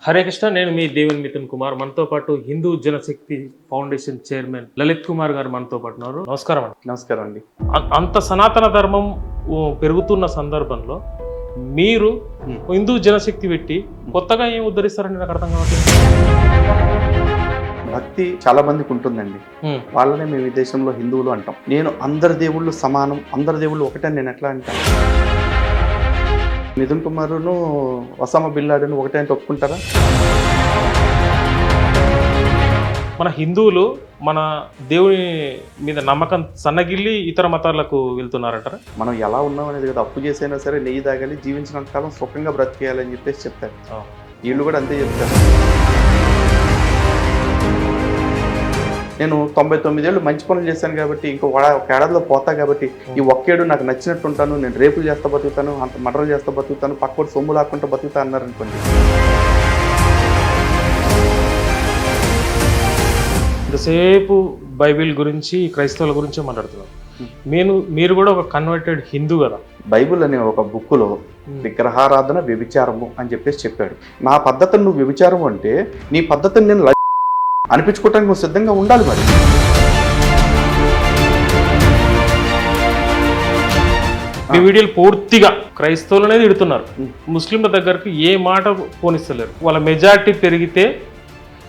హరే కృష్ణ. నేను మీ దేవుని మిథున్ కుమార్. మనతో పాటు హిందూ జనశక్తి ఫౌండేషన్ చైర్మన్ లలిత్ కుమార్ గారు మనతో పాటు ఉన్నారు. నమస్కారం అండి. నమస్కారం అండి. అంత సనాతన ధర్మం పెరుగుతున్న సందర్భంలో మీరు హిందూ జనశక్తి పెట్టి కొత్తగా ఏం ఉద్ధరిస్తారని నాకు అర్థం కావట్లేదు. భక్తి చాలా మందికి ఉంటుందండి. వాళ్ళనే మేము ఈ దేశంలో హిందువులు అంటాం. నేను అందరి దేవుళ్ళు సమానం, అందరి దేవుళ్ళు ఒకటే నేను ఎట్లా అంటాను? మిథున్ కుమారును ఒసామా బిన్ లాడెన్ ఒకటే అంటే ఒప్పుకుంటారా? మన హిందువులు మన దేవుని మీద నమ్మకం సన్నగిల్లి ఇతర మతాలకు వెళ్తున్నారంటారా? మనం ఎలా ఉన్నాం అనేది కదా. అప్పు చేసైనా సరే నెయ్యి తాగాలి, జీవించినంత కాలం సుఖంగా బ్రతికేయాలని చెప్పేసి చెప్తారు. వీళ్ళు కూడా అంతే చెప్తారు. నేను 99 ఏళ్ళు మంచి పనులు చేశాను కాబట్టి ఒక ఏడాదిలో పోతా కాబట్టి ఈ ఒక్కేడు నాకు నచ్చినట్టు ఉంటాను, నేను రేపులు చేస్తా బతుకుతాను, అంత మర్డర్లు చేస్తా బతుకుతాను, పక్కోటి సొమ్ము లాక్కుంటూ బతుకుతా అన్నారు అనుకోండి. ఇంతసేపు బైబిల్ గురించి క్రైస్తవుల గురించి మాట్లాడుతున్నాను. మీరు కూడా ఒక కన్వర్టెడ్ హిందూ కదా. బైబిల్ అనే ఒక బుక్కులో విగ్రహారాధన వ్యభిచారము అని చెప్పేసి చెప్పాడు. నా పద్ధతిని నువ్వు వ్యభిచారము అంటే నీ పద్ధతిని నేను అనిపించుకోవటానికి నువ్వు సిద్ధంగా ఉండాలి. మరి మీ వీడియోలు పూర్తిగా క్రైస్తవులనే తిడుతున్నారు. ముస్లింల దగ్గరకు ఏ మాట పోనిస్తలేరు. వాళ్ళ మెజారిటీ పెరిగితే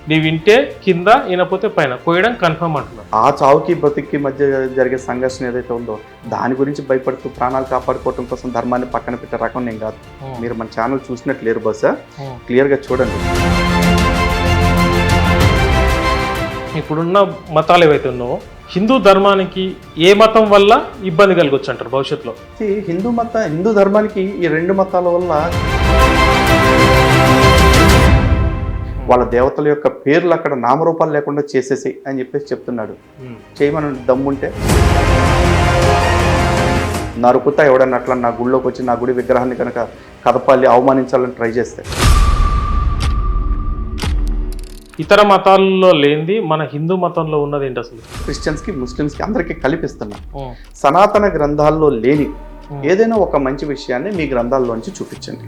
నీ వింటే కింద, వినపోతే పైన కోయడం కన్ఫర్మ్ అంటున్నారు. ఆ చావుకి బతుక్కి మధ్య జరిగే సంఘర్షణ ఏదైతే ఉందో దాని గురించి భయపడుతూ ప్రాణాలు కాపాడుకోవడం కోసం ధర్మాన్ని పక్కన పెట్టే రకం నేను కాదు. మీరు మన ఛానల్ చూసినట్లు లేరు బహుశా, క్లియర్గా చూడండి. ఇప్పుడున్న మతాలు ఏవైతే ఉన్నావో హిందూ ధర్మానికి ఏ మతం వల్ల ఇబ్బంది కలగొచ్చు అంటారు భవిష్యత్తులో? హిందూ ధర్మానికి ఈ రెండు మతాల వల్ల వాళ్ళ దేవతల యొక్క పేర్లు అక్కడ నామరూపాలు లేకుండా చేసేసి అని చెప్పేసి చెప్తున్నాడు. చేయమని దమ్ముంటే నరుకుతా ఎవడన్నా అట్లా నా గుడిలోకి వచ్చి నా గుడి విగ్రహాన్ని కనుక కదపాలి, అవమానించాలని ట్రై చేస్తే. ఇతర మతాల్లో లేనిది మన హిందూ మతంలో ఉన్నది ఏంటి అసలు? క్రిస్టియన్స్కి ముస్లిమ్స్కి అందరికీ కల్పిస్తున్నాం. సనాతన గ్రంథాల్లో లేని ఏదైనా ఒక మంచి విషయాన్ని మీ గ్రంథాల్లోంచి చూపించండి.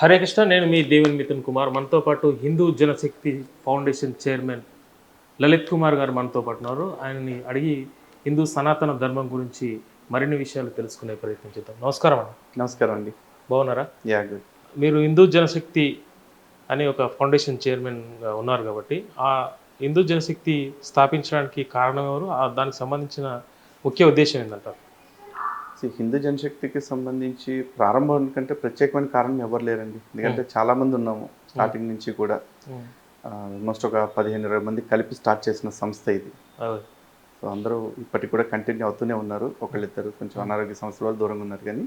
హరే కృష్ణ. నేను మీ దేవుని మిథున్ కుమార్. మనతో పాటు హిందూ జనశక్తి ఫౌండేషన్ చైర్మన్ లలిత్ కుమార్ గారు మనతో పాటు ఉన్నారు. ఆయనని అడిగి హిందూ సనాతన ధర్మం గురించి మరిన్ని విషయాలు తెలుసుకునే ప్రయత్నం చేద్దాం. నమస్కారం అండి. నమస్కారం అండి. బాగున్నారా? Yeah good. మీరు హిందూ జనశక్తి అని ఒక ఫౌండేషన్ చైర్మన్గా ఉన్నారు కాబట్టి ఆ హిందూ జనశక్తి స్థాపించడానికి కారణం ఎవరు, దానికి సంబంధించిన ముఖ్య ఉద్దేశం ఏంటంటారు? హిందూ జనశక్తికి సంబంధించి ప్రారంభం కంటే ప్రత్యేకమైన కారణం ఎవరు లేరండి. ఎందుకంటే చాలామంది ఉన్నాము స్టార్టింగ్ నుంచి కూడా. ఆల్మోస్ట్ ఒక 15-20 మంది కలిపి స్టార్ట్ చేసిన సంస్థ ఇది. సో అందరూ ఇప్పటికి కూడా కంటిన్యూ అవుతూనే ఉన్నారు. ఒకళ్ళిద్దరు కొంచెం అనారోగ్య సమస్యల వల్ల దూరంగా ఉన్నారు. కానీ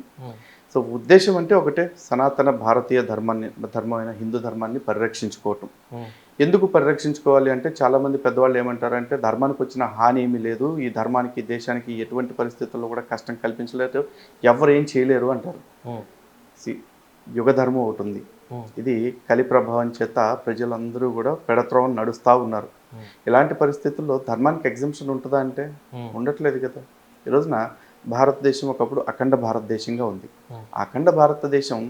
సో ఉద్దేశం అంటే ఒకటే, సనాతన భారతీయ ధర్మమైన హిందూ ధర్మాన్ని పరిరక్షించుకోవటం. ఎందుకు పరిరక్షించుకోవాలి అంటే చాలామంది పెద్దవాళ్ళు ఏమంటారంటే ధర్మానికి వచ్చిన హాని ఏమీ లేదు, ఈ ధర్మానికి దేశానికి ఎటువంటి పరిస్థితుల్లో కూడా కష్టం కల్పించలేదు, ఎవరు ఏం చేయలేరు అంటారు. యుగ ధర్మం ఒకటి ఉంది. ఇది కలి ప్రభావం చేత ప్రజలందరూ కూడా పెడత్రోవని నడుస్తూ ఉన్నారు. ఇలాంటి పరిస్థితుల్లో ధర్మానికి ఎగ్జంప్షన్ ఉంటుందా అంటే ఉండట్లేదు కదా. ఈ రోజున భారతదేశం ఒకప్పుడు అఖండ భారతదేశంగా ఉంది. అఖండ భారతదేశం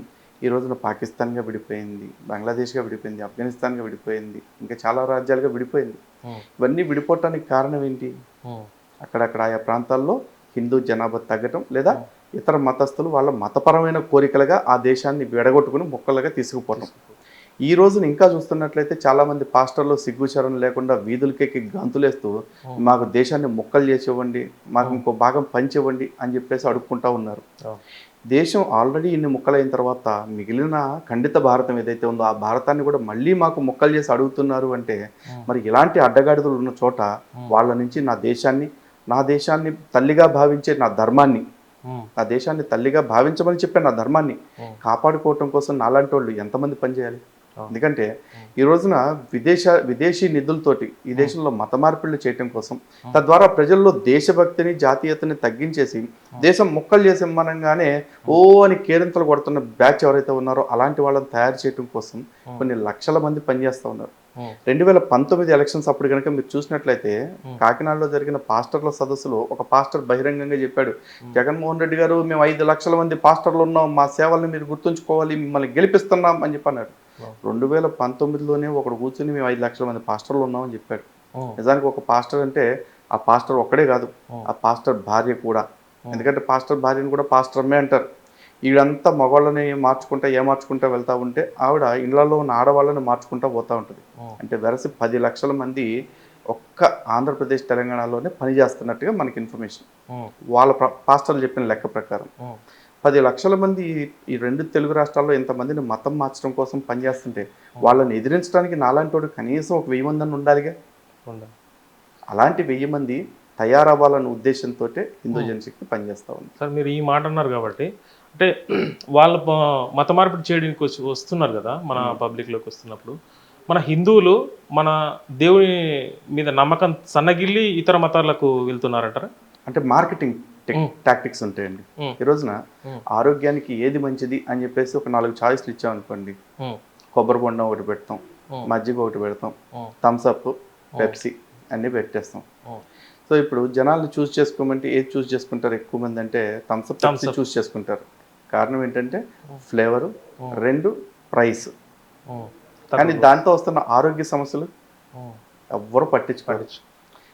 ఈ రోజున పాకిస్తాన్గా విడిపోయింది, బంగ్లాదేశ్గా విడిపోయింది, ఆఫ్ఘనిస్తాన్గా విడిపోయింది, ఇంకా చాలా రాజ్యాలుగా విడిపోయింది. ఇవన్నీ విడిపోవటానికి కారణం ఏంటి? అక్కడక్కడ ఆయా ప్రాంతాల్లో హిందూ జనాభా తగ్గటం లేదా ఇతర మతస్థులు వాళ్ళ మతపరమైన కోరికలుగా ఆ దేశాన్ని విడగొట్టుకుని మొక్కలుగా తీసుకుపోవటం. ఈ రోజున ఇంకా చూస్తున్నట్లయితే చాలామంది పాస్టర్లు సిగ్గుచరణ లేకుండా వీధులకెక్కి గంతులేస్తూ మాకు దేశాన్ని మొక్కలు చేసివ్వండి, మాకు ఇంకో భాగం పంచివ్వండి అని చెప్పేసి అడుక్కుంటూ ఉన్నారు. దేశం ఆల్రెడీ ఇన్ని ముక్కలైన తర్వాత మిగిలిన ఖండిత భారతం ఏదైతే ఉందో ఆ భారతాన్ని కూడా మళ్ళీ మాకు మొక్కలు చేసి అడుగుతున్నారు అంటే మరి ఇలాంటి అడ్డగాడిదలు ఉన్న చోట వాళ్ళ నుంచి నా దేశాన్ని తల్లిగా భావించే నా ధర్మాన్ని, నా దేశాన్ని తల్లిగా భావించమని చెప్పే నా ధర్మాన్ని కాపాడుకోవటం కోసం నాలాంటి వాళ్ళు ఎంతమంది పనిచేయాలి? ఎందుకంటే ఈ రోజున విదేశీ నిధులతోటి ఈ దేశంలో మత మార్పిళ్లు చేయటం కోసం, తద్వారా ప్రజల్లో దేశభక్తిని జాతీయతని తగ్గించేసి దేశం మొక్కలు చేసి ఇమ్మనంగానే అని కేరింతలు కొడుతున్న బ్యాచ్ ఎవరైతే ఉన్నారో అలాంటి వాళ్ళని తయారు చేయడం కోసం కొన్ని లక్షల మంది పనిచేస్తూ ఉన్నారు. 2019 ఎలక్షన్స్ అప్పుడు కనుక మీరు చూసినట్లయితే కాకినాడలో జరిగిన పాస్టర్ల సదస్సులో ఒక పాస్టర్ బహిరంగంగా చెప్పాడు, జగన్మోహన్ రెడ్డి గారు మేము 5 లక్షల మంది పాస్టర్లు ఉన్నాం, మా సేవల్ని మీరు గుర్తుంచుకోవాలి, మిమ్మల్ని గెలిపిస్తున్నాం అని చెప్పి అన్నాడు. 2019లోనే ఒకడు కూర్చొని మేము 5 లక్షల మంది పాస్టర్లు ఉన్నామని చెప్పాడు. నిజానికి ఒక పాస్టర్ అంటే ఆ పాస్టర్ ఒక్కడే కాదు, ఆ పాస్టర్ భార్య కూడా. ఎందుకంటే పాస్టర్ భార్యను కూడా పాస్టర్ అమ్మే అంటారు. వీడంతా మగవాళ్ళని మార్చుకుంటా వెళ్తూ ఉంటే ఆవిడ ఇళ్లలో ఉన్న ఆడవాళ్ళని మార్చుకుంటూ పోతూ ఉంటుంది. అంటే వెరసి 10 లక్షల మంది ఒక్క ఆంధ్రప్రదేశ్ తెలంగాణలోనే పనిచేస్తున్నట్టుగా మనకి ఇన్ఫర్మేషన్. వాళ్ళ పాస్టర్లు చెప్పిన లెక్క ప్రకారం 10 లక్షల మంది ఈ 2 తెలుగు రాష్ట్రాల్లో ఇంతమందిని మతం మార్చడం కోసం పనిచేస్తుంటే వాళ్ళని ఎదిరించడానికి నాలాంటి వాడు కనీసం ఒక 1000 మంది ఉండాలిగా. అలాంటి 1000 మంది తయారవ్వాలన్న ఉద్దేశంతో హిందూ జనశక్తి పనిచేస్తూ ఉంది. సార్ మీరు ఈ మాట అన్నారు కాబట్టి, అంటే వాళ్ళు మత మార్పిడి చేయడానికి వస్తున్నారు కదా మన పబ్లిక్లోకి వస్తున్నప్పుడు, మన హిందువులు మన దేవుని మీద నమ్మకం సన్నగిల్లి ఇతర మతాలకు వెళ్తున్నారంటారా? అంటే మార్కెటింగ్ టాక్టిక్స్ ఉంటాయండి. ఈ రోజున ఆరోగ్యానికి ఏది మంచిది అని చెప్పేసి ఒక 4 చాయిస్లు ఇచ్చామనుకోండి, కొబ్బరి బొండం ఒకటి పెడతాం, మజ్జిగ ఒకటి పెడతాం, థమ్స్అప్, పెప్సీ అన్నీ పెట్టేస్తాం. సో ఇప్పుడు జనాలను చూస్ చేసుకోమంటే ఏది చూస్ చేసుకుంటారు ఎక్కువ మంది అంటే థమ్స్అప్, పెప్సీ చూస్ చేసుకుంటారు. కారణం ఏంటంటే ఫ్లేవరు, 2 ప్రైస్. కానీ దాంతో వస్తున్న ఆరోగ్య సమస్యలు ఎవ్వరు పట్టించుకోరు.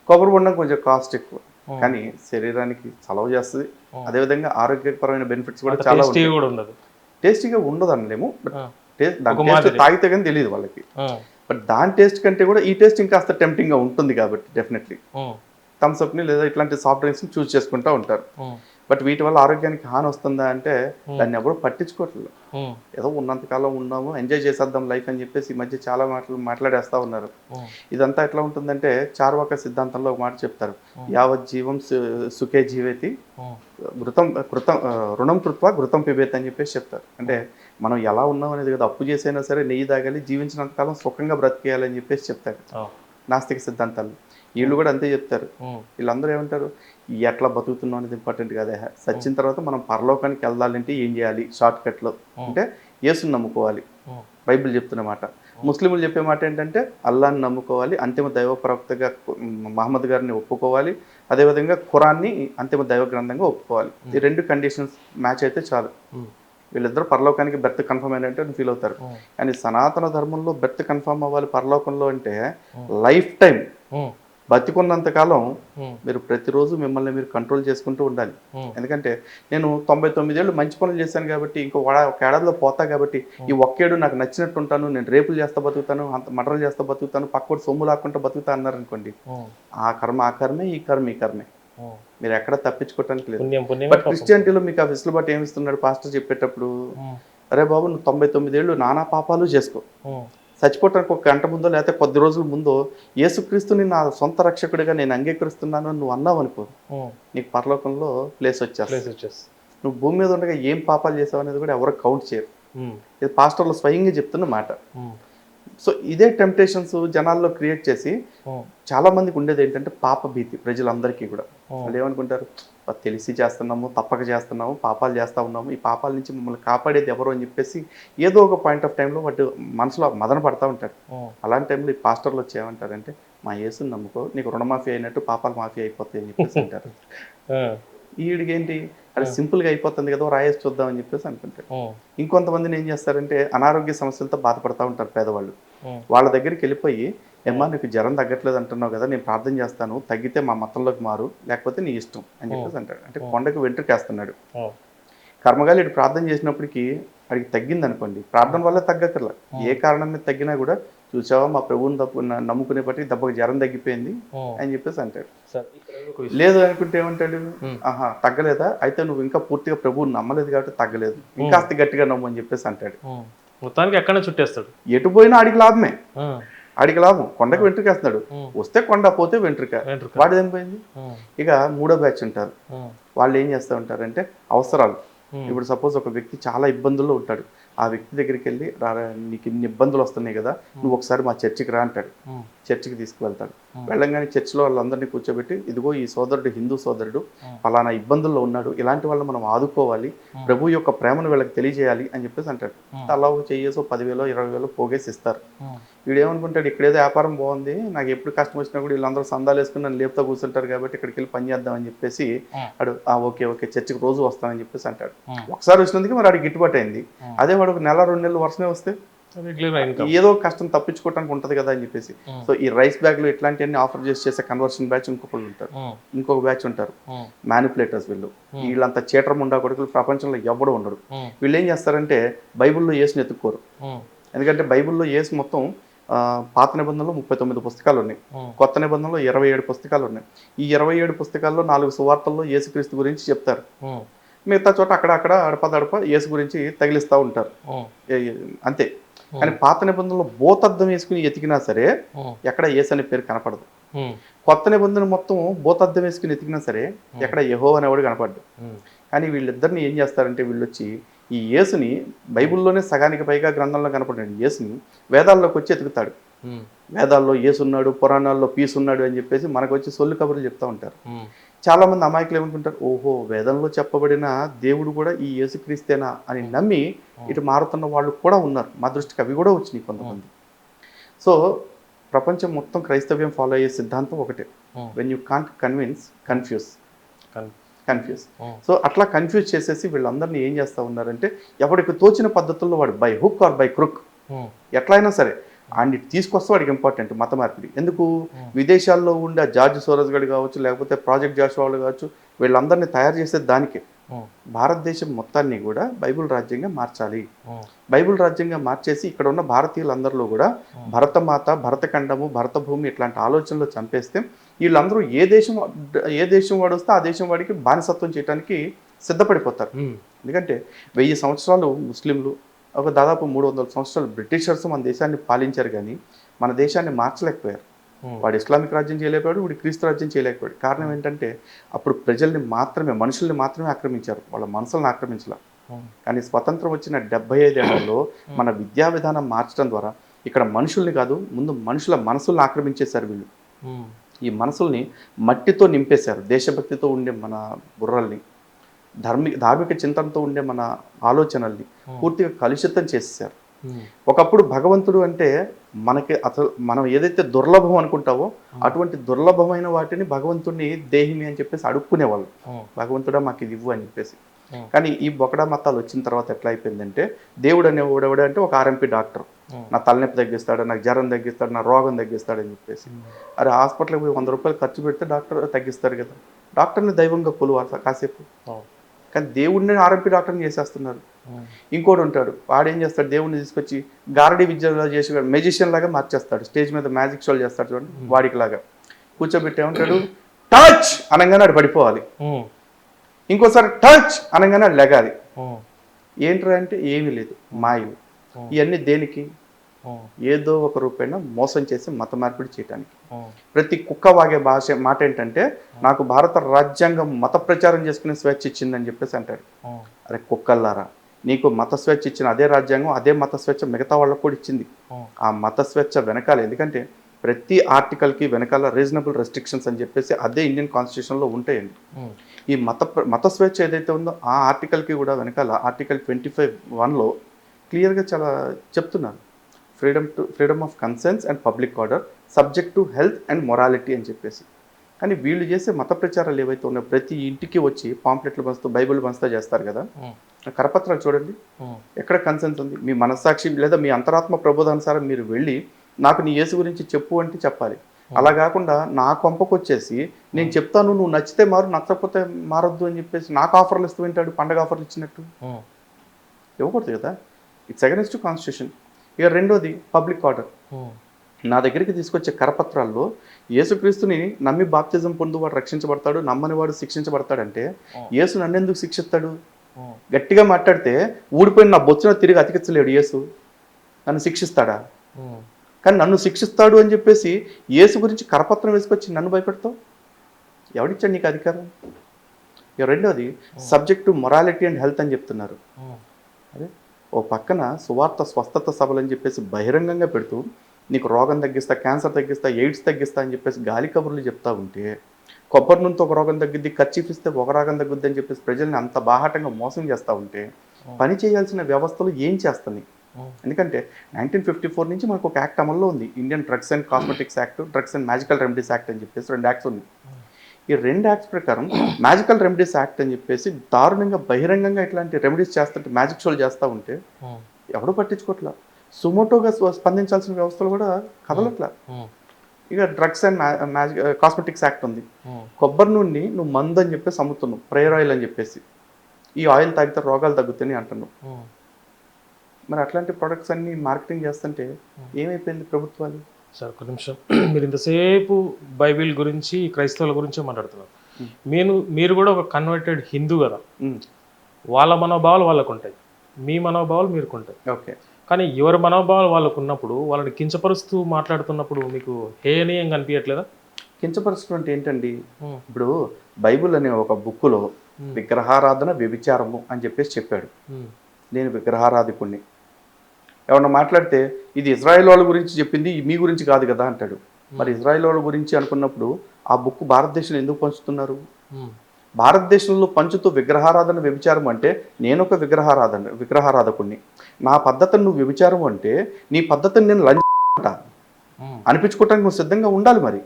కొబ్బరి బొండం కొంచెం కాస్ట్ ఎక్కువ, కానీ శరీరానికి చలవ చేస్తుంది. అదేవిధంగా ఆరోగ్యపరమైన బెనిఫిట్స్ కూడా చాలా ఉంటాయి. టేస్టీగా ఉండదు అనలేము, బట్ టేస్ట్ తాగితే కానీ తెలియదు వాళ్ళకి. బట్ దాని టేస్ట్ కంటే కూడా ఈ టేస్ట్ ఇంకాస్త టెంప్టింగ్గా ఉంటుంది కాబట్టి డెఫినెట్లీ థమ్స్అప్ని లేదా ఇట్లాంటి సాఫ్ట్ డ్రింక్స్ని చూస్ చేసుకుంటూ ఉంటారు. బట్ వీటి వల్ల ఆరోగ్యానికి హాని వస్తుందా అంటే దాన్ని ఎవరు పట్టించుకోవట్లేదు. ఏదో ఉన్నంతకాలం ఉన్నాము, ఎంజాయ్ చేసేద్దాం లైఫ్ అని చెప్పేసి ఈ మధ్య చాలా మాట్లాడేస్తూ ఉన్నారు. ఇదంతా ఎట్లా ఉంటుందంటే చార్వాక సిద్ధాంతంలో ఒక మాట చెప్తారు, యావత్ జీవం సుఖే జీవేతి రుణం కృత్వా ఘృతం పిబేత్ అని చెప్పేసి చెప్తారు. అంటే మనం ఎలా ఉన్నాం అనేది కదా, అప్పు చేసైనా సరే నెయ్యి తాగాలి, జీవించినంతకాలం సుఖంగా బ్రతికేయాలని చెప్పేసి చెప్తారు నాస్తిక సిద్ధాంతాలు. వీళ్ళు కూడా అంతే చెప్తారు. వీళ్ళందరూ ఏమంటారు, ఎట్లా బతుకుతున్నాం అనేది ఇంపార్టెంట్ కాదే, చచ్చిన తర్వాత మనం పరలోకానికి వెళ్ళాలంటే ఏం చేయాలి షార్ట్ కట్లో అంటే యేసుని నమ్ముకోవాలి, బైబిల్ చెప్తున్నమాట. ముస్లింలు చెప్పే మాట ఏంటంటే అల్లాని నమ్ముకోవాలి, అంతిమ దైవ ప్రవక్తగా మహమ్మద్ గారిని ఒప్పుకోవాలి, అదేవిధంగా ఖురాన్ని అంతిమ దైవ గ్రంథంగా ఒప్పుకోవాలి. ఈ 2 కండిషన్స్ మ్యాచ్ అయితే చాలు, వీళ్ళిద్దరు పరలోకానికి బెర్త్ కన్ఫర్మ్ అయినట్టు ఫీల్ అవుతారు. కానీ సనాతన ధర్మంలో బెర్త్ కన్ఫర్మ్ అవ్వాలి పరలోకంలో అంటే లైఫ్ టైం బతికున్నంత కాలం మీరు ప్రతిరోజు మిమ్మల్ని మీరు కంట్రోల్ చేసుకుంటూ ఉండాలి. ఎందుకంటే నేను 99 ఏళ్ళు మంచి పనులు చేశాను కాబట్టి ఒక ఏడాదిలో పోతా కాబట్టి ఈ ఒక్కేడు నాకు నచ్చినట్టు ఉంటాను, నేను రేపులు చేస్తా బతుకుతాను, అంత మటర్లు చేస్తా బతుకుతాను, పక్కడు సొమ్ము లాక్కుంటా బతుకుతా అన్నారు అనుకోండి, ఆ కర్మే, ఈ కర్మే. మీరు ఎక్కడ తప్పించుకోవటానికి లేదు. బట్ క్రిస్టియానిటీలో మీకు ఆ వెసులుబాటు ఏమిస్తున్నాడు పాస్టర్ చెప్పేటప్పుడు, అరే బాబు నువ్వు 99 ఏళ్ళు నానా పాపాలు చేసుకో, చచ్చిపోవటానికి ఒక గంట ముందో లేకపోతే కొద్ది రోజుల ముందో యేసుక్రీస్తుని నా సొంత రక్షకుడిగా నేను అంగీకరిస్తున్నాను అని నువ్వు అన్నావు అనుకో, నీకు పరలోకంలో ప్లేస్ వచ్చేస్తుంది. నువ్వు భూమి మీద ఉండగా ఏం పాపాలు చేసావు అనేది కూడా ఎవరు కౌంట్ చేయరు. ఇది పాస్టర్లు స్వయంగా చెప్తున్న మాట. సో ఇదే టెంప్టేషన్స్ జనాల్లో క్రియేట్ చేసి చాలా మందికి ఉండేది ఏంటంటే పాప భీతి ప్రజలందరికీ కూడా. వాళ్ళు ఏమనుకుంటారు, తెలిసి చేస్తున్నాము, తప్పక చేస్తున్నాము, పాపాలు చేస్తూ ఉన్నాము, ఈ పాపాల నుంచి మమ్మల్ని కాపాడేది ఎవరు అని చెప్పేసి ఏదో ఒక పాయింట్ ఆఫ్ టైంలో వాటి మనసులో మదన పడతా ఉంటారు. అలాంటి టైంలో ఈ పాస్టర్లు వచ్చి ఏమంటారంటే మా యేసుని నమ్ముకో, నీకు రుణమాఫీ అయినట్టు పాపాలు మాఫీ అయిపోతాయి అని చెప్పేసి అంటారు. వీడికేంటి అది సింపుల్గా అయిపోతుంది కదా, రాయేసి చూద్దామని చెప్పేసి అనుకుంటారు. ఇంకొంతమందిని ఏం చేస్తారంటే అనారోగ్య సమస్యలతో బాధపడతా ఉంటారు పేదవాళ్ళు. వాళ్ళ దగ్గరికి వెళ్ళిపోయి, ఏమ్మా నీకు జ్వరం తగ్గట్లేదు అంటున్నావు కదా, నేను ప్రార్థన చేస్తాను, తగ్గితే మా మతంలోకి మారు, లేకపోతే నీ ఇష్టం అని చెప్పేసి అంటాడు. అంటే కొండకు వెంట్రుకేస్తున్నాడు. కర్మగాలి ఇటు ప్రార్థన చేసినప్పటికీ అడిగి తగ్గింది అనుకోండి, ప్రార్థన వల్ల తగ్గక్కర్లా, ఏ కారణం మీద తగ్గినా కూడా చూసావా మా ప్రభువుని నమ్ముకునే బట్టి దెబ్బకి జ్వరం తగ్గిపోయింది అని చెప్పేసి అంటాడు. లేదు అనుకుంటే ఏమంటాడు, ఆహా తగ్గలేదా, అయితే నువ్వు ఇంకా పూర్తిగా ప్రభువుని నమ్మలేదు కాబట్టి తగ్గలేదు, ఇంకాస్త గట్టిగా నమ్ము అని చెప్పేసి అంటాడు. మొత్తానికి ఎక్కడ చుట్టేస్తాడు, ఎటు పోయినా ఆడికి లాభమే, ఆడికి లాభం. కొండకు వెంట్రుకేస్తున్నాడు, వస్తే కొండ, పోతే వెంట్రుక, వాడిది ఏం పోయింది. ఇక 3వ బ్యాచ్ ఉంటారు, వాళ్ళు ఏం చేస్తూ ఉంటారంటే అవసరాలు. ఇప్పుడు సపోజ్ ఒక వ్యక్తి చాలా ఇబ్బందుల్లో ఉంటాడు, ఆ వ్యక్తి దగ్గరికి వెళ్ళి రారా నీకు ఇన్ని ఇబ్బందులు వస్తున్నాయి కదా, నువ్వు ఒకసారి మా చర్చికి రా అంటాడు. చర్చికి తీసుకువెళ్తాడు. వెళ్ళంగానే చర్చిలో వాళ్ళందరినీ కూర్చోబెట్టి, ఇదిగో ఈ సోదరుడు హిందూ సోదరుడు పలానా ఇబ్బందుల్లో ఉన్నాడు, ఇలాంటి వాళ్ళని మనం ఆదుకోవాలి, ప్రభు యొక్క ప్రేమను వీళ్ళకి తెలియజేయాలి అని చెప్పేసి అంటాడు. అలా చెయ్యేసో 10,000 20,000 పోగేసి ఇస్తారు. వీడేమనుకుంటాడు, ఇక్కడేదో వ్యాపారం బాగుంది, నాకు ఎప్పుడు కష్టం వచ్చినా కూడా వీళ్ళందరూ సందాలు వేసుకుని నన్ను లేపుతా కూర్చుంటారు కాబట్టి ఇక్కడికి వెళ్ళి పని చేద్దామని చెప్పేసి వాడు ఓకే ఓకే చర్చికి రోజు వస్తానని చెప్పేసి అంటాడు. ఒకసారి వచ్చినందుకు మరి వాడికి గిట్టుబాటు అయింది. అదే వాడు 1 నెల 2 నెలలు వర్షమే వస్తే ఏదో కష్టం తప్పించుకోవడానికి ఉంటది కదా అని చెప్పేసి, సో ఈ రైస్ బ్యాగ్లు ఇట్లాంటివన్నీ ఆఫర్ చేసే కన్వర్షన్ బ్యాచ్ ఇంకొకళ్ళు ఉంటారు, ఇంకొక బ్యాచ్ ఉంటారు మ్యానిపులేటర్స్. వీళ్ళంతా చీటర్ ముండా కొడుకులు ప్రపంచంలో ఎవడు ఉండడు. వీళ్ళు ఏం చేస్తారంటే బైబిల్లో యేసుని ఎత్తుక్కోరు. ఎందుకంటే బైబిల్లో యేసు మొత్తం పాత నిబంధనలో 39 పుస్తకాలు ఉన్నాయి, కొత్త నిబంధనలో 27 పుస్తకాలు ఉన్నాయి. ఈ 27 పుస్తకాల్లో 4 సువార్తల్లో యేసుక్రీస్తు గురించి చెప్తారు. మిగతా చోట అక్కడక్కడ అడప యేసు గురించి తగిలిస్తూ ఉంటారు అంతే. కానీ పాత నిబంధనలో భూతద్దం వేసుకుని ఎతికినా సరే ఎక్కడ యేసు అనే పేరు కనపడదు. కొత్త నిబంధన మొత్తం భూతద్దం వేసుకుని ఎతికినా సరే ఎక్కడ యెహోవా అనేవాడు కనపడ్డు. కానీ వీళ్ళిద్దరిని ఏం చేస్తారంటే, వీళ్ళు వచ్చి ఈ యేసుని బైబిల్లోనే సగానికి పైగా గ్రంథంలో కనపడిన యేసుని వేదాల్లోకి వచ్చి ఎతుకుతాడు. వేదాల్లో యేసున్నాడు, పురాణాల్లో పీసున్నాడు అని చెప్పేసి మనకు వచ్చి సొల్లు కబుర్లు చెప్తా ఉంటారు. చాలా మంది అమాయకులు ఏమనుకుంటారు, ఓహో వేదంలో చెప్పబడిన దేవుడు కూడా ఈ యేసుక్రీస్తేనా అని నమ్మి ఇటు మారుతున్న వాళ్ళు కూడా ఉన్నారు. మా దృష్టికి అవి కూడా వచ్చినాయి కొంతమంది. సో ప్రపంచం మొత్తం క్రైస్తవ్యం ఫాలో అయ్యే సిద్ధాంతం ఒకటే, when you can't convince confuse. So అట్లా కన్ఫ్యూజ్ చేసేసి వీళ్ళందరినీ ఏం చేస్తూ ఉన్నారంటే, ఎవరికి తోచిన పద్ధతుల్లో వాడు బై హుక్ ఆర్ బై క్రుక్ ఎట్లయినా సరే అండ్ తీసుకొస్తే వాడికి ఇంపార్టెంట్ మత మార్పిడి. ఎందుకు విదేశాల్లో ఉండే జార్జ్ సోరస్ గడు కావచ్చు, లేకపోతే ప్రాజెక్ట్ జాషువా వాళ్ళు కావచ్చు, వీళ్ళందరినీ తయారు చేసేది దానికే. భారతదేశం మొత్తాన్ని కూడా బైబిల్ రాజ్యంగా మార్చాలి. బైబిల్ రాజ్యంగా మార్చేసి ఇక్కడ ఉన్న భారతీయులందరిలో కూడా భరతమాత, భరతఖండము, భరత భూమి ఇట్లాంటి ఆలోచనలు చంపేస్తే వీళ్ళందరూ ఏ దేశం వాడు వస్తే ఆ దేశం వాడికి బానిసత్వం చేయడానికి సిద్ధపడిపోతారు. ఎందుకంటే 1000 సంవత్సరాలు ముస్లింలు, ఒక దాదాపు 300 సంవత్సరాలు బ్రిటిషర్స్ మన దేశాన్ని పాలించారు, కానీ మన దేశాన్ని మార్చలేకపోయారు. వాడు ఇస్లామిక్ రాజ్యం చేయలేకపోయాడు, వాడు క్రీస్తు రాజ్యం చేయలేకపోయాడు. కారణం ఏంటంటే అప్పుడు ప్రజల్ని మాత్రమే, మనుషుల్ని మాత్రమే ఆక్రమించారు, వాళ్ళ మనసులను ఆక్రమించలే. కానీ స్వతంత్రం వచ్చిన 75 ఏళ్లలో మన విద్యా విధానం మార్చడం ద్వారా ఇక్కడ మనుషుల్ని కాదు, ముందు మనుషుల మనసుల్ని ఆక్రమించేశారు వీళ్ళు. ఈ మనసుల్ని మట్టితో నింపేశారు. దేశభక్తితో ఉండే మన బుర్రల్ని, ధార్మిక చింతనతో ఉండే మన ఆలోచనల్ని పూర్తిగా కలుషితం చేసేసారు. ఒకప్పుడు భగవంతుడు అంటే మనకి అసలు మనం ఏదైతే దుర్లభం అనుకుంటావో అటువంటి దుర్లభమైన వాటిని భగవంతుడిని దేహిమి అని చెప్పేసి అడుక్కునేవాళ్ళు, భగవంతుడా మాకు ఇది ఇవ్వు అని చెప్పేసి. కానీ ఈ బొకడా మతాలు వచ్చిన తర్వాత ఎట్లా అయిపోయిందంటే, దేవుడు అనేవాడు అంటే ఒక ఆర్ఎంపీ డాక్టర్, నా తలనొప్పి తగ్గిస్తాడు, నాకు జ్వరం తగ్గిస్తాడు, నా రోగం తగ్గిస్తాడు అని చెప్పేసి. అరే హాస్పిటల్కి పోయి 100 రూపాయలు ఖర్చు పెడితే డాక్టర్ తగ్గిస్తాడు కదా, డాక్టర్ని దైవంగా కొలువాలి కాసేపు. కానీ దేవుడిని ఆర్ఎంపీ డాక్టర్ని చేసేస్తున్నారు. ఇంకోటి ఉంటాడు, వాడేం చేస్తాడు, దేవుడిని తీసుకొచ్చి గారడీ విద్యలో చేసి మెజిషియన్ లాగా మార్చేస్తాడు, స్టేజ్ మీద మ్యాజిక్ షోలు చేస్తాడు చూడండి, వాడికి లాగా కూర్చోబెట్టి ఏమంటాడు, టచ్ అనగానే ఆడు పడిపోవాలి, ఇంకోసారి టచ్ అనగానే ఆడు లెగాలి. ఏంట్రా అంటే ఏమీ లేదు, మాయలు. ఇవన్నీ దేనికి? ఏదో ఒక రూపైన మోసం చేసి మత మార్పిడి చేయడానికి. ప్రతి కుక్క వాగే మాట ఏంటంటే, నాకు భారత రాజ్యాంగం మత ప్రచారం చేసుకునే స్వేచ్ఛ ఇచ్చిందని చెప్పేసి అంటాడు. అరే కుక్కల్లారా, నీకు మత స్వేచ్ఛ ఇచ్చిన అదే రాజ్యాంగం, అదే మత స్వేచ్ఛ మిగతా వాళ్ళకు కూడా ఇచ్చింది. ఆ మత స్వేచ్ఛ వెనకాల, ఎందుకంటే ప్రతి ఆర్టికల్కి వెనకాల రీజనబుల్ రెస్ట్రిక్షన్స్ అని చెప్పేసి అదే ఇండియన్ కాన్స్టిట్యూషన్లో ఉంటాయండి. ఈ మత స్వేచ్ఛ ఏదైతే ఉందో ఆ ఆర్టికల్కి కూడా వెనకాల ఆర్టికల్ 25(1) క్లియర్గా చాలా చెప్తున్నారు, freedom of conscience and public order subject to health and morality అని చెప్పేసి. కానీ వీళ్ళు చేసే మత ప్రచారాలు ఏవైతే ఉన్నాయో ప్రతి ఇంటికి వచ్చి పాంప్లెట్లు పంచుతూ బైబిల్ పంచుతూ చేస్తారు కదా, కరపత్రాలు చూడండి, ఎక్కడ కన్సెన్స్ ఉంది? మీ మనస్సాక్షి లేదా మీ అంతరాత్మ ప్రబోధానుసారం మీరు వెళ్ళి నాకు నీ యేసు గురించి చెప్పు అంటే చెప్పాలి. అలా కాకుండా నా కొంపకు వచ్చేసి నేను చెప్తాను, నువ్వు నచ్చితే మారు, నచ్చకపోతే మారొద్దు అని చెప్పేసి నాకు ఆఫర్లు ఇస్తూ వింటాడు, పండగ ఆఫర్లు ఇచ్చినట్టు. ఇవ్వకూడదు కదా, ఇట్స్ అగైనెస్ట్ టు కాన్స్టిట్యూషన్. ఇక రెండోది పబ్లిక్ ఆర్డర్. నా దగ్గరికి తీసుకొచ్చే కరపత్రాల్లో యేసుక్రీస్తుని నమ్మి బాప్తిజం పొందు వాడు రక్షించబడతాడు, నమ్మని వాడు శిక్షించబడతాడంటే యేసు నన్ను ఎందుకు శిక్షిస్తాడు? గట్టిగా మాట్లాడితే ఊడిపోయిన నా బొచ్చున తిరిగి అతికించలేడు యేసు, నన్ను శిక్షిస్తాడా? కానీ నన్ను శిక్షిస్తాడు అని చెప్పేసి యేసు గురించి కరపత్రం వేసుకొచ్చి నన్ను భయపెడతావు, ఎవడిచ్చాడు నీకు అధికారం? ఇక రెండోది subject to morality and health అని చెప్తున్నారు. అదే ఓ పక్కన సువార్త స్వస్థత సభలు అని చెప్పేసి బహిరంగంగా పెడుతూ నీకు రోగం తగ్గిస్తా, క్యాన్సర్ తగ్గిస్తా, ఎయిడ్స్ తగ్గిస్తా అని చెప్పేసి గాలి కబుర్లు చెప్తా ఉంటే, కొబ్బరి నూనెతో ఒక రోగం తగ్గిద్ది, ఖర్చీఫ్ ఇస్తే ఒక రోగం తగ్గుద్ది అని చెప్పేసి ప్రజల్ని అంత బాహాటంగా మోసం చేస్తూ ఉంటే పని చేయాల్సిన వ్యవస్థలు ఏం చేస్తుంది? ఎందుకంటే 1954 నుంచి మనకు ఒక యాక్ట్ అమల్లో ఉంది, Indian drugs and cosmetics act, drugs and magical remedies act అని చెప్పేసి 2 యాక్ట్స్ ఉన్నాయి. ఈ 2 యాక్ట్స్ ప్రకారం మ్యాజికల్ రెమెడీస్ యాక్ట్ అని చెప్పేసి దారుణంగా బహిరంగంగా ఇట్లాంటి రెమెడీస్ చేస్తుంటే, మ్యాజిక్ షోలు చేస్తూ ఉంటే ఎవడూ పట్టించుకోవట్లా. సుమోటోగా స్పందించాల్సిన వ్యవస్థలు కూడా కదలట్లా. ఇక డ్రగ్స్ అండ్ కాస్మెటిక్స్ యాక్ట్ ఉంది. కొబ్బరి నూనె నువ్వు మందు అని చెప్పేసి అమ్ముతున్నావు, ప్రేయర్ ఆయిల్ అని చెప్పేసి, ఈ ఆయిల్ తాగితే రోగాలు తగ్గుతాయని అంటున్నావు. మరి అట్లాంటి ప్రొడక్ట్స్ అన్ని మార్కెటింగ్ చేస్తుంటే ఏమైపోయింది ప్రభుత్వాలు? సార్ ఒక నిమిషం, మీరు ఇంతసేపు బైబిల్ గురించి క్రైస్తవుల గురించే మాట్లాడుతున్నారు. మీరు కూడా ఒక కన్వర్టెడ్ హిందూ కదా, వాళ్ళ మనోభావాలు వాళ్ళకు ఉంటాయి, మీ మనోభావాలు మీకు ఉంటాయి. ఓకే, కానీ ఎవరి మనోభావాలు వాళ్ళకు ఉన్నప్పుడు వాళ్ళని కించపరుస్తూ మాట్లాడుతున్నప్పుడు మీకు హేనీయంగా అనిపించట్లేదా? కించపరచడం అంటే ఏంటండి? ఇప్పుడు బైబిల్ అనే ఒక బుక్కులో విగ్రహారాధన వ్యభిచారము అని చెప్పేసి చెప్పాడు. నేను విగ్రహారాధికుణ్ణి. ఎవరన్నా మాట్లాడితే ఇది ఇజ్రాయెల్ వాళ్ళ గురించి చెప్పింది, మీ గురించి కాదు కదా అంటాడు. మరి ఇజ్రాయెల్ వాళ్ళ గురించి అనుకున్నప్పుడు ఆ బుక్ భారతదేశంలో ఎందుకు పంచుతున్నారు? భారతదేశంలో పంచుతూ విగ్రహారాధన వ్యభిచారం అంటే నేను ఒక విగ్రహారాధకుణ్ణి, నా పద్ధతిని నువ్వు వ్యభిచారం అంటే నీ పద్ధతిని నేను లంచ అనిపించుకోవటానికి నువ్వు సిద్ధంగా ఉండాలి. మరి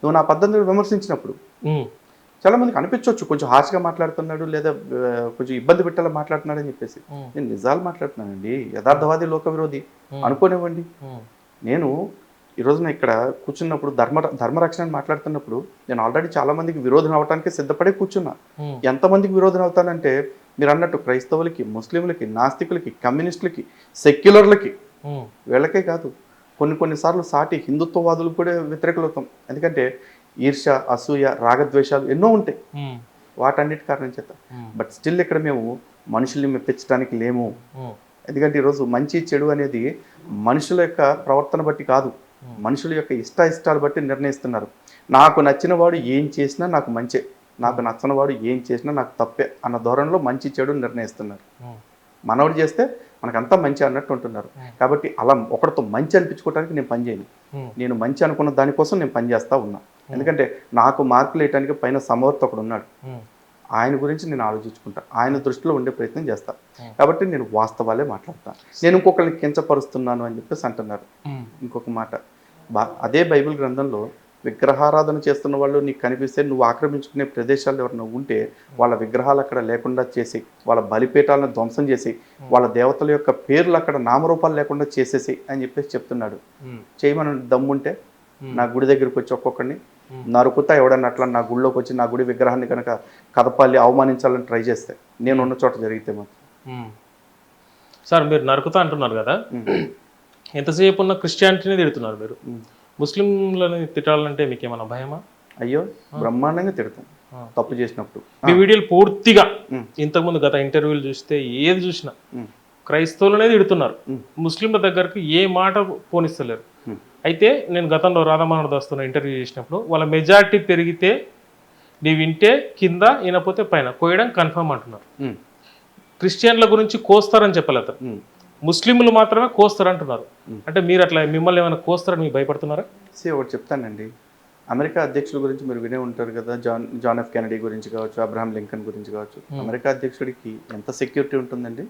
నువ్వు నా పద్ధతిని విమర్శించినప్పుడు చాలా మందికి అనిపించవచ్చు కొంచెం హార్ష్గా మాట్లాడుతున్నాడు, లేదా కొంచెం ఇబ్బంది పెట్టాలా మాట్లాడుతున్నాడు అని చెప్పేసి. నేను నిజాలు మాట్లాడుతున్నానండి, యథార్థవాది లోక విరోధి అనుకోనివ్వండి. నేను ఈ రోజున ఇక్కడ కూర్చున్నప్పుడు ధర్మరక్షణ మాట్లాడుతున్నప్పుడు నేను ఆల్రెడీ చాలా మందికి విరోధం అవడానికి సిద్ధపడే కూర్చున్నా. ఎంతమందికి విరోధం అవుతానంటే మీరు అన్నట్టు క్రైస్తవులకి, ముస్లింలకి, నాస్తికులకి, కమ్యూనిస్టులకి, సెక్యులర్లకి, వీళ్ళకే కాదు, కొన్నిసార్లు సాటి హిందుత్వవాదులు కూడా వ్యతిరేకులు అవుతాం. ఎందుకంటే ఈర్ష, అసూయ, రాగద్వేషాలు ఎన్నో ఉంటాయి, వాటన్నిటి కారణం చేత. బట్ స్టిల్ ఇక్కడ మేము మనుషుల్ని మెప్పించడానికి లేము. ఎందుకంటే ఈరోజు మంచి చెడు అనేది మనుషుల యొక్క ప్రవర్తన బట్టి కాదు, మనుషుల యొక్క ఇష్టాలు బట్టి నిర్ణయిస్తున్నారు. నాకు నచ్చిన వాడు ఏం చేసినా నాకు మంచే, నాకు నచ్చని వాడు ఏం చేసినా నాకు తప్పే అన్న ధోరణిలో మంచి చెడు నిర్ణయిస్తున్నారు. మనవాడు చేస్తే మనకంతా మంచి అన్నట్టు ఉంటున్నారు. కాబట్టి అలా ఒకరితో మంచి అనిపించుకోవడానికి నేను పని చేయను. నేను మంచి అనుకున్న దానికోసం నేను పనిచేస్తూ ఉన్నా. ఎందుకంటే నాకు మార్కులు వేయడానికి పైన సమవర్తి ఒకడు ఉన్నాడు, ఆయన గురించి నేను ఆలోచించుకుంటా, ఆయన దృష్టిలో ఉండే ప్రయత్నం చేస్తా. కాబట్టి నేను వాస్తవాలే మాట్లాడతాను. నేను ఇంకొకరిని కించపరుస్తున్నాను అని చెప్పేసి అంటున్నారు. ఇంకొక మాట, అదే బైబిల్ గ్రంథంలో విగ్రహారాధన చేస్తున్న వాళ్ళు నీకు కనిపిస్తే నువ్వు ఆక్రమించుకునే ప్రదేశాలు ఎవరైనా ఉంటే వాళ్ళ విగ్రహాలు అక్కడ లేకుండా చేసి, వాళ్ళ బలిపీఠాలను ధ్వంసం చేసి, వాళ్ళ దేవతల యొక్క పేర్లు అక్కడ నామరూపాలు లేకుండా చేసేసి అని చెప్పేసి చెప్తున్నాడు. చేయమని దమ్ముంటే నా గుడి దగ్గరికి వచ్చి ఒక్కొక్కడిని నరుకుతా, ఎవడన్నా అట్లా నా గుడిలోకి వచ్చి నా గుడి విగ్రహాన్ని కనుక కదపాలి, అవమానించాలని ట్రై చేస్తే, నేను ఉన్న చోట జరిగితే మాత్రం. సార్ మీరు నరుకుతా అంటున్నారు కదా, ఎంతసేపు ఉన్న క్రిస్టియానిటీని తిడుతున్నారు మీరు, ముస్లింలని తిట్టాలంటే మీకు ఏమైనా భయమా? అయ్యో, బ్రహ్మాండంగా తిడతాం తప్పు చేసినప్పుడు. మీ వీడియోలు పూర్తిగా ఇంతకుముందు గత ఇంటర్వ్యూలు చూస్తే ఏది చూసినా క్రైస్తవులనే తిడుతున్నారు, ముస్లింల దగ్గరకు ఏ మాట పోనిస్తలేరు. అయితే నేను గతంలో రాధామోహన్ దాస్తో ఇంటర్వ్యూ చేసినప్పుడు వాళ్ళ మెజారిటీ పెరిగితే నీ వింటే కింద, వినపోతే పైన, కోయడం కన్ఫర్మ్ అంటున్నారు. క్రిస్టియన్ల గురించి కోస్తారని చెప్పలేదు, ముస్లింలు మాత్రమే కోస్తారంటున్నారు. అంటే మీరు అట్లా మిమ్మల్ని ఏమైనా కోస్తారని మీరు భయపడుతున్నారా? ఒకటి చెప్తానండి, అమెరికా అధ్యక్షుల గురించి మీరు వినే ఉంటారు కదా, జాన్ ఎఫ్ కెనడీ గురించి కావచ్చు, అబ్రహాం లింకన్ గురించి కావచ్చు. అమెరికా అధ్యక్షుడికి ఎంత సెక్యూరిటీ ఉంటుందండి?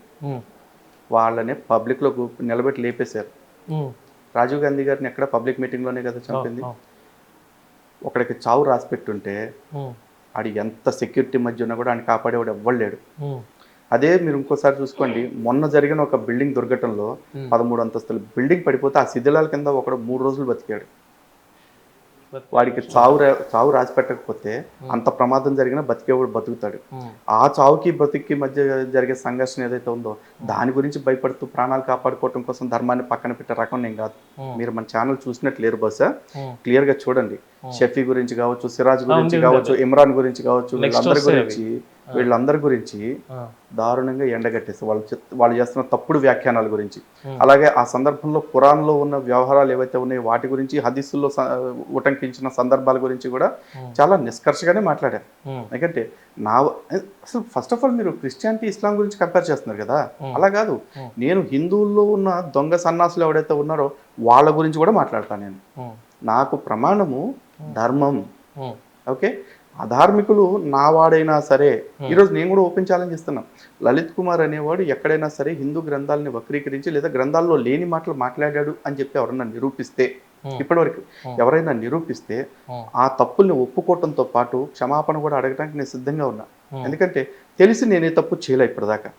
వాళ్ళనే పబ్లిక్లో నిలబెట్టి లేపేశారు. రాజీవ్ గాంధీ గారిని ఎక్కడ పబ్లిక్ మీటింగ్లోనే కదా చంపింది. ఒకడికి చావు రాసి పెట్టుంటే ఆడి ఎంత సెక్యూరిటీ మధ్య ఉన్నా కూడా ఆయన కాపాడేవాడు ఎవ్వడు లేడు. అదే మీరు ఇంకోసారి చూసుకోండి, మొన్న జరిగిన ఒక బిల్డింగ్ దుర్ఘటనలో 13 అంతస్తుల బిల్డింగ్ పడిపోతే ఆ శిథిలాల కింద ఒకడు 3 రోజులు బతికాడు. వాడికి చావు రాసి పెట్టకపోతే అంత ప్రమాదం జరిగినా బతికేవాడు బతుకుతాడు. ఆ చావుకి బతికి మధ్య జరిగే సంఘర్షణ ఏదైతే ఉందో దాని గురించి భయపడుతూ ప్రాణాలు కాపాడుకోవటం కోసం ధర్మాన్ని పక్కన పెట్టే రకం నేను కాదు. మీరు మన ఛానల్ చూసినట్లు లేరు బహుశా, క్లియర్ గా చూడండి. షఫీ గురించి కావచ్చు, సిరాజ్ గురించి కావచ్చు, ఇమ్రాన్ గురించి కావచ్చు, వీళ్ళందరి గురించి వీళ్ళందరి గురించి దారుణంగా ఎండగట్టేసి వాళ్ళు చేస్తున్న తప్పుడు వ్యాఖ్యానాల గురించి, అలాగే ఆ సందర్భంలో ఖురాన్లో ఉన్న వ్యవహారాలు ఏవైతే ఉన్నాయో వాటి గురించి, హదీసుల్లో ఉటంకించిన సందర్భాల గురించి కూడా చాలా నిష్కర్షగానే మాట్లాడారు. ఎందుకంటే అసలు ఫస్ట్ ఆఫ్ ఆల్ మీరు క్రిస్టియానిటీ ఇస్లాం గురించి కంపేర్ చేస్తున్నారు కదా, అలా కాదు. నేను హిందువుల్లో ఉన్న దొంగ సన్నాసులు ఎవరైతే ఉన్నారో వాళ్ళ గురించి కూడా మాట్లాడతాను. నేను నాకు ప్రమాణము ధర్మం. ఓకే, అధార్మికులు నా వాడైనా సరే, ఈరోజు నేను కూడా ఓపెన్ ఛాలెంజ్ ఇస్తున్నాను. లలిత్ కుమార్ అనేవాడు ఎక్కడైనా సరే హిందూ గ్రంథాలని వక్రీకరించి లేదా గ్రంథాల్లో లేని మాటలు మాట్లాడాడు అని చెప్పి ఎవరైనా నిరూపిస్తే, ఇప్పటివరకు ఎవరైనా నిరూపిస్తే ఆ తప్పుల్ని ఒప్పుకోవటంతో పాటు క్షమాపణ కూడా అడగడానికి నేను సిద్ధంగా ఉన్నా. ఎందుకంటే తెలిసి నేనే తప్పు చేయలే ఇప్పటిదాకా.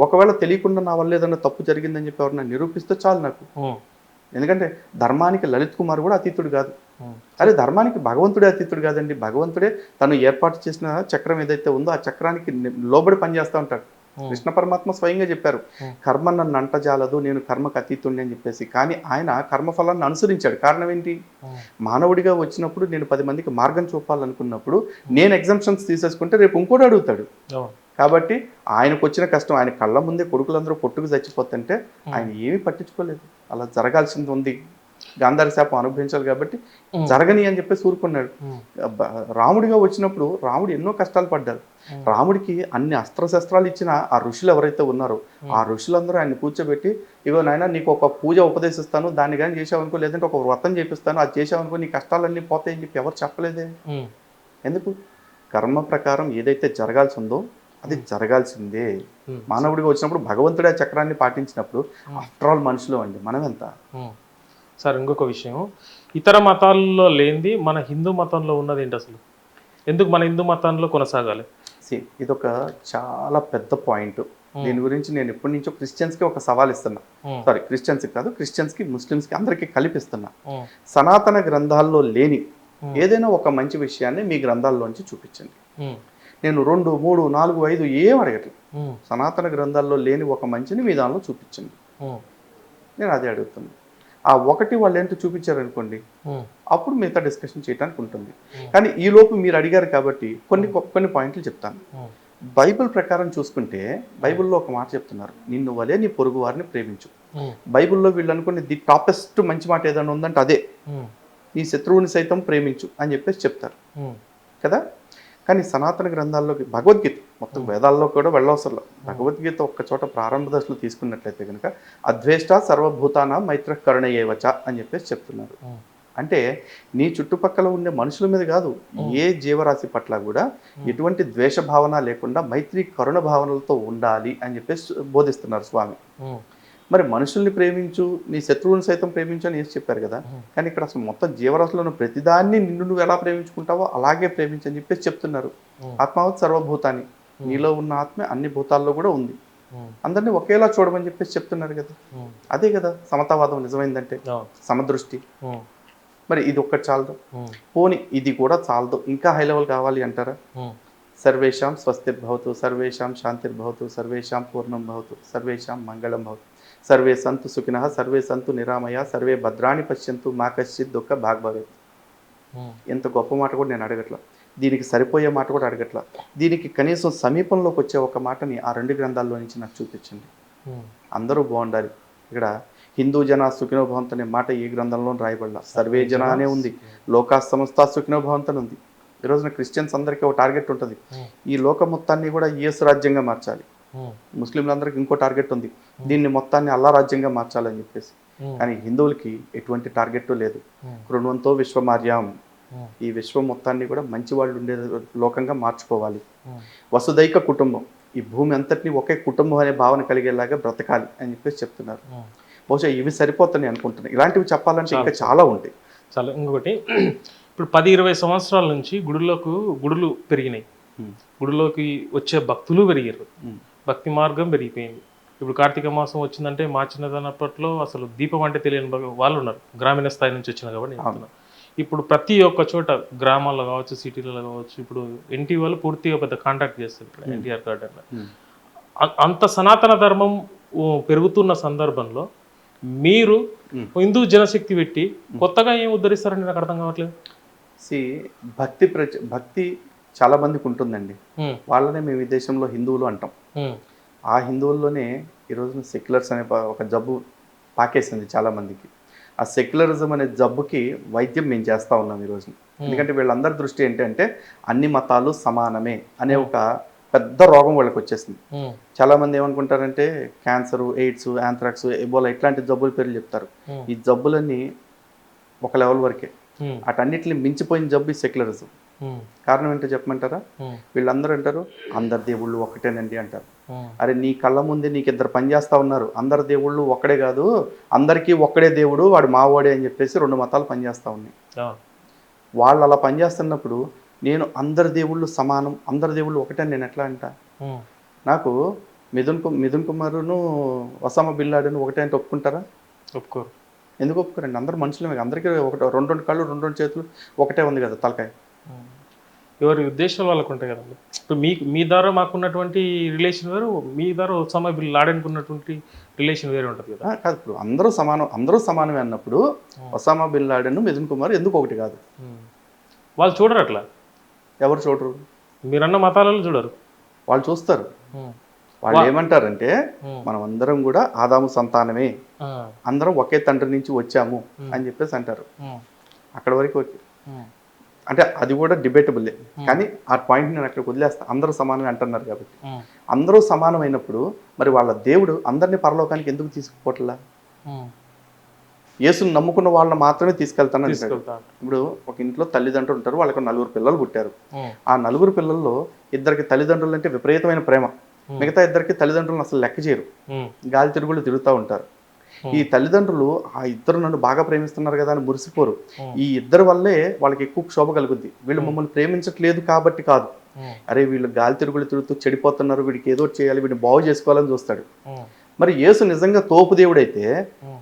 ఒకవేళ తెలియకుండా నా వల్ల ఏదైనా తప్పు జరిగిందని చెప్పి ఎవరైనా నిరూపిస్తే చాలు నాకు. ఎందుకంటే ధర్మానికి లలిత్ కుమార్ కూడా అతీతుడు కాదు. అరే ధర్మానికి భగవంతుడే అతీతుడు కాదండి. భగవంతుడే తను ఏర్పాటు చేసిన చక్రం ఏదైతే ఉందో ఆ చక్రానికి లోబడి పనిచేస్తూ ఉంటాడు. కృష్ణ పరమాత్మ స్వయంగా చెప్పారు, కర్మ నన్ను అంటజాలదు, నేను కర్మకు అతీతుడిని అని చెప్పేసి. కానీ ఆయన కర్మఫలాన్ని అనుసరించాడు. కారణం ఏంటి? మానవుడిగా వచ్చినప్పుడు నేను 10 మందికి మార్గం చూపాలనుకున్నప్పుడు నేను ఎగ్జామ్షన్స్ తీసేసుకుంటే రేపు ఇంకోటి అడుగుతాడు. కాబట్టి ఆయనకు వచ్చిన కష్టం, ఆయన కళ్ళ ముందే కొడుకులందరూ పొట్టుకు చచ్చిపోతుంటే ఆయన ఏమీ పట్టించుకోలేదు. అలా జరగాల్సింది ఉంది, గాంధారి శాపం అనుభవించాలి కాబట్టి జరగని అని చెప్పేసి ఊరుకున్నాడు. రాముడిగా వచ్చినప్పుడు రాముడు ఎన్నో కష్టాలు పడ్డారు. రాముడికి అన్ని అస్త్రశస్త్రాలు ఇచ్చిన ఆ ఋషులు ఎవరైతే ఉన్నారో ఆ ఋషులందరూ ఆయన కూర్చోబెట్టి, ఇగో నాయన నీకు ఒక పూజ ఉపదేశిస్తాను, దాన్ని కానీ చేసావనుకో, లేదంటే ఒక వ్రతం చేపిస్తాను, అది చేసావనుకో నీ కష్టాలన్నీ పోతాయని చెప్పి ఎవరు చెప్పలేదే. ఎందుకు? కర్మ ప్రకారం ఏదైతే జరగాల్సి ఉందో అది జరగాల్సిందే. మానవుడిగా వచ్చినప్పుడు భగవంతుడే చక్రాన్ని పాటించినప్పుడు ఆఫ్టర్ ఆల్ మనుషులు అండి, మనం ఎంత. సార్ ఇంకొక విషయం, ఇతర మతాల్లో లేనిది మన హిందూ మతంలో ఉన్నది ఏంటి అసలు? ఎందుకు మన హిందూ మతంలో కొనసాగాలి? ఇదొక చాలా పెద్ద పాయింట్. దీని గురించి నేను ఎప్పటి నుంచో క్రిస్టియన్స్కి ఒక సవాల్ ఇస్తున్నా. సారీ, క్రిస్టియన్స్కి కాదు, క్రిస్టియన్స్కి ముస్లిమ్స్కి అందరికీ కల్పిస్తున్నా. సనాతన గ్రంథాల్లో లేని ఏదైనా ఒక మంచి విషయాన్ని మీ గ్రంథాల్లోంచి చూపించండి. నేను 2, 3, 4, 5 ఏం అడగట్లేదు. సనాతన గ్రంథాల్లో లేని ఒక మంచిని మీ దానిలో చూపించండి. నేను అదే అడుగుతున్నాను. ఆ ఒకటి వాళ్ళు ఏంటో చూపించారనుకోండి, అప్పుడు మిగతా డిస్కషన్ చేయడానికి ఉంటుంది. కానీ ఈ లోపు మీరు అడిగారు కాబట్టి కొన్ని పాయింట్లు చెప్తాను. బైబిల్ ప్రకారం చూసుకుంటే బైబిల్లో ఒక మాట చెప్తున్నారు, నిన్ను వలే నీ పొరుగు వారిని ప్రేమించు. బైబిల్లో వీళ్ళు అనుకునే ది టాపెస్ట్ మంచి మాట ఏదైనా ఉందంటే అదే, నీ శత్రువుని సైతం ప్రేమించు అని చెప్పేసి చెప్తారు కదా. కానీ సనాతన గ్రంథాల్లోకి భగవద్గీత మొత్తం వేదాల్లో కూడా వెళ్ళవసరం. భగవద్గీత ఒక్క చోట ప్రారంభ దశలో తీసుకున్నట్లయితే కనుక అద్వేష్ట సర్వభూతానాం మైత్ర కరుణయేవచ అని చెప్పేసి చెప్తున్నారు. అంటే నీ చుట్టుపక్కల ఉండే మనుషుల మీద కాదు, ఏ జీవరాశి పట్ల కూడా ఎటువంటి ద్వేష భావన లేకుండా మైత్రి కరుణ భావనలతో ఉండాలి అని చెప్పేసి బోధిస్తున్నారు స్వామి. మరి మనుషుల్ని ప్రేమించు, నీ శత్రువుని సైతం ప్రేమించు అని వేసి చెప్పారు కదా. కానీ ఇక్కడ అసలు మొత్తం జీవరాశులను ప్రతిదాన్ని నిన్ను నువ్వు ఎలా ప్రేమించుకుంటావో అలాగే ప్రేమించని చెప్పేసి చెప్తున్నారు. ఆత్మావత్ సర్వభూతాన్ని, నీలో ఉన్న ఆత్మ అన్ని భూతాల్లో కూడా ఉంది, అందరినీ ఒకేలా చూడమని చెప్పేసి చెప్తున్నారు కదా. అదే కదా సమతావాదం నిజమైందంటే, సమదృష్టి. మరి ఇది ఒక్కటి చాలదు, పోని ఇది కూడా చాలదు, ఇంకా హై లెవెల్ కావాలి అంటారా? సర్వేషాం స్వస్తిర్భవతు, సర్వేషాం శాంతిర్భవతు, సర్వేషాం పూర్ణం భవతు, సర్వేషాం మంగళం భవతు, సర్వే సంతు సుఖినః, సర్వే సంతు నిరామయ, సర్వే భద్రాణి పశ్యంతు, మా కశ్చిత్ దుఃఖ భాగ్ భవేత్. ఎంత గొప్ప మాట కూడా నేను అడగట్లా, దీనికి సరిపోయే మాట కూడా అడగట్లా. దీనికి కనీసం సమీపంలోకి వచ్చే ఒక మాటని ఆ 2 గ్రంథాల్లో నుంచి నాకు చూపించండి. అందరూ బాగుండాలి. ఇక్కడ హిందూ జన సుఖినో భవంతు అనే మాట ఈ గ్రంథంలో రాయబడలా, సర్వే జన అనే ఉంది. లోకా సమస్త సుఖినో భవంతు అని ఉంది. ఈరోజున క్రిస్టియన్స్ అందరికీ ఒక టార్గెట్ ఉంటుంది, ఈ లోక మొత్తాన్ని కూడా యేసు రాజ్యంగా మార్చాలి. ముస్లింలందరికీ ఇంకో టార్గెట్ ఉంది, దీన్ని మొత్తాన్ని అల్లా రాజ్యంగా మార్చాలని చెప్పేసి. కానీ హిందువులకి ఎటువంటి టార్గెట్ లేదు. కృణ్వంతో విశ్వమార్యాం, ఈ విశ్వం మొత్తాన్ని కూడా మంచి వాళ్ళు ఉండే లోకంగా మార్చుకోవాలి. వసుదైక కుటుంబం, ఈ భూమి అంతటినీ ఒకే కుటుంబం అనే భావన కలిగేలాగా బ్రతకాలి అని చెప్పేసి చెప్తున్నారు. బహుశా ఇవి సరిపోతాయి అనుకుంటున్నాను. ఇలాంటివి చెప్పాలంటే ఇంకా చాలా ఉంటాయి. చాలా. ఇంకొకటి, ఇప్పుడు 10-20 సంవత్సరాల నుంచి గుడులు పెరిగినాయి, గుడిలోకి వచ్చే భక్తులు పెరిగారు, భక్తి మార్గం పెరిగిపోయింది. ఇప్పుడు కార్తీక మాసం వచ్చిందంటే మా చిన్నదనప్పట్లో అసలు దీపం అంటే తెలియని వాళ్ళు ఉన్నారు, గ్రామీణ స్థాయి నుంచి వచ్చిన కాబట్టి నేను చెప్తున్నాను. ఇప్పుడు ప్రతి ఒక్క చోట గ్రామాల్లో కావచ్చు, సిటీలలో కావచ్చు, ఇప్పుడు ఎన్టీ వాళ్ళు పూర్తిగా పెద్ద కాంటాక్ట్ చేస్తారు ఇక్కడ ఎన్టీఆర్ గార్డెన్లో. అంత సనాతన ధర్మం పెరుగుతున్న సందర్భంలో మీరు హిందూ జనశక్తి పెట్టి కొత్తగా ఏం ఉద్ధరిస్తారని నాకు అర్థం కావట్లేదు. భక్తి చాలా మందికి ఉంటుందండి. ఉమ్, వాళ్ళనే మేము ఈ దేశంలో హిందువులు అంటాం. ఉమ్, ఆ హిందువుల్లోనే ఈరోజు సెక్యులర్స్ అనే ఒక జబ్బు పాకేసింది చాలా మందికి. ఆ సెక్యులరిజం అనే జబ్బుకి వైద్యం మేము చేస్తూ ఉన్నాం ఈరోజు. ఎందుకంటే వీళ్ళందరి దృష్టి ఏంటంటే అన్ని మతాలు సమానమే అనే ఒక పెద్ద రోగం వాళ్ళకి వచ్చేసింది. ఉమ్, చాలామంది ఏమనుకుంటారంటే క్యాన్సరు, ఎయిడ్స్, యాంథ్రాక్స్, ఎబోలా ఇట్లాంటి జబ్బుల పేర్లు చెప్తారు. ఉమ్, ఈ జబ్బులన్నీ ఒక లెవెల్ వరకే. ఉమ్, అటన్నిటిని మించిపోయిన జబ్బు ఈ సెక్యులరిజం. ఉమ్, కారణం ఏంటో చెప్పమంటారా? ఉమ్, వీళ్ళందరూ అంటారు అందరు దేవుళ్ళు ఒక్కటేనండి అంటారు. ఉమ్, అరే నీ కళ్ళ ముందే నీకు ఇద్దరు పని చేస్తూ ఉన్నారు. అందరు దేవుళ్ళు ఒక్కడే కాదు, అందరికీ ఒక్కడే దేవుడు, వాడు మావాడే అని చెప్పేసి 2 మతాలు పనిచేస్తూ ఉన్నాయి. అవును. వాళ్ళు అలా పనిచేస్తున్నప్పుడు నేను అందరి దేవుళ్ళు సమానం, అందరి దేవుళ్ళు ఒకటే నేను ఎట్లా అంటా? ఉమ్, నాకు మిథున్ కుమారును ఒసామా బిన్ లాడెన్ ఒకటే అంటే ఒప్పుకుంటారా? ఒప్పుకోరు. ఎందుకు ఒప్పుకోరండి? అందరూ మనుషులమే. అందరికీ ఒకటి 2 కళ్ళు 2 చేతులు ఒకటే ఉంది కదా తలకాయ. ఉమ్. ఎవరి ఉద్దేశాలు వాళ్ళకు ఉంటాయి కదండి. ఇప్పుడు మీ ద్వారా మాకున్నటువంటి రిలేషన్ వేరు, మీ ద్వారా ఒసామా బిన్ లాడెన్కి ఉన్నటువంటి రిలేషన్ వేరే ఉంటుంది కదా. కాదు, ఇప్పుడు అందరూ సమానమే అన్నప్పుడు Osama bin Laden, Mithun Kumar ఎందుకు ఒకటి కాదు? ఉమ్. వాళ్ళు చూడరు అట్లా. ఎవరు చూడరు? మీరన్న మతాలలో చూడరు. వాళ్ళు చూస్తారు. ఉమ్, వాళ్ళు ఏమంటారంటే ఉమ్, మనం అందరం కూడా ఆదాము సంతానమే, ఆ, అందరం ఒకే తండ్రి నుంచి వచ్చాము అని చెప్పేసి అంటారు. ఉమ్, అక్కడ వరకు ఓకే. ఉమ్, అంటే అది కూడా డిబేటబుల్లే. కానీ ఆ పాయింట్ నేను అక్కడికి వదిలేస్తా. అందరూ సమానమే అంటున్నారు కాబట్టి. ఉమ్, అందరూ సమానమైనప్పుడు మరి వాళ్ళ దేవుడు అందరినీ పరలోకానికి ఎందుకు తీసుకుపోవట్లా? ఉమ్, యేసుని నమ్ముకున్న వాళ్ళని మాత్రమే తీసుకెళ్తాను అంటాడు. తీసుకెళ్తాను. ఇప్పుడు ఒక ఇంట్లో తల్లిదండ్రులు ఉంటారు, వాళ్ళకి 4 పిల్లలు పుట్టారు. ఉమ్, ఆ 4 పిల్లల్లో 2కి తల్లిదండ్రులు అంటే విపరీతమైన ప్రేమ, మిగతా 2కి తల్లిదండ్రులను అసలు లెక్క చేయరు. ఉమ్, గాలి తిరుగులు తిరుగుతూ ఉంటారు. ఈ తల్లిదండ్రులు ఆ ఇద్దరు నన్ను బాగా ప్రేమిస్తున్నారు కదా అని మురిసిపోరు. ఈ ఇద్దరు వల్లే వాళ్ళకి ఎక్కువ క్షోభ కలుగుద్ది. వీళ్ళు మమ్మల్ని ప్రేమించట్లేదు కాబట్టి కాదు, ఉమ్, అరే వీళ్ళు గాలి తిరుగులు తిరుగుతూ చెడిపోతున్నారు, వీడికి ఏదో చేయాలి, వీడిని బాగు చేసుకోవాలని చూస్తాడు. ఉమ్, మరి యేసు నిజంగా తోపు దేవుడైతే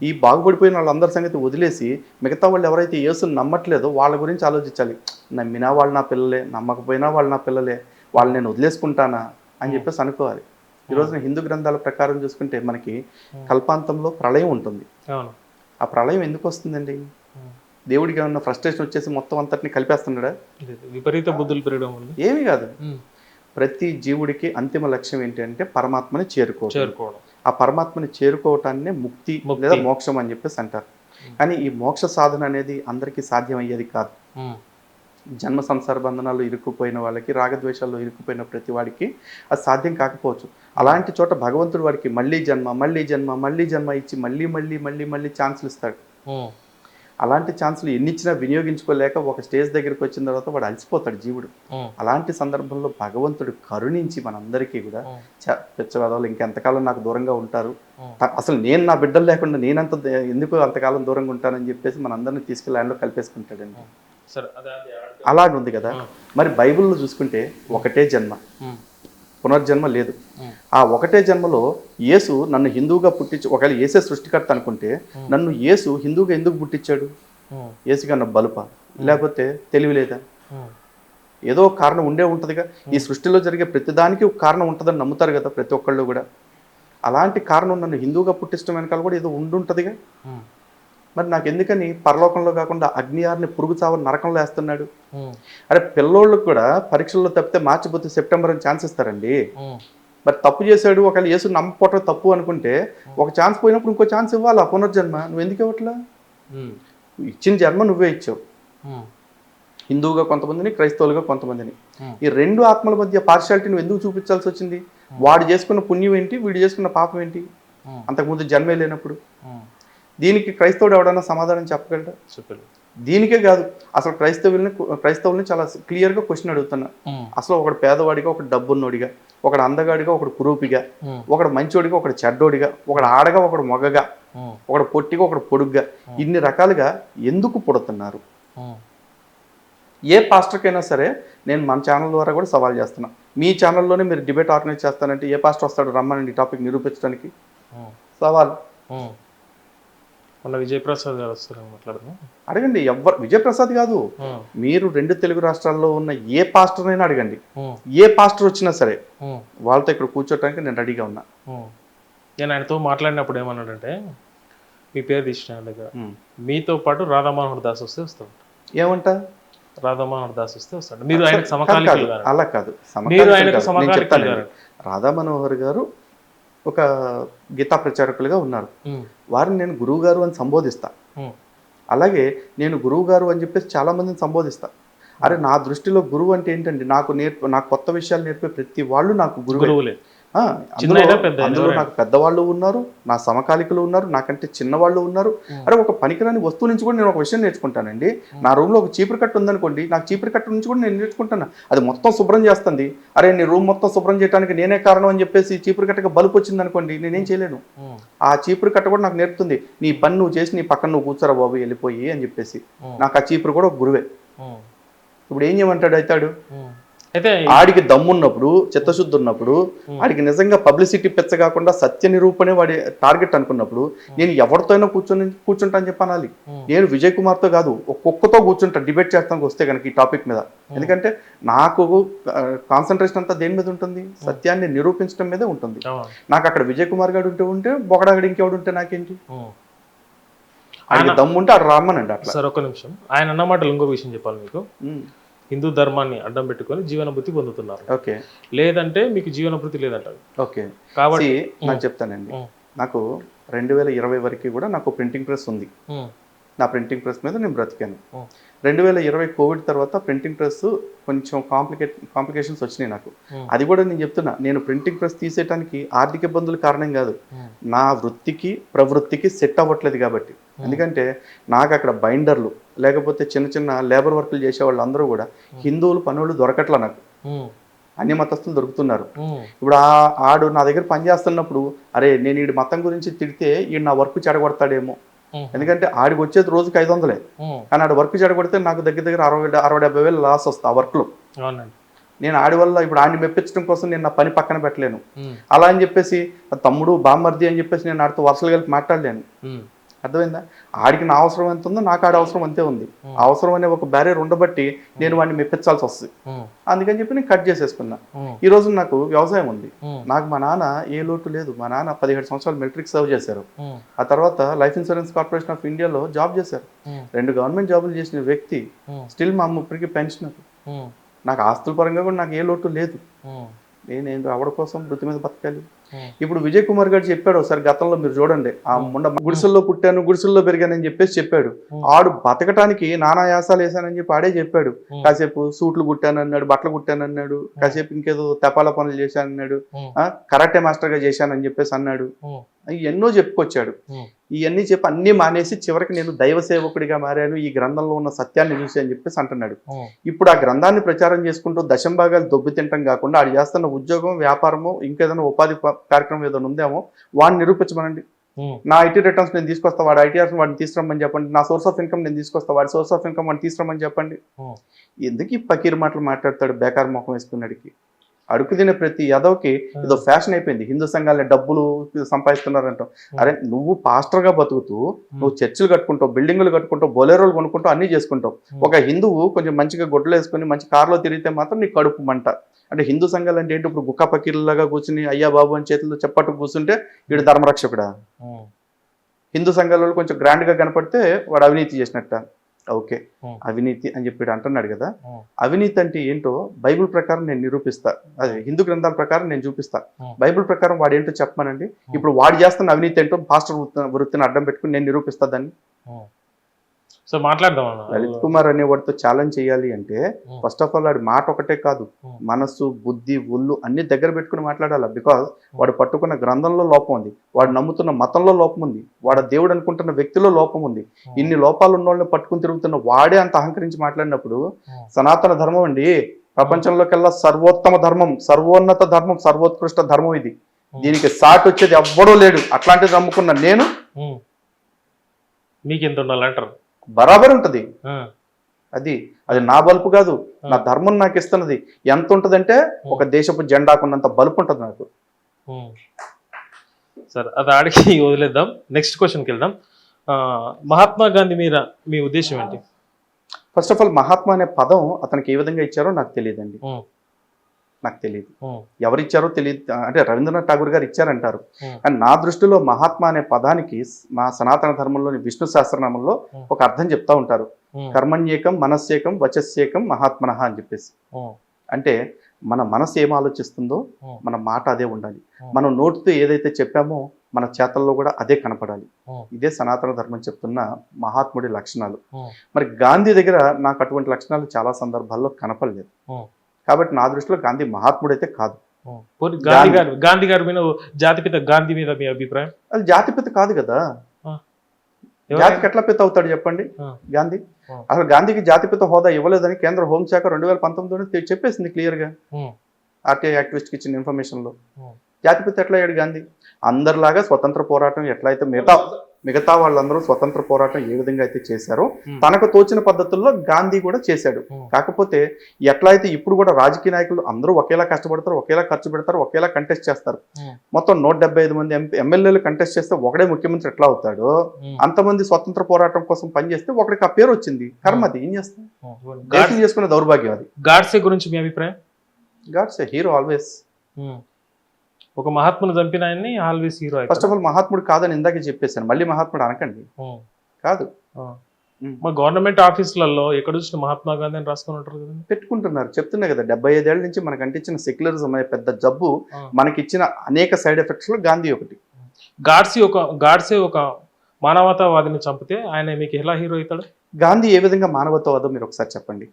ఈ బాగుపడిపోయిన వాళ్ళందరి సంగతి వదిలేసి మిగతా వాళ్ళు ఎవరైతే యేసుని నమ్మట్లేదో వాళ్ళ గురించి ఆలోచించాలి. నమ్మినా వాళ్ళు నా పిల్లలే, నమ్మకపోయినా వాళ్ళు నా పిల్లలే, వాళ్ళు నేను వదిలేసుకుంటానా అని చెప్పేసి అనుకోవాలి. ఈరోజున హిందూ గ్రంథాల ప్రకారం చూసుకుంటే మనకి కల్పాంతంలో ప్రళయం ఉంటుంది. అవును. ఆ ప్రళయం ఎందుకు వస్తుందండి? దేవుడికి ఏమన్నా ఫ్రస్ట్రేషన్ వచ్చేసి మొత్తం అంతటిని కలిపేస్తున్నాడా? విపరీత బుద్ధులు పెరగడం వల్ల ఏమీ కాదు. ప్రతి జీవుడికి అంతిమ లక్ష్యం ఏంటి అంటే పరమాత్మని చేరుకోవడం. ఆ పరమాత్మని చేరుకోవటాన్నే ముక్తి లేదా మోక్షం అని చెప్పేసి అంటారు. కానీ ఈ మోక్ష సాధన అనేది అందరికీ సాధ్యం అయ్యేది కాదు. జన్మ సంసార బంధనాల్లో ఇరుక్కుపోయిన వాళ్ళకి, రాగద్వేషాల్లో ఇరుక్కుపోయిన ప్రతి వాడికి అది సాధ్యం కాకపోవచ్చు. అలాంటి చోట భగవంతుడు వాడికి మళ్ళీ జన్మ ఇచ్చి మళ్ళీ ఛాన్సులు ఇస్తాడు. అలాంటి ఛాన్సులు ఎన్నిచ్చినా వినియోగించుకోలేక ఒక స్టేజ్ దగ్గరికి వచ్చిన తర్వాత వాడు అలసిపోతాడు జీవుడు. అలాంటి సందర్భంలో భగవంతుడు కరుణించి మనందరికీ కూడా పిచ్చవాదవులు ఇంకెంతకాలం నాకు దూరంగా ఉంటారు, అసలు నేను నా బిడ్డలు లేకుండా నేనంత ఎందుకు అంతకాలం దూరంగా ఉంటానని చెప్పేసి మనందరినీ తీసుకెళ్ళి ఆయనలో కలిపేసుకుంటాడండి. అలాగుంది కదా. మరి బైబిల్లో చూసుకుంటే ఒకటే జన్మ, పునర్జన్మ లేదు. ఆ ఒకటే జన్మలో యేసు నన్ను హిందువుగా పుట్టించి, ఒకవేళ యేసే సృష్టికర్త అనుకుంటే నన్ను యేసు హిందువుగా ఎందుకు పుట్టించాడు? యేసుకన్నా బలుప, లేకపోతే తెలివి లేదా? ఏదో కారణం ఉండే ఉంటుందిగా. ఈ సృష్టిలో జరిగే ప్రతిదానికి ఒక కారణం ఉంటుందని నమ్ముతారు కదా ప్రతి ఒక్కళ్ళు కూడా. అలాంటి కారణం నన్ను హిందువుగా పుట్టించడం వెనకాల కూడా ఏదో ఉండుంటుందిగా. మరి నాకు ఎందుకని పరలోకంలో కాకుండా అగ్నియార్ని పురుగు చావని నరకంలో వేస్తున్నాడు? అరే పిల్లోళ్ళకి కూడా పరీక్షల్లో తప్పితే మార్చిపోతే సెప్టెంబర్ అని ఛాన్స్ ఇస్తారండి. మరి తప్పు చేశాడు, ఒకవేళ యేసు నమ్మకపోవటం తప్పు అనుకుంటే ఒక ఛాన్స్ పోయినప్పుడు ఇంకో ఛాన్స్ ఇవ్వాలి. ఆ పునర్జన్మ నువ్వు ఎందుకు ఇవ్వట్లా? ఇచ్చిన జన్మ నువ్వే ఇచ్చావు. హిందువుగా కొంతమందిని, క్రైస్తవులుగా కొంతమందిని. ఈ 2 ఆత్మల మధ్య పార్షియాలిటీ నువ్వు ఎందుకు చూపించాల్సి వచ్చింది? వాడు చేసుకున్న పుణ్యం ఏంటి, వీడు చేసుకున్న పాపం ఏంటి? అంతకుముందు జన్మే లేనప్పుడు. దీనికి క్రైస్తవుడు ఎవడన్నా సమాధానం చెప్పగలరా? దీనికే కాదు, అసలు క్రైస్తవుల్ని చాలా క్లియర్గా క్వశ్చన్ అడుగుతున్నా. అసలు ఒకడు పేదవాడిగా, ఒకడు డబ్బున్నోడిగా, ఒకడు అందగాడిగా, ఒకడు కురూపిగా, ఒకడు మంచోడిగా, ఒకడు చెడ్డోడిగా, ఒకడు ఆడగా, ఒకడు మొగగా, ఒకడు పొట్టిగా, ఒకడు పొడుగ్గా, ఇన్ని రకాలుగా ఎందుకు పుడుతున్నారు? ఏ పాస్టర్కైనా సరే నేను మన ఛానల్ ద్వారా కూడా సవాల్ చేస్తున్నా. మీ ఛానల్లోనే మీరు డిబేట్ ఆర్గనైజ్ చేస్తానంటే ఏ పాస్టర్ వస్తాడు రమ్మనండి టాపిక్ నిరూపించడానికి? సవాల్ విజయప్రసాద్ గారు వస్తారు మాట్లాడదాం. అడగండి. విజయప్రసాద్ కాదు, మీరు 2 తెలుగు రాష్ట్రాల్లో ఉన్న ఏ పాస్టర్నైనా అడగండి. ఏ పాస్టర్ వచ్చినా సరే వాళ్ళతో ఇక్కడ కూర్చోటానికి నేను రెడీగా ఉన్నా. నేను ఆయనతో మాట్లాడినప్పుడు ఏమన్నాడంటే, మీ పేరు తీసిన దగ్గర మీతో పాటు రాధామోహన్ దాస్ వస్తే వస్తాం. ఏమంటా? రాధామోహన్ దాస్ వస్తే వస్తాడు. మీరు ఆయనకు సమకాలీకులు గారు. అలా కాదు, మీరు ఆయనకు నేను సమకాలీకులు చెప్తానండి. గారు. రాధా మనోహర్ గారు ఒక గీతా ప్రచారకులుగా ఉన్నారు. ఉమ్, వారిని నేను గురువు గారు అని సంబోధిస్తా. ఉమ్, అలాగే నేను గురువు గారు అని చెప్పేసి చాలా మందిని సంబోధిస్తా. అరే నా దృష్టిలో గురువు అంటే ఏంటండి, నాకు కొత్త విషయాలు నేర్పే ప్రతి వాళ్ళు నాకు గురువులే. అందులో నాకు పెద్దవాళ్ళు ఉన్నారు, నా సమకాలికులు ఉన్నారు, నాకంటే చిన్నవాళ్ళు ఉన్నారు. అరే ఒక పనికిరాని వస్తువు నుంచి కూడా నేను ఒక విషయం నేర్చుకుంటానండి. నా రూమ్లో ఒక చీపురు కట్టు ఉందనుకోండి, నాకు చీపురు కట్టు నుంచి కూడా నేను నేర్చుకుంటాను. అది మొత్తం శుభ్రం చేస్తుంది. అరే నీ రూమ్ మొత్తం శుభ్రం చేయడానికి నేనే కారణం అని చెప్పేసి చీపురు కట్టకి బలుపు వచ్చింది అనుకోండి, నేనేం చేయలేను. ఆ చీపురు కట్ట కూడా నాకు నేర్పుతుంది, నీ పని నువ్వు చేసి నీ పక్కన నువ్వు కూర్చోరా బాబు వెళ్ళిపోయి అని చెప్పేసి. నాకు ఆ చీపురు కూడా ఒక గురువే. ఇప్పుడు ఏం చేయమంటాడు అవుతాడు. అయితే ఆడికి దమ్మున్నప్పుడు, చిత్తశుద్ధి ఉన్నప్పుడు, ఆడికి నిజంగా పబ్లిసిటీ పెచ్చగాకుండా సత్య నిరూపణే వాడి టార్గెట్ అనుకున్నప్పుడు నేను ఎవరితో అయినా కూర్చుంటా అని చెప్పాలి. నేను విజయ్ కుమార్తో కాదు, ఒక్కొక్కతో కూర్చుంటా డిబేట్ చేస్తానికి వస్తే కనుక ఈ టాపిక్ మీద. ఎందుకంటే నాకు కాన్సన్ట్రేషన్ అంతా దేని మీద ఉంటుంది, సత్యాన్ని నిరూపించడం మీదే ఉంటుంది. నాకు అక్కడ విజయ్ కుమార్ గారు ఉంటే బొగడాగడి ఇంకెవడు ఉంటే నాకేంటి. ఆయన దమ్ముంటే అక్కడ రమ్మనండి అట్లా. సార్ ఒక్క నిమిషం, ఆయన అన్న మాటలు ఇంకో విషయం చెప్పాలి మీకు. హిందూ ధర్మాన్ని అడ్డం పెట్టుకొని జీవనభృతి పొందుతున్నారు. ఓకే, లేదంటే మీకు జీవనభృతి లేదంటారు. ఓకే, కాబట్టి నాకు చెప్తానండి, నాకు 2020 వరకు కూడా నాకు ప్రింటింగ్ ప్రెస్ ఉంది. నా ప్రింటింగ్ ప్రెస్ మీద నేను బ్రతికాను. 2020 కోవిడ్ తర్వాత ప్రింటింగ్ ప్రెస్ కొంచెం కాంప్లికేషన్స్ వచ్చినాయి నాకు. అది కూడా నేను చెప్తున్నా, నేను ప్రింటింగ్ ప్రెస్ తీసేయడానికి ఆర్థిక ఇబ్బందులు కారణం కాదు, నా వృత్తికి ప్రవృత్తికి సెట్ అవ్వట్లేదు కాబట్టి. ఎందుకంటే నాకు అక్కడ బైండర్లు లేకపోతే చిన్న చిన్న లేబర్ వర్కులు చేసే వాళ్ళు అందరూ కూడా హిందువులు పనులు దొరకట్లా నాకు, అన్ని మతస్థులు దొరుకుతున్నారు. ఇప్పుడు ఆడు నా దగ్గర పనిచేస్తున్నప్పుడు అరే నేను ఈ మతం గురించి తిడితే ఈ నా వర్క్ చెడగొడతాడేమో, ఎందుకంటే ఆడికి వచ్చేది రోజుకి 500, కానీ ఆడు వర్క్ చెడగొడితే నాకు దగ్గర 60-70 వేలు లాస్ వస్తుంది ఆ వర్క్లో. నేను ఆడి వల్ల ఇప్పుడు ఆడిని మెప్పించడం కోసం నేను నా పని పక్కన పెట్టలేను. అలా అని చెప్పేసి తమ్ముడు బామ్మర్ది అని చెప్పేసి నేను ఆడితో వరుసలు కలిపి మాట్లాడలేను. అర్థమైందా? ఆడికి నా అవసరం ఎంత ఉందో నాకు ఆడి అవసరం అంతే ఉంది. అవసరం అనే ఒక బ్యారియర్ ఉండబట్టి నేను వాడిని మెప్పించాల్సి వస్తుంది. అందుకని చెప్పి నేను కట్ చేసేసుకున్నా. ఈ రోజు నాకు వ్యవసాయం ఉంది. నాకు మా నాన్న ఏ లోటు లేదు. మా నాన్న 17 సంవత్సరాలు మిలిటరీకి సర్వ్ చేశారు. ఆ తర్వాత లైఫ్ ఇన్సూరెన్స్ కార్పొరేషన్ ఆఫ్ ఇండియాలో జాబ్ చేశారు. 2 గవర్నమెంట్ జాబులు చేసిన వ్యక్తి. స్టిల్ మా అమ్మ ఇప్పటికీ పెన్షనర్. నాకు ఆస్తుల పరంగా కూడా నాకు ఏ లోటు లేదు. నేను ఆవిడ కోసం వృత్తి మీద బతకాలి. ఇప్పుడు విజయ్ కుమార్ గారు చెప్పాడు ఒకసారి గతంలో, మీరు చూడండి, ఆ ముండ గుడిసెల్లో పుట్టాను గుడిసెల్లో పెరిగానని చెప్పేసి చెప్పాడు. ఆడు బతకటానికి నానా యాసాలు వేసానని చెప్పి ఆడే చెప్పాడు. కాసేపు సూట్లు కుట్టానన్నాడు, బట్టలు కుట్టానన్నాడు, కాసేపు ఇంకేదో తెపాల పనులు చేశానన్నాడు, కరాటే మాస్టర్ గా చేశానని చెప్పేసి అన్నాడు. ఎన్నో చెప్పుకొచ్చాడు. ఇవన్నీ చెప్పి అన్ని మానేసి చివరికి నేను దైవ సేవకుడిగా మారాను, ఈ గ్రంథంలో ఉన్న సత్యాన్ని చూసి అని చెప్పేసి అంటున్నాడు. ఇప్పుడు ఆ గ్రంథాన్ని ప్రచారం చేసుకుంటూ దశంభాగాలు దొబ్బి తింటం కాకుండా ఆడు చేస్తున్న ఉద్యోగం, వ్యాపారము, ఇంకేదైనా ఉపాధి కార్యక్రమం ఏదైనా ఉందేమో వాడిని నిరూపించమనండి. నా ఐటీ రిటర్న్స్ నేను తీసుకొస్తా, వాడు ఐటీ రిటర్న్స్ వాడిని తీసుకురమ్మని చెప్పండి. నా సోర్స్ ఆఫ్ ఇన్కమ్ నేను తీసుకొస్తా, వాడి సోర్స్ ఆఫ్ ఇన్కమ్ వాడిని తీసుకురమ్మని చెప్పండి. ఎందుకు ఈ పకీర్ మాటలు మాట్లాడతాడు బేకార్ ముఖం వేసుకున్నాడికి? అడుగు తినే ప్రతి యాదవ్కి ఏదో ఫ్యాషన్ అయిపోయింది, హిందూ సంఘాలని డబ్బులు సంపాదిస్తున్నారంటావు. అరే నువ్వు పాస్టర్గా బతుకుతూ నువ్వు చర్చిలు కట్టుకుంటావు, బిల్డింగులు కట్టుకుంటావు, బొలేరోలు కొనుక్కుంటావు, అన్ని చేసుకుంటావు. ఒక హిందువు కొంచెం మంచిగా గొడ్డలు వేసుకుని మంచి కారులో తిరిగితే మాత్రం నీ కడుపు మంట. అంటే హిందూ సంఘాలు అంటే ఏంటి? ఇప్పుడు గుక్క పకీర్లాగా కూర్చుని అయ్యా బాబు అని చేతుల్లో చెప్పట్టు కూర్చుంటే వీడు ధర్మరక్షకుడా? హిందూ సంఘాలలో కొంచెం గ్రాండ్గా కనపడితే వాడు అవినీతి చేసినట్ట. ఓకే, అవినీతి అని చెప్పి అంటున్నాడు కదా. అవినీతి అంటే ఏంటో బైబిల్ ప్రకారం నేను నిరూపిస్తా, అదే హిందూ గ్రంథాల ప్రకారం నేను చూపిస్తా. బైబిల్ ప్రకారం వాడు ఏంటో చెప్పమనండి. ఇప్పుడు వాడు చేస్తున్న అవినీతి ఏంటో పాస్టర్ వృత్తిని అడ్డం పెట్టుకుని నేను నిరూపిస్తా దాన్ని. సో మాట్లాడదాం. లలిత్ కుమార్ అనే వాడితో ఛాలెంజ్ చేయాలి అంటే ఫస్ట్ ఆఫ్ ఆల్ వాడి మాట ఒకటే కాదు, మనస్సు, బుద్ధి, ఒళ్ళు అన్ని దగ్గర పెట్టుకుని మాట్లాడాలి. బికాజ్ వాడు పట్టుకున్న గ్రంథంలో లోపం ఉంది, వాడు నమ్ముతున్న మతంలో లోపం ఉంది, వాడు దేవుడు అనుకుంటున్న వ్యక్తిలో లోపం ఉంది. ఇన్ని లోపాలు ఉన్న వాళ్ళని పట్టుకుని తిరుగుతున్న వాడే అంత అహంకరించి మాట్లాడినప్పుడు, సనాతన ధర్మం అండి ప్రపంచంలోకెల్లా సర్వోత్తమ ధర్మం, సర్వోన్నత ధర్మం, సర్వోత్కృష్ట ధర్మం ఇది. దీనికి సాటి వచ్చేది ఎవ్వడూ లేడు. అట్లాంటిది నమ్ముకున్న నేను మీకు ఎంత ఉండాలంటారు? బరాబర్ ఉంటది. అది నా బలుపు కాదు, నా ధర్మం నాకు ఇస్తున్నది. ఎంత ఉంటదంటే ఒక దేశపు జెండాకున్నంత బలుపు ఉంటుంది నాకు. సరే, అది ఆడికి వదిలేద్దాం. నెక్స్ట్ క్వశ్చన్కి వెళ్దాం. మహాత్మా గాంధీ మీద మీ ఉద్దేశం ఏంటి? ఫస్ట్ ఆఫ్ ఆల్ మహాత్మా అనే పదం అతనికి ఏ విధంగా ఇచ్చారో నాకు తెలియదండి. నాకు తెలియదు, ఎవరిచ్చారో తెలియదు. అంటే రవీంద్రనాథ్ ఠాగూర్ గారు ఇచ్చారంటారు. కానీ నా దృష్టిలో మహాత్మా అనే పదానికి మా సనాతన ధర్మంలోని విష్ణు సహస్రనామంలో ఒక అర్థం చెప్తా ఉంటారు. కర్మణ్యేకం మనస్సేకం వచస్సేకం మహాత్మనః అని చెప్పేసి. అంటే మన మనసు ఏం ఆలోచిస్తుందో మన మాట అదే ఉండాలి. మనం నోటితో ఏదైతే చెప్పామో మన చేతల్లో కూడా అదే కనపడాలి. ఇదే సనాతన ధర్మం చెప్తున్న మహాత్ముడి లక్షణాలు. మరి గాంధీ దగ్గర నాకు అటువంటి లక్షణాలు చాలా సందర్భాల్లో కనపడలేదు. కాబట్టి నా దృష్టిలో గాంధీ మహాత్ముడైతే కాదు. గాంధీ గారి మీద, జాతిపిత గాంధీ మీద మీ అభిప్రాయం? అది జాతిపిత కాదు కదా. జాతికి ఎట్లా పిత అవుతాడు చెప్పండి గాంధీ? అసలు గాంధీకి జాతిపిత హోదా ఇవ్వలేదని కేంద్ర హోంశాఖ 2019 చెప్పేసింది క్లియర్ గా. ఆర్టీఐ యాక్టివిస్ట్ కి ఇచ్చిన ఇన్ఫర్మేషన్ లో జాతిపిత ఎట్లా అయ్యాడు గాంధీ? అందరిలాగా స్వతంత్ర పోరాటం ఎట్లయితే మిగతా వాళ్ళందరూ స్వతంత్ర పోరాటం ఏ విధంగా అయితే చేశారో తనకు తోచిన పద్ధతుల్లో గాంధీ కూడా చేశాడు. కాకపోతే ఎట్లయితే ఇప్పుడు కూడా రాజకీయ నాయకులు అందరూ ఒకేలా కష్టపడతారు, ఒకేలా ఖర్చు పెడతారు, ఒకేలా కంటెస్ట్ చేస్తారు. మొత్తం 175 మంది ఎమ్మెల్యేలు కంటెస్ట్ చేస్తే ఒకడే ముఖ్యమంత్రి ఎట్లా అవుతాడో అంతమంది స్వతంత్ర పోరాటం కోసం పనిచేస్తే ఒకడికి ఆ పేరు వచ్చింది. కర్మ అది, ఏం చేస్తాం? దేశం చేసుకునే దౌర్భాగ్యం అది. గాడ్సే గురించి మీ అభిప్రాయం? Godse hero always. ఒక మహాత్ముని చంపిన ఆయన్ని always hero. First of all మహాత్ముడు కాదని ఇందాకే చెప్పేశాను, మళ్ళీ మహాత్ముడు అనకండి. కాదు, మా గవర్నమెంట్ ఆఫీసులలో ఎక్కడ చూసిన మహాత్మా గాంధీ అని రాసుకుని ఉంటారు కదా, పెట్టుకుంటున్నారు. చెప్తున్నా కదా, 75 ఏళ్ల నుంచి మనకు అంటించిన సెక్యులరిజం అనే పెద్ద జబ్బు మనకిచ్చిన అనేక సైడ్ ఎఫెక్ట్స్ లో గాంధీ ఒకటి. గాడ్సే ఒక మానవతావాదిని చంపితే ఆయన మీకు ఎలా హీరో అవుతాడు? గాంధీ ఏ విధంగా మానవతావాదో మీరు ఒకసారి చెప్పండి.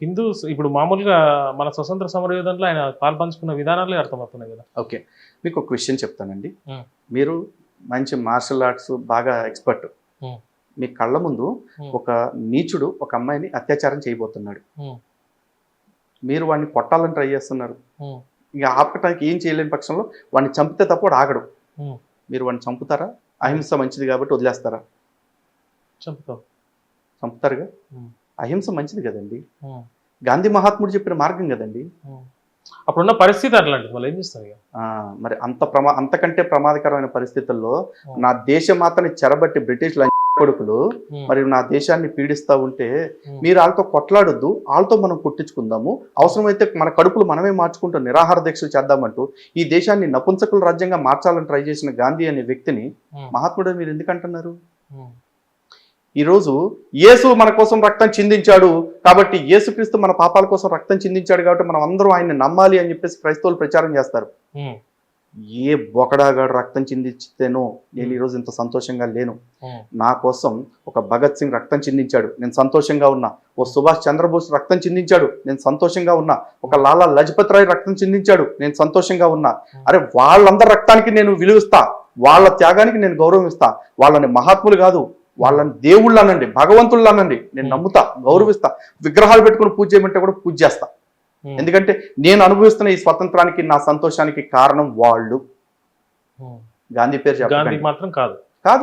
హిందూ ఇప్పుడు మామూలుగా మన స్వతంత్ర సమరయోధంలో ఆయన పాల్పంచుకున్న విధానాలే అర్థమవుతున్నాయి కదా. ఓకే, మీకు ఒక విషయం చెప్తానండి. మీరు మంచి మార్షల్ ఆర్ట్స్ బాగా ఎక్స్పర్ట్. మీ కళ్ళ ముందు ఒక నీచుడు ఒక అమ్మాయిని అత్యాచారం చేయబోతున్నాడు. మీరు వాడిని కొట్టాలని ట్రై చేస్తున్నారు. ఇక ఆపటానికి ఏం చేయలేని పక్షంలో వాడిని చంపితే తప్ప వాడు ఆగడు. మీరు వాడిని చంపుతారా? అహింస మంచిది కాబట్టి వదిలేస్తారా? చంపుతారుగా. అహింస మంచిది కదండి, గాంధీ మహాత్ముడు చెప్పిన మార్గం కదండి. అప్పుడున్న పరిస్థితి అట్లాంటిది, మళ్ళీ ఏం చేస్తారు? మరి అంతకంటే ప్రమాదకరమైన పరిస్థితుల్లో నా దేశమాతని చెరబట్టి బ్రిటిష్ కొడుకులు మరి నా దేశాన్ని పీడిస్తా ఉంటే మీరు వాళ్ళతో కొట్లాడొద్దు, వాళ్ళతో మనం కొట్టించుకుందాము, అవసరమైతే మన కడుపులు మనమే మార్చుకుంటూ నిరాహార దీక్షలు చేద్దామంటూ ఈ దేశాన్ని నపుంసకుల రాజ్యంగా మార్చాలని ట్రై చేసిన గాంధీ అనే వ్యక్తిని మహాత్ముడు మీరు ఎందుకంటున్నారు? ఈరోజు యేసు మన కోసం రక్తం చిందించాడు కాబట్టి, యేసుక్రీస్తు మన పాపాల కోసం రక్తం చిందించాడు కాబట్టి మనం అందరూ ఆయన్ని నమ్మాలి అని చెప్పేసి క్రైస్తవులు ప్రచారం చేస్తారు. ఏ బొకడాగాడు రక్తం చిందించితేనో నేను ఈరోజు ఇంత సంతోషంగా లేను. నా కోసం ఒక భగత్ సింగ్ రక్తం చిందించాడు, నేను సంతోషంగా ఉన్నా. ఓ సుభాష్ చంద్రబోస్ రక్తం చిందించాడు, నేను సంతోషంగా ఉన్నా. ఒక లాలా లజపత్ రాయ్ రక్తం చిందించాడు, నేను సంతోషంగా ఉన్నా. అరే వాళ్ళందరి రక్తానికి నేను విలువిస్తా, వాళ్ళ త్యాగానికి నేను గౌరవిస్తా. వాళ్ళని మహాత్ములు కాదు, వాళ్ళని దేవుళ్ళు అనండి, భగవంతుళ్ళు అనండి, నేను నమ్ముతా, గౌరవిస్తా. విగ్రహాలు పెట్టుకుని పూజ చేయమంటే కూడా పూజ చేస్తా. ఎందుకంటే నేను అనుభవిస్తున్న ఈ స్వతంత్రానికి నా సంతోషానికి కారణం వాళ్ళు. గాంధీ పేరు గాంధీ మాత్రం కాదు,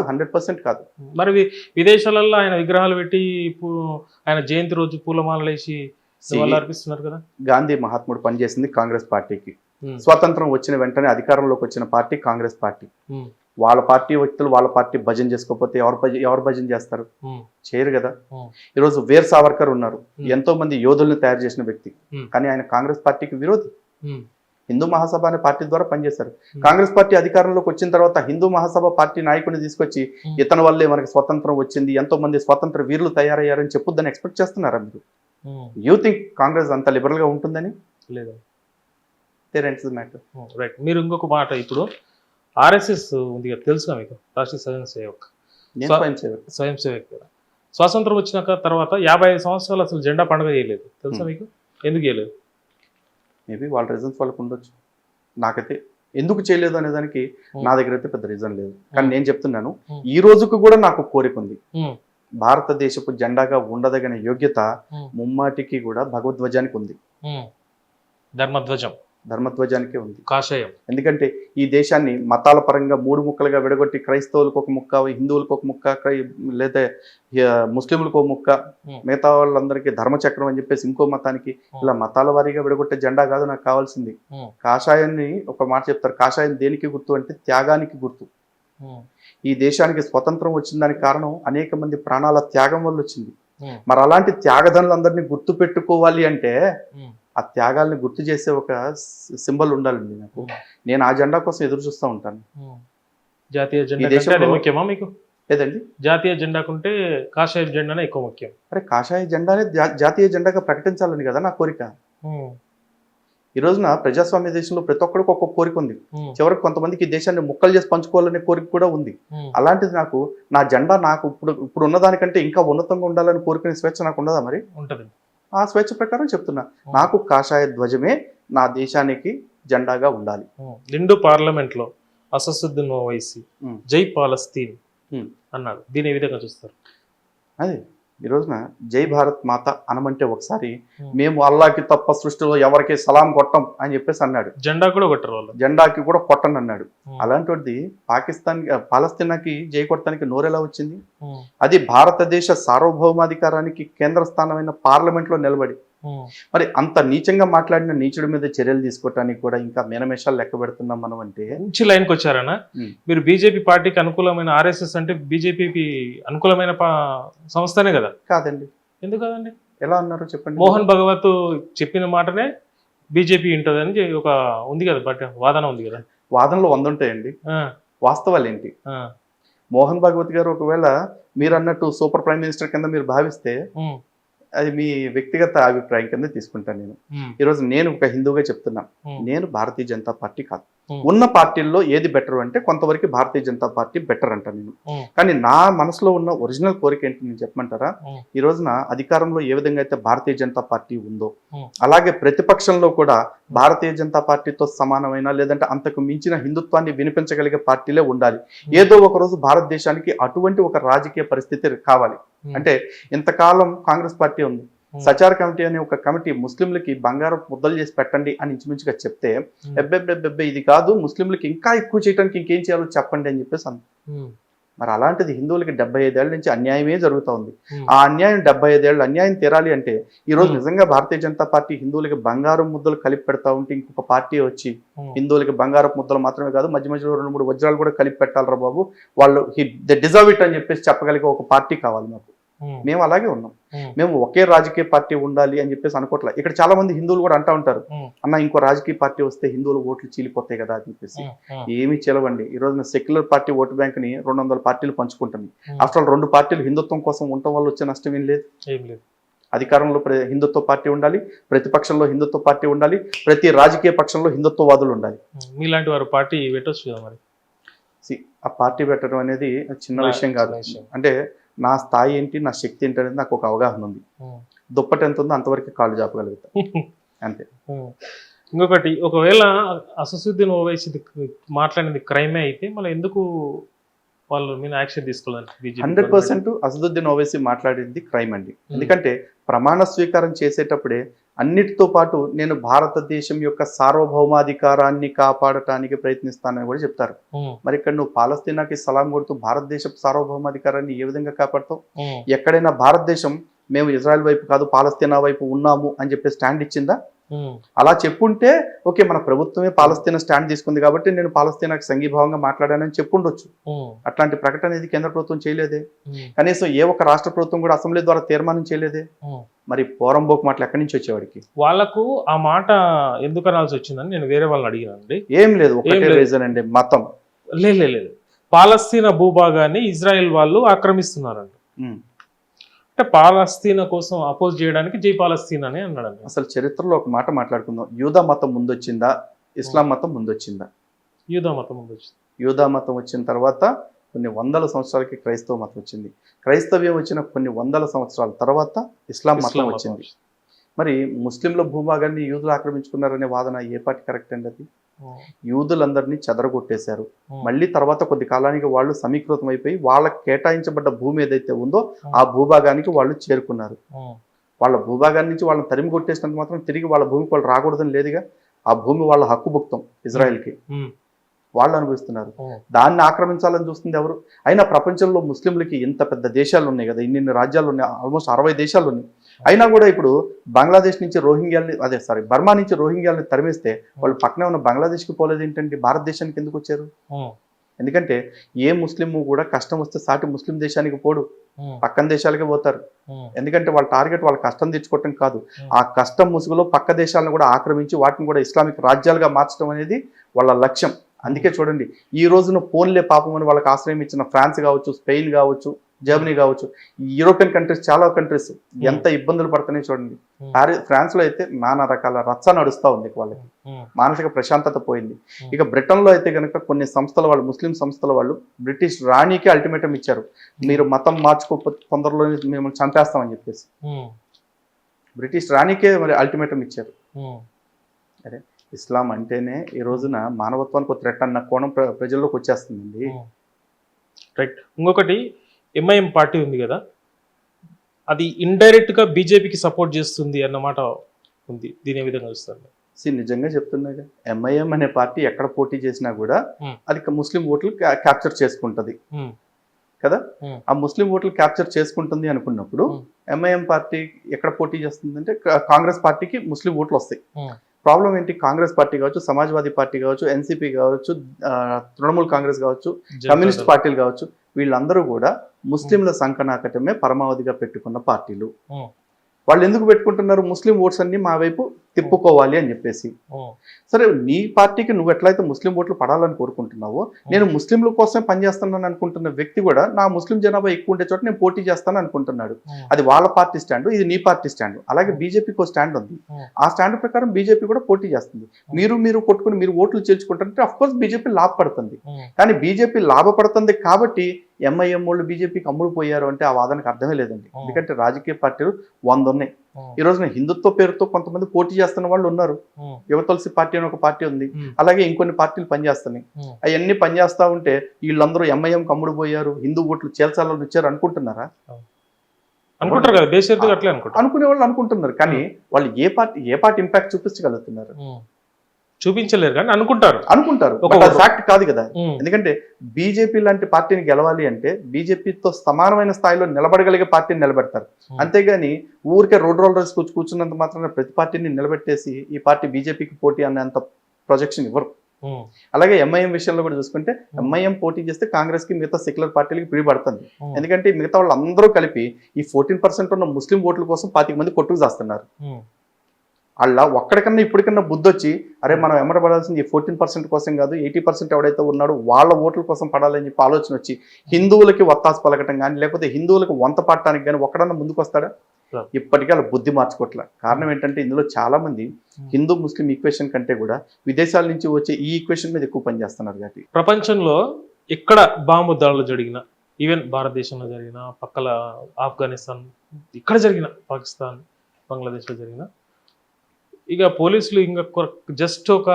100% కాదు. మరి విదేశాలలో ఆయన విగ్రహాలు పెట్టి ఆయన జయంతి రోజు పూలమాలలు వేసి అర్పిస్తున్నారు కదా. గాంధీ మహాత్ముడు పనిచేసింది కాంగ్రెస్ పార్టీకి. స్వతంత్రం వచ్చిన వెంటనే అధికారంలోకి వచ్చిన పార్టీ కాంగ్రెస్ పార్టీ. వాళ్ళ పార్టీ వ్యక్తులు వాళ్ళ పార్టీ భజన చేసుకోకపోతే ఎవరు భజన చేస్తారు? చేయరు కదా. ఈరోజు వీర్ సావర్కర్ ఉన్నారు, ఎంతో మంది యోధుల్ని తయారు చేసిన వ్యక్తి, కానీ ఆయన కాంగ్రెస్ పార్టీకి విరోధి. హిందూ మహాసభ అనే పార్టీ ద్వారా పనిచేశారు. కాంగ్రెస్ పార్టీ అధికారంలోకి వచ్చిన తర్వాత హిందూ మహాసభ పార్టీ నాయకుడిని తీసుకొచ్చి ఇతని వల్లే మనకి స్వతంత్రం వచ్చింది, ఎంతో మంది స్వతంత్ర వీరులు తయారయ్యారని చెప్పుద్దని ఎక్స్పెక్ట్ చేస్తున్నారా మీరు? యూ థింక్ కాంగ్రెస్ అంత లిబరల్ గా ఉంటుందని? లేదు. రైట్. మీరు ఇంకొక మాట, ఇప్పుడు ఆర్ఎస్ఎస్ ఉంది కదా, తెలుసుగా మీకు, రాష్ట్రీయ స్వయం సేవక్ కదా. స్వాతంత్రం వచ్చినాక తర్వాత 55 సంవత్సరాలు అసలు జెండా పండుగ చేయలేదు, తెలుసా మీకు? ఎందుకు చేయలేదు? మేబీ వాళ్ళ రీజన్స్ వాళ్ళకు ఉండొచ్చు. నాకైతే ఎందుకు చేయలేదు అనే దానికి నా దగ్గర అయితే పెద్ద రీజన్ లేదు. కానీ నేను చెప్తున్నాను, ఈ రోజుకు కూడా నాకు కోరిక ఉంది. భారతదేశపు జెండాగా ఉండదగిన యోగ్యత ముమ్మాటికి కూడా భగవద్ధ్వజానికి ఉంది, ధర్మధ్వజానికే ఉంది, కాషాయం. ఎందుకంటే ఈ దేశాన్ని మతాల పరంగా 3 ముక్కలుగా విడగొట్టి క్రైస్తవులకు ఒక ముక్క, హిందువులకు ఒక ముక్క, లేదా ముస్లింలకు ఒక ముక్క, మిగతా వాళ్ళందరికీ ధర్మచక్రం అని చెప్పేసి ఇంకో మతానికి, ఇలా మతాల వారీగా విడగొట్టే జెండా కాదు నాకు కావాల్సింది. కాషాయాన్ని ఒక మాట చెప్తారు, కాషాయం దేనికి గుర్తు అంటే త్యాగానికి గుర్తు. ఈ దేశానికి స్వతంత్రం వచ్చిన దానికి కారణం అనేక మంది ప్రాణాల త్యాగం వల్ల వచ్చింది. మరి అలాంటి త్యాగదనులందరినీ గుర్తు పెట్టుకోవాలి అంటే ఆ త్యాగాల్ని గుర్తు చేసే ఒక సింబల్ ఉండాలండి నాకు. నేను ఆ జెండా కోసం ఎదురు చూస్తూ ఉంటాను. జాతీయ జెండా ముఖ్యమా మీకు? లేదండి. జాతీయ జెండాకుంటే కాషాయ జెండానే ఎక్కువ ముఖ్యం. అరే కాషాయ జెండానే జాతీయ జెండాగా ప్రకటించాలని కదా నా కోరిక. ఉమ్, ఈ రోజున ప్రజాస్వామ్య దేశంలో ప్రతి ఒక్కరికి ఒక్కొక్క కోరిక ఉంది. ఉమ్, చివరికి కొంతమందికి ఈ దేశాన్ని ముక్కలు చేసి పంచుకోవాలనే కోరిక కూడా ఉంది. ఉమ్, అలాంటిది నాకు నా జెండా నాకు ఇప్పుడు ఉన్నదానికంటే ఇంకా ఉన్నతంగా ఉండాలని కోరుకునే స్వేచ్ఛ నాకు ఉండదా మరి? ఉంటది. ఆ స్వేచ్ఛ ప్రకారం చెప్తున్నా, నాకు కాషాయ ధ్వజమే నా దేశానికి జెండాగా ఉండాలి. నిండు పార్లమెంట్ లో అసదుద్దీన్ ఓవైసీ ఉమ్. జై పాలస్తీన్ ఉమ్. అన్నాడు. దీని ఏ విధంగా చూస్తారు? అదే ఈ రోజున జై భారత్ మాత అనమంటే ఒకసారి ఉమ్. మేము అల్లాకి తప్ప సృష్టిలో ఎవరికి సలాం కొట్టం అని చెప్పేసి అన్నాడు. జెండా కూడా కొట్టరు వాళ్ళు. జెండాకి కూడా కొట్టను అన్నాడు. ఉమ్, అలాంటిది పాలస్తీనాకి జై కొట్టడానికి నోరెలా వచ్చింది? ఉమ్, అది భారతదేశ సార్వభౌమాధికారానికి కేంద్ర స్థానమైన పార్లమెంట్ లో నిలబడి ఉమ్, మరి అంత నీచంగా మాట్లాడిన నీచుడి మీద చర్యలు తీసుకోవటానికి కూడా ఇంకా మీనమేషాలు లెక్క పెడుతున్నాం మనం అంటే. మంచి లైన్కి వచ్చారనా? ఉమ్. మీరు బీజేపీ పార్టీకి అనుకూలమైన, ఆర్ఎస్ఎస్ అంటే బీజేపీకి అనుకూలమైన సంస్థనే కదా? కాదండి. ఎందుకు కాదండి? ఎలా అన్నారు చెప్పండి. మోహన్ భగవత్ చెప్పిన మాటనే బీజేపీ ఉంటుందని ఒక ఉంది కదా, బట్ వాదన ఉంది కదా. వాదనలు 100 ఉంటాయండి, ఆ, వాస్తవాలు ఏంటి? ఆ, మోహన్ భగవత్ గారు ఒకవేళ మీరు అన్నట్టు సూపర్ ప్రైమ్ మినిస్టర్ కింద మీరు భావిస్తే ఉమ్, అది మీ వ్యక్తిగత అభిప్రాయం కింద తీసుకుంటాను నేను. ఉమ్, ఈరోజు నేను ఒక హిందూగా చెప్తున్నా, ఉమ్, నేను భారతీయ జనతా పార్టీ కాదు. ఉమ్. ఉన్న పార్టీల్లో ఏది బెటర్ అంటే కొంతవరకు భారతీయ జనతా పార్టీ బెటర్ అంటాను నేను. ఉమ్, కానీ నా మనసులో ఉన్న ఒరిజినల్ కోరిక ఏంటి నేను చెప్పమంటారా? ఉమ్, ఈ రోజున అధికారంలో ఏ విధంగా అయితే భారతీయ జనతా పార్టీ ఉందో ఉమ్, అలాగే ప్రతిపక్షంలో కూడా భారతీయ జనతా పార్టీతో సమానమైన లేదంటే అంతకు మించిన హిందుత్వాన్ని వినిపించగలిగే పార్టీలే ఉండాలి. ఏదో ఒక రోజు భారతదేశానికి అటువంటి ఒక రాజకీయ పరిస్థితి కావాలి. అంటే ఇంతకాలం కాంగ్రెస్ పార్టీ ఉంది, సచార్ కమిటీ అనే ఒక కమిటీ ముస్లింలకి బంగారం ముద్దలు చేసి పెట్టండి అని ఇంచుమించుగా చెప్తే ఎబ్బెబ్బెబ్బెబ్బె ఇది కాదు, ముస్లింలకి ఇంకా ఎక్కువ చేయడానికి ఇంకేం చేయాలో చెప్పండి అని చెప్పేసి అంది. ఉమ్, మరి అలాంటిది హిందువులకి 75 ఏళ్ల నుంచి అన్యాయమే జరుగుతూ ఉంది. ఉమ్, ఆ అన్యాయం 75 ఏళ్ళు అన్యాయం తీరాలి అంటే ఈ రోజు Hmm. నిజంగా భారతీయ జనతా పార్టీ హిందువులకి బంగారం ముద్దలు కలిపి పెడతా ఉంటే ఇంకొక పార్టీ వచ్చి ఉమ్, హిందువులకి బంగారం ముద్దలు మాత్రమే కాదు మధ్య మధ్యలో 2-3 వజ్రాలు కూడా కలిపి పెట్టాలరా బాబు, వాళ్ళు దే డిజర్వ్ ఇట్ అని చెప్పేసి చెప్పగలిగే ఒక పార్టీ కావాలి మాకు. ఉమ్, మేము అలాగే ఉన్నాం. ఉమ్, మేము ఒకే రాజకీయ పార్టీ ఉండాలి అని చెప్పేసి అనుకోవట్లే. ఇక్కడ చాలా మంది హిందువులు కూడా అంటా ఉంటారు, ఉమ్, అన్న ఇంకో రాజకీయ పార్టీ వస్తే హిందువుల ఓట్లు చీలిపోతాయి కదా అని చెప్పేసి. ఉమ్, ఉమ్, ఏమీ చెలవండి. ఈ రోజున సెక్యులర్ పార్టీ ఓటు బ్యాంక్ ని 200 పార్టీలు పంచుకుంటుంది. Hmm. అసలు 2 పార్టీలు హిందుత్వం కోసం ఉండటం వల్ల వచ్చే నష్టం ఏం లేదు. ఏం లేదు. అధికారంలో హిందుత్వ పార్టీ ఉండాలి, ప్రతిపక్షంలో హిందుత్వ పార్టీ ఉండాలి, ప్రతి రాజకీయ పక్షంలో హిందుత్వవాదులు ఉండాలి. ఉమ్, మీలాంటి వారు పార్టీ పెట్టొచ్చు కదా మరి. ఆ పార్టీ పెట్టడం అనేది చిన్న విషయం కాదు. చిన్న విషయం. అంటే నా స్థాయి ఏంటి, నా శక్తి ఏంటి అనేది నాకు ఒక అవగాహన ఉంది. ఉమ్, దుప్పటి ఎంత ఉందో అంతవరకు కాళ్ళు చాపగలుగుతా అంతే. ఉమ్. ఇంకొకటి, ఒకవేళ అసదుద్దీన్ ఓవైసీ మాట్లాడింది క్రైమే అయితే మళ్ళీ ఎందుకు వాళ్ళు మీద యాక్షన్ తీసుకోవాలి? 100% అసదుద్దీన్ ఓవైసీ మాట్లాడింది క్రైమ్ అండి. ఎందుకంటే ప్రమాణ స్వీకారం చేసేటప్పుడే అన్నిటితో పాటు నేను భారతదేశం యొక్క సార్వభౌమాధికారాన్ని కాపాడటానికి ప్రయత్నిస్తానని కూడా చెప్తారు. మరి ఇక్కడ నువ్వు పాలస్తీనాకి సలాం కొడుతూ భారతదేశ సార్వభౌమాధికారాన్ని ఏ విధంగా కాపాడుతావు? ఎక్కడైనా భారతదేశం మేము ఇజ్రాయెల్ వైపు కాదు పాలస్తీనా వైపు ఉన్నాము అని చెప్పి స్టాండ్ ఇచ్చిందా? అలా చెప్పుంటే ఓకే, మన ప్రభుత్వమే పాలస్తీనా స్టాండ్ తీసుకుంది కాబట్టి నేను పాలస్తీనాకి సంఘీభావంగా మాట్లాడానని చెప్పుండొచ్చు. అట్లాంటి ప్రకటన అనేది కేంద్ర ప్రభుత్వం చేయలేదే. కనీసం ఏ ఒక్క రాష్ట్ర ప్రభుత్వం కూడా అసెంబ్లీ ద్వారా తీర్మానం చేయలేదే. మరి పోరంబోకు మాటలు ఎక్కడి నుంచి వచ్చేవాడికి? వాళ్ళకు ఆ మాట ఎందుకు అనాల్సి వచ్చిందని నేను వేరే వాళ్ళని అడిగానండి. ఏం లేదు, ఒకటే రీజన్ అండి, మతం. లేదు, పాలస్తీనా భూభాగాన్ని ఇజ్రాయెల్ వాళ్ళు ఆక్రమిస్తున్నారంట. అంటే పాలస్తీనా కోసం అపోజ్ చేయడానికి జై పాలస్తీనా అని అన్నాడు. అసలు చరిత్రలో ఒక మాట మాట్లాడుకుందాం, యూదా మతం ముందొచ్చిందా ఇస్లాం మతం ముందొచ్చిందా? యూదా మతం ముందొచ్చింది. యూదా మతం వచ్చిన తర్వాత కొన్ని వందల సంవత్సరాలకి క్రైస్తవ మతం వచ్చింది. క్రైస్తవ్యం వచ్చిన కొన్ని వందల సంవత్సరాల తర్వాత ఇస్లాం మతం వచ్చింది. మరి ముస్లింల భూభాగాన్ని యూదులు ఆక్రమించుకున్నారనే వాదన ఏ పార్టీ కరెక్ట్ అండి? అది యూదులందరినీ చెదరగొట్టేశారు. మళ్ళీ తర్వాత కొద్ది కాలానికి వాళ్ళు సమీకృతం అయిపోయి వాళ్ళకి కేటాయించబడ్డ భూమి ఏదైతే ఉందో ఆ భూభాగానికి వాళ్ళు చేరుకున్నారు. వాళ్ళ భూభాగాన్ని నుంచి వాళ్ళని తరిమి కొట్టేసినంత మాత్రం తిరిగి వాళ్ళ భూమికి వాళ్ళు రాకూడదని లేదుగా. ఆ భూమి వాళ్ళ హక్కుభుక్తం, ఇజ్రాయెల్కి వాళ్ళు అనుభవిస్తున్నారు. దాన్ని ఆక్రమించాలని చూస్తుంది ఎవరు? అయినా ప్రపంచంలో ముస్లింలకి ఇంత పెద్ద దేశాలు ఉన్నాయి కదా, ఇన్ని రాజ్యాలు ఉన్నాయి, ఆల్మోస్ట్ 60 దేశాలు ఉన్నాయి. అయినా కూడా ఇప్పుడు బంగ్లాదేశ్ నుంచి బర్మా నుంచి రోహింగ్యాలని తరిమేస్తే వాళ్ళు పక్కనే ఉన్న బంగ్లాదేశ్కి పోలేదు ఏంటంటే భారతదేశానికి ఎందుకు వచ్చారు? ఎందుకంటే ఏ ముస్లిం కూడా కష్టం వస్తే సాటి ముస్లిం దేశానికి పోడు, పక్కన దేశాలకే పోతారు. ఎందుకంటే వాళ్ళ టార్గెట్ వాళ్ళ కష్టం తెచ్చుకోవటం కాదు, ఆ కష్టం ముసుగులో పక్క దేశాలను కూడా ఆక్రమించి వాటిని కూడా ఇస్లామిక్ రాజ్యాలుగా మార్చడం అనేది వాళ్ళ లక్ష్యం. అందుకే చూడండి ఈ రోజున పోన్లే పాపం అని వాళ్ళకి ఆశ్రయం ఇచ్చిన ఫ్రాన్స్ కావచ్చు, స్పెయిన్ కావచ్చు, జర్మనీ కావచ్చు, యూరోపియన్ కంట్రీస్ చాలా కంట్రీస్ ఎంత ఇబ్బందులు పడుతున్నాయి చూడండి. ఫ్రాన్స్ లో అయితే నానా రకాల రచ్చ నడుస్తూ ఉంది, వాళ్ళకి మానసిక ప్రశాంతత పోయింది. ఇక బ్రిటన్ లో అయితే కనుక కొన్ని సంస్థల వాళ్ళు, ముస్లిం సంస్థల వాళ్ళు బ్రిటిష్ రాణికి అల్టిమేటం ఇచ్చారు, మీరు మతం మార్చుకోకపోతే తొందరలోనే మేము చంపేస్తామని చెప్పేసి. బ్రిటిష్ రాణికే మరి అల్టిమేటం ఇచ్చారు. అరే ఇస్లాం అంటేనే ఈ రోజున మానవత్వానికి ఒక థ్రెట్ అన్న కోణం ప్రజల్లోకి వచ్చేస్తుందండి. రైట్. ఇంకొకటి ఎంఐఎం పార్టీ ఉంది కదా, అది ఇండైరెక్ట్ గా బీజేపీకి సపోర్ట్ చేస్తుంది అన్నమాట ఉంది. దీని ఏ విధంగా చూస్తారు? నిజంగా చెప్తున్నాగా, ఎంఐఎం అనే పార్టీ ఎక్కడ పోటీ చేసినా కూడా అది ముస్లిం ఓట్లు క్యాప్చర్ చేసుకుంటది కదా. ఆ ముస్లిం ఓట్లు క్యాప్చర్ చేసుకుంటుంది అనుకున్నప్పుడు ఎంఐఎం పార్టీ ఎక్కడ పోటీ చేస్తుందంటే కాంగ్రెస్ పార్టీకి ముస్లిం ఓట్లు వస్తాయి. ప్రాబ్లం ఏంటి, కాంగ్రెస్ పార్టీ కావచ్చు, సమాజ్వాదీ పార్టీ కావచ్చు, ఎన్సీపీ కావచ్చు, తృణమూల్ కాంగ్రెస్ కావచ్చు, కమ్యూనిస్ట్ పార్టీలు కావచ్చు, వీళ్ళందరూ కూడా ముస్లింల సంకనాకటమే పరమావధిగా పెట్టుకున్న పార్టీలు. వాళ్ళు ఎందుకు పెట్టుకుంటున్నారు, ముస్లిం ఓట్స్ అన్ని మా వైపు తిప్పుకోవాలి అని చెప్పేసి. సరే నీ పార్టీకి నువ్వు ఎట్లయితే ముస్లిం ఓట్లు పడాలని కోరుకుంటున్నావో, నేను ముస్లింల కోసమే పనిచేస్తున్నాను అనుకుంటున్న వ్యక్తి కూడా నా ముస్లిం జనాభా ఎక్కువ ఉండే చోట నేను పోటీ చేస్తాను అనుకుంటున్నాడు. అది వాళ్ళ పార్టీ స్టాండ్, ఇది నీ పార్టీ స్టాండ్. అలాగే బీజేపీకి ఒక స్టాండ్ ఉంది, ఆ స్టాండ్ ప్రకారం బీజేపీ కూడా పోటీ చేస్తుంది. మీరు కొట్టుకుని మీరు ఓట్లు చేర్చుకుంటారంటే అఫ్ కోర్స్ బీజేపీ లాభపడుతుంది. కానీ బీజేపీ లాభపడుతుంది కాబట్టి ఎంఐఎం వాళ్ళు బీజేపీకి అమ్ముడు పోయారు అంటే ఆ వాదనకు అర్థమే లేదండి. ఎందుకంటే రాజకీయ పార్టీలు 100 ఉన్నాయి. ఈ రోజున హిందుత్వ పేరుతో కొంతమంది పోటీ చేస్తున్న వాళ్ళు ఉన్నారు. యువతులసి పార్టీ అని ఒక పార్టీ ఉంది, అలాగే ఇంకొన్ని పార్టీలు పనిచేస్తున్నాయి. అవన్నీ పనిచేస్తా ఉంటే వీళ్ళందరూ ఎంఐఎం కమ్ముడు పోయారు, హిందూ ఓట్లు చేల్చాలని వచ్చారు అనుకుంటున్నారా? అనుకుంటారు కదా, దేశంతో అట్లే అనుకునే వాళ్ళు అనుకుంటున్నారు. కానీ వాళ్ళు ఏ పార్టీ ఇంపాక్ట్ చూపించగలుగుతున్నారు? చూపించలేరు కానీ అనుకుంటారు. ఒక ఫ్యాక్ట్ కాదు కదా. ఎందుకంటే బీజేపీ లాంటి పార్టీని గెలవాలి అంటే బీజేపీతో సమానమైన స్థాయిలో నిలబడగలిగే పార్టీని నిలబెడతారు. అంతేగాని ఊరికే రోడ్ రోలర్స్ కూర్చున్నంత మాత్రాన ప్రతి పార్టీని నిలబెట్టేసి ఈ పార్టీ బీజేపీకి పోటీ అనేంత ప్రొజెక్షన్ ఇవ్వరు. అలాగే ఎంఐఎం విషయంలో కూడా చూసుకుంటే ఎంఐఎం పోటీ చేస్తే కాంగ్రెస్ కి మిగతా సెక్యులర్ పార్టీలకి పిడిపడుతుంది. ఎందుకంటే మిగతా వాళ్ళు అందరూ కలిపి ఈ 14% ఉన్న ముస్లిం ఓట్ల కోసం 25 మంది కొట్టుకు చేస్తున్నారు. అలా ఒక్కడికన్నా ఇప్పటికన్నా బుద్ధి వచ్చి అరే మనం ఎమ్మట పడాల్సింది 14% కోసం కాదు, 80% ఎవడైతే ఉన్నాడో వాళ్ళ ఓట్ల కోసం పడాలని చెప్పి ఆలోచన వచ్చి హిందువులకి వత్తాసు పలకటం కానీ లేకపోతే హిందువులకు వంత పట్టడానికి కానీ ఒక్కడన్నా ముందుకు వస్తాడా? ఇప్పటికీ వాళ్ళ బుద్ధి మార్చుకోవట్లే. కారణం ఏంటంటే ఇందులో చాలా మంది హిందూ ముస్లిం ఈక్వేషన్ కంటే కూడా విదేశాల నుంచి వచ్చే ఈ ఈక్వేషన్ మీద ఎక్కువ పనిచేస్తున్నారు. కాబట్టి ప్రపంచంలో ఎక్కడ బాంబు దాడులు జరిగిన, ఈవెన్ భారతదేశంలో జరిగిన, పక్కల ఆఫ్ఘనిస్తాన్, ఇక్కడ జరిగిన, పాకిస్తాన్, బంగ్లాదేశ్లో జరిగిన, ఇక పోలీసులు ఇంకా జస్ట్ ఒక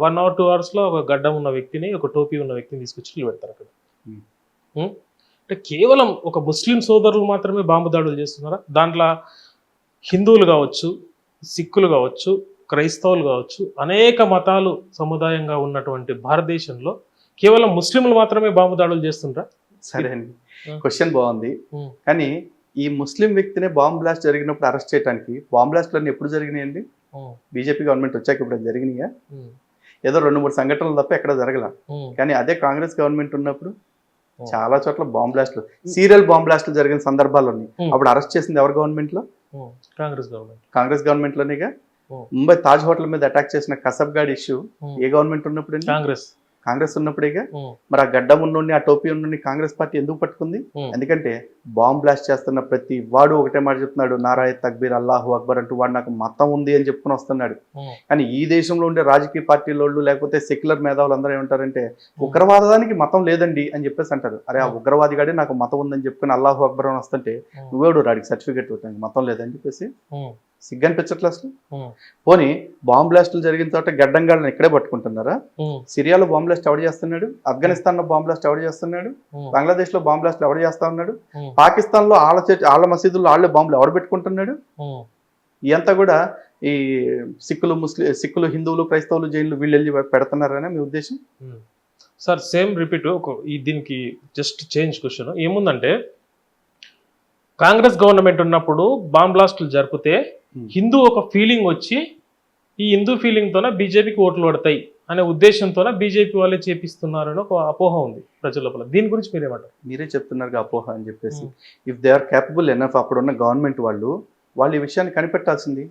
1 or 2 hours లో ఒక గడ్డం ఉన్న వ్యక్తిని, ఒక టోపీ ఉన్న వ్యక్తిని తీసుకొచ్చి నిలబెడతారు అక్కడ. అంటే కేవలం ఒక ముస్లిం సోదరులు మాత్రమే బాంబు దాడులు చేస్తున్నారా? దాంట్లో హిందువులు కావచ్చు, సిక్కులు కావచ్చు, క్రైస్తవులు కావచ్చు, అనేక మతాలు సముదాయంగా ఉన్నటువంటి భారతదేశంలో కేవలం ముస్లింలు మాత్రమే బాంబు దాడులు చేస్తుంటారా? సరే అండి, క్వశ్చన్ బాగుంది. కానీ ఈ ముస్లిం వ్యక్తినే బాంబ్ బ్లాస్ట్ జరిగినప్పుడు అరెస్ట్ చేయడానికి బాంబ్ బ్లాస్ట్లన్నీ ఎప్పుడు జరిగినాయండి? బీజేపీ గవర్నమెంట్ వచ్చాక ఇప్పుడు జరిగినాయా? ఏదో 2-3 సంఘటనలు తప్ప ఎక్కడ జరగల. కానీ అదే కాంగ్రెస్ గవర్నమెంట్ ఉన్నప్పుడు చాలా చోట్ల బాంబ్ బ్లాస్ట్లు, సీరియల్ బాంబ్ బ్లాస్ట్లు జరిగిన సందర్భాలు ఉన్నాయి. అప్పుడు అరెస్ట్ చేసింది ఎవరి గవర్నమెంట్ లో? కాంగ్రెస్ గవర్నమెంట్ లోనేగా. ముంబై తాజ్ హోటల్ మీద అటాక్ చేసిన కసబ్గాడ్ ఇష్యూ ఏ గవర్నమెంట్ ఉన్నప్పుడు? కాంగ్రెస్ ఉన్నప్పుడేగా. మరి ఆ గడ్డం ఉన్నోడిని, ఆ టోపీ ఉన్నోడిని కాంగ్రెస్ పార్టీ ఎందుకు పట్టుకుంది? ఎందుకంటే బాంబ్ బ్లాస్ట్ చేస్తున్న ప్రతి వాడు ఒకటే మాట చెప్తున్నాడు, నారాయ తక్బీర్ అల్లాహు అక్బర్ అంటూ వాడు నాకు మతం ఉంది అని చెప్పుకుని వస్తున్నాడు. కానీ ఈ దేశంలో ఉండే రాజకీయ పార్టీలోళ్ళు లేకపోతే సెక్యులర్ మేధావులు అందరూ ఏమంటారంటే ఉగ్రవాదానికి మతం లేదండి అని చెప్పేసి అంటారు. అరే ఆ ఉగ్రవాదిగాడే నాకు మతం ఉందని చెప్పుకుని అల్లాహు అక్బర్ అని వస్తుంటే నువ్వేడు వాడికి సర్టిఫికేట్ అవుతాను మతం లేదని చెప్పేసి సిగ్గనిపించట్లే అసలు. పోనీ బాంబ్ బ్లాస్టులు జరిగిన చోట గడ్డంగాళ్ళని ఇక్కడే పట్టుకుంటున్నారా? సిరియాలో బాంబ్ బ్లాస్ట్ ఎవడు చేస్తున్నాడు? ఆఫ్ఘనిస్తాన్ లో బాంబ్ బ్లాస్ట్ ఎవడు చేస్తున్నాడు? బంగ్లాదేశ్ లో బాంబ్ బ్లాస్ట్ ఎవడు చేస్తా ఉన్నాడు? పాకిస్తాన్ లో ఆళ్ళ మసీదుల్లో ఆళ్లే బాంబులు ఎవడు పెట్టుకుంటున్నాడు? ఇదంతా కూడా ఈ సిక్కులు హిందువులు క్రైస్తవులు జైన్లు వీళ్ళు వెళ్ళి పెడుతున్నారనే మీ ఉద్దేశం? సార్ సేమ్ రిపీట్ దీనికి జస్ట్ చేంజ్ క్వశ్చన్ ఏముందంటే, కాంగ్రెస్ గవర్నమెంట్ ఉన్నప్పుడు బాంబ్ బ్లాస్టులు జరిపితే హిందూ ఒక ఫీలింగ్ వచ్చి ఈ హిందూ ఫీలింగ్ తోనే బీజేపీకి ఓట్లు పడతాయి అనే ఉద్దేశంతోనే బీజేపీ వాళ్ళే చేపిస్తున్నారని ఒక అపోహ ఉంది ప్రజల లోపల. దీని గురించి మీరేమంటారు? మీరే చెప్తున్నారు అపోహ అని చెప్పేసి. If they are capable enough, అప్పుడున్న గవర్నమెంట్ వాళ్ళు వాళ్ళు ఈ విషయాన్ని కనిపెట్టాల్సింది.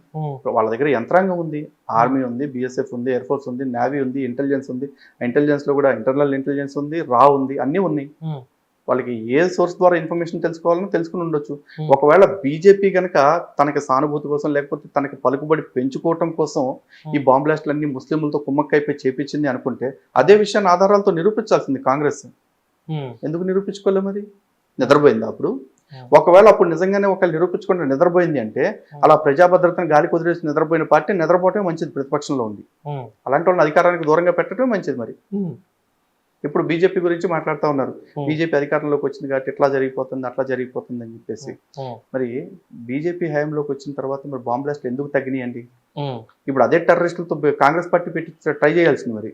వాళ్ళ దగ్గర యంత్రాంగం ఉంది, ఆర్మీ ఉంది, బిఎస్ఎఫ్ ఉంది, ఎయిర్ ఫోర్స్ ఉంది, నేవీ ఉంది, ఇంటెలిజెన్స్ ఉంది. ఇంటెలిజెన్స్లో కూడా ఇంటర్నల్ ఇంటెలిజెన్స్ ఉంది, రా ఉంది, అన్నీ ఉన్నాయి. వాళ్ళకి ఏ సోర్స్ ద్వారా ఇన్ఫర్మేషన్ తెలుసుకోవాలని తెలుసుకుని ఉండొచ్చు. ఒకవేళ బీజేపీ కనుక తనకి సానుభూతి కోసం లేకపోతే తనకి పలుకుబడి పెంచుకోవటం కోసం ఈ బాంబ్ బ్లాస్ట్లన్నీ ముస్లింలతో కుమ్మక్కైపోయి చేపించింది అనుకుంటే అదే విషయాన్ని ఆధారాలతో నిరూపించాల్సింది కాంగ్రెస్. ఎందుకు నిరూపించుకోలేము? అది నిద్రపోయింది అప్పుడు. ఒకవేళ అప్పుడు నిజంగానే ఒకవేళ నిరూపించుకుంటే నిద్రపోయింది అంటే అలా ప్రజాభద్రతను గాలి కుదిరేసి నిద్రపోయిన పార్టీ నిద్రపోవటమే మంచిది. ప్రతిపక్షంలో ఉంది అలాంటి వాళ్ళని అధికారానికి దూరంగా పెట్టడమే మంచిది. మరి ఇప్పుడు బీజేపీ గురించి మాట్లాడుతూ ఉన్నారు. బీజేపీ అధికారంలోకి వచ్చింది కాబట్టి ఇట్లా జరిగిపోతుంది అట్లా జరిగిపోతుంది అని చెప్పేసి. మరి బీజేపీ హయాంలోకి వచ్చిన తర్వాత మరి బాంబ్ బ్లాస్ట్ ఎందుకు తగ్గినాయండి? ఇప్పుడు అదే టెర్రరిస్టులతో కాంగ్రెస్ పార్టీ పెట్టి ట్రై చేయాల్సింది. మరి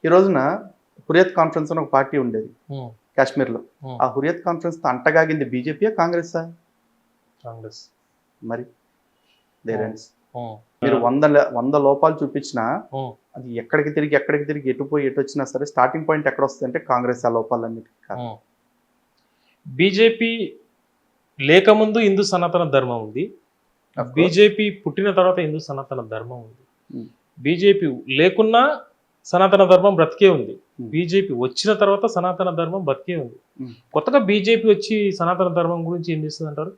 ఈ రోజున హురియత్ కాన్ఫరెన్స్ అని ఒక పార్టీ ఉండేది కాశ్మీర్లో. ఆ హురియత్ కాన్ఫరెన్స్ తో అంటగాగింది బీజేపీయా కాంగ్రెసా? కాంగ్రెస్. మరి మీరు 100 లోపాలు చూపించినా అది ఎక్కడికి తిరిగి ఎటు వచ్చినా సరే స్టార్టింగ్ పాయింట్ ఎక్కడ వస్తుంది అంటే కాంగ్రెస్. ఆ లోపాలన్నిటికీ కాదు. బీజేపీ లేకముందు హిందూ సనాతన ధర్మం ఉంది, బీజేపీ పుట్టిన తర్వాత హిందూ సనాతన ధర్మం ఉంది. బీజేపీ లేకున్నా సనాతన ధర్మం బ్రతికే ఉంది, బీజేపీ వచ్చిన తర్వాత సనాతన ధర్మం బతికే ఉంది. కొత్తగా బీజేపీ వచ్చి సనాతన ధర్మం గురించి ఏం చేస్తుంది అంటారు?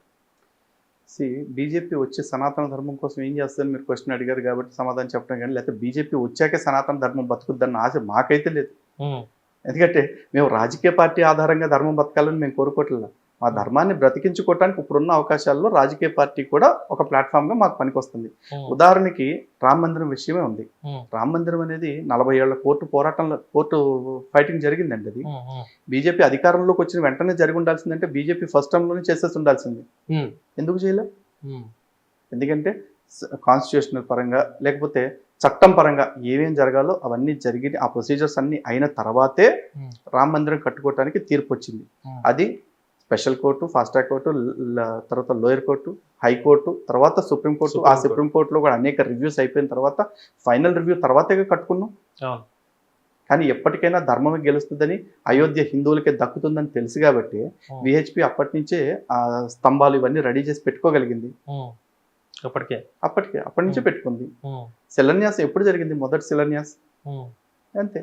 బీజేపీ వచ్చే సనాతన ధర్మం కోసం ఏం చేస్తుందని మీరు క్వశ్చన్ అడిగారు కాబట్టి సమాధానం చెప్పడం కానీ, లేకపోతే బీజేపీ వచ్చాకే సనాతన ధర్మం బతుకుద్దన్న ఆశ మాకైతే లేదు. ఎందుకంటే మేము రాజకీయ పార్టీ ఆధారంగా ధర్మం బతకాలని మేము కోరుకోవట్లేదు. మా ధర్మాన్ని బ్రతికించుకోవటానికి ఇప్పుడున్న అవకాశాల్లో రాజకీయ పార్టీ కూడా ఒక ప్లాట్ఫామ్ గా మాకు పనికొస్తుంది. ఉదాహరణకి రామ మందిరం విషయమే ఉంది. రామ మందిరం అనేది 40 ఏళ్ల కోర్టు ఫైటింగ్ జరిగిందండి. అది బీజేపీ అధికారంలోకి వచ్చిన వెంటనే జరిగి ఉండాల్సిందంటే బీజేపీ ఫస్ట్ టర్మ్ లోనే చేసేసి ఉండాల్సింది. ఎందుకు చేయలే? ఎందుకంటే కాన్స్టిట్యూషనల్ పరంగా లేకపోతే చట్టం పరంగా ఏమేం జరగాలో అవన్నీ జరిగి ఆ ప్రొసీజర్స్ అన్ని అయిన తర్వాతే రామ మందిరం కట్టుకోవటానికి తీర్పు వచ్చింది. అది special court, fast track court, తర్వాత లోయర్ కోర్టు, హైకోర్టు, తర్వాత సుప్రీంకోర్టు. ఆ సుప్రీంకోర్టులో కూడా అనేక రివ్యూస్ అయిపోయిన తర్వాత ఫైనల్ రివ్యూ తర్వాతే కట్టుకున్నాం. కానీ ఎప్పటికైనా ధర్మమే గెలుస్తుందని, అయోధ్య హిందువులకే దక్కుతుందని తెలుసు కాబట్టి విహెచ్పి అప్పటి నుంచే ఆ స్తంభాలు ఇవన్నీ రెడీ చేసి పెట్టుకోగలిగింది. అప్పటి నుంచే పెట్టుకుంది. శిలాన్యాసం ఎప్పుడు జరిగింది? మొదటి శిలాన్యాసం అంతే.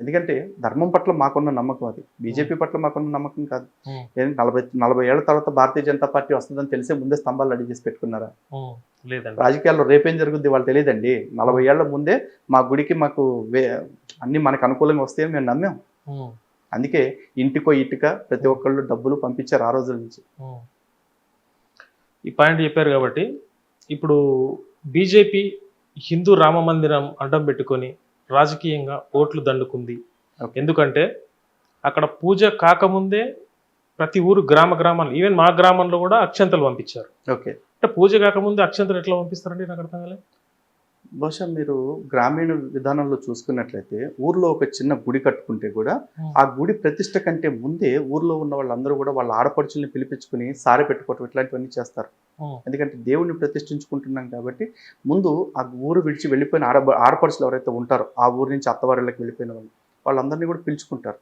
ఎందుకంటే ధర్మం పట్ల మాకున్న నమ్మకం అది, బీజేపీ పట్ల మాకున్న నమ్మకం కాదు. 40 ఏళ్ల తర్వాత భారతీయ జనతా పార్టీ వస్తుందని తెలిసే ముందే స్తంభాలు రెడీ చేసి పెట్టుకున్నారా? రాజకీయాల్లో రేపేం జరుగుద్ది వాళ్ళు తెలియదండి. 40 ఏళ్ల ముందే మా గుడికి మాకు అన్ని మనకు అనుకూలంగా వస్తాయని మేము నమ్మాం. అందుకే ఇంటికో ఇటుక ప్రతి ఒక్కళ్ళు డబ్బులు పంపించారు ఆ రోజుల నుంచి. ఈ పాయింట్ చెప్పారు కాబట్టి ఇప్పుడు బీజేపీ హిందూ రామ మందిరం అడ్డం పెట్టుకొని రాజకీయంగా ఓట్లు దండుకుంది. ఎందుకంటే అక్కడ పూజ కాకముందే ప్రతి ఊరు గ్రామాలు ఈవెన్ మా గ్రామంలో కూడా అక్షంతలు పంపించారు. అంటే పూజ కాకముందే అక్షంతలు ఎట్లా పంపిస్తారండి? నాకు అర్థం కాలే. బహుశా మీరు గ్రామీణ విధానంలో చూసుకున్నట్లయితే ఊర్లో ఒక చిన్న గుడి కట్టుకుంటే కూడా ఆ గుడి ప్రతిష్ట కంటే ముందే ఊర్లో ఉన్న వాళ్ళందరూ కూడా వాళ్ళ ఆడపడుచుల్ని పిలిపించుకుని సారె పెట్టుకోవటం ఇట్లాంటివన్నీ చేస్తారు. ఎందుకంటే దేవుడిని ప్రతిష్ఠించుకుంటున్నాం కాబట్టి ముందు ఆ ఊరు విడిచి వెళ్ళిపోయిన ఆడపడుచులు ఎవరైతే ఉంటారో ఆ ఊరు నుంచి అత్తవారిళ్ళకి వెళ్ళిపోయిన వాళ్ళందరినీ కూడా పిలుచుకుంటారు,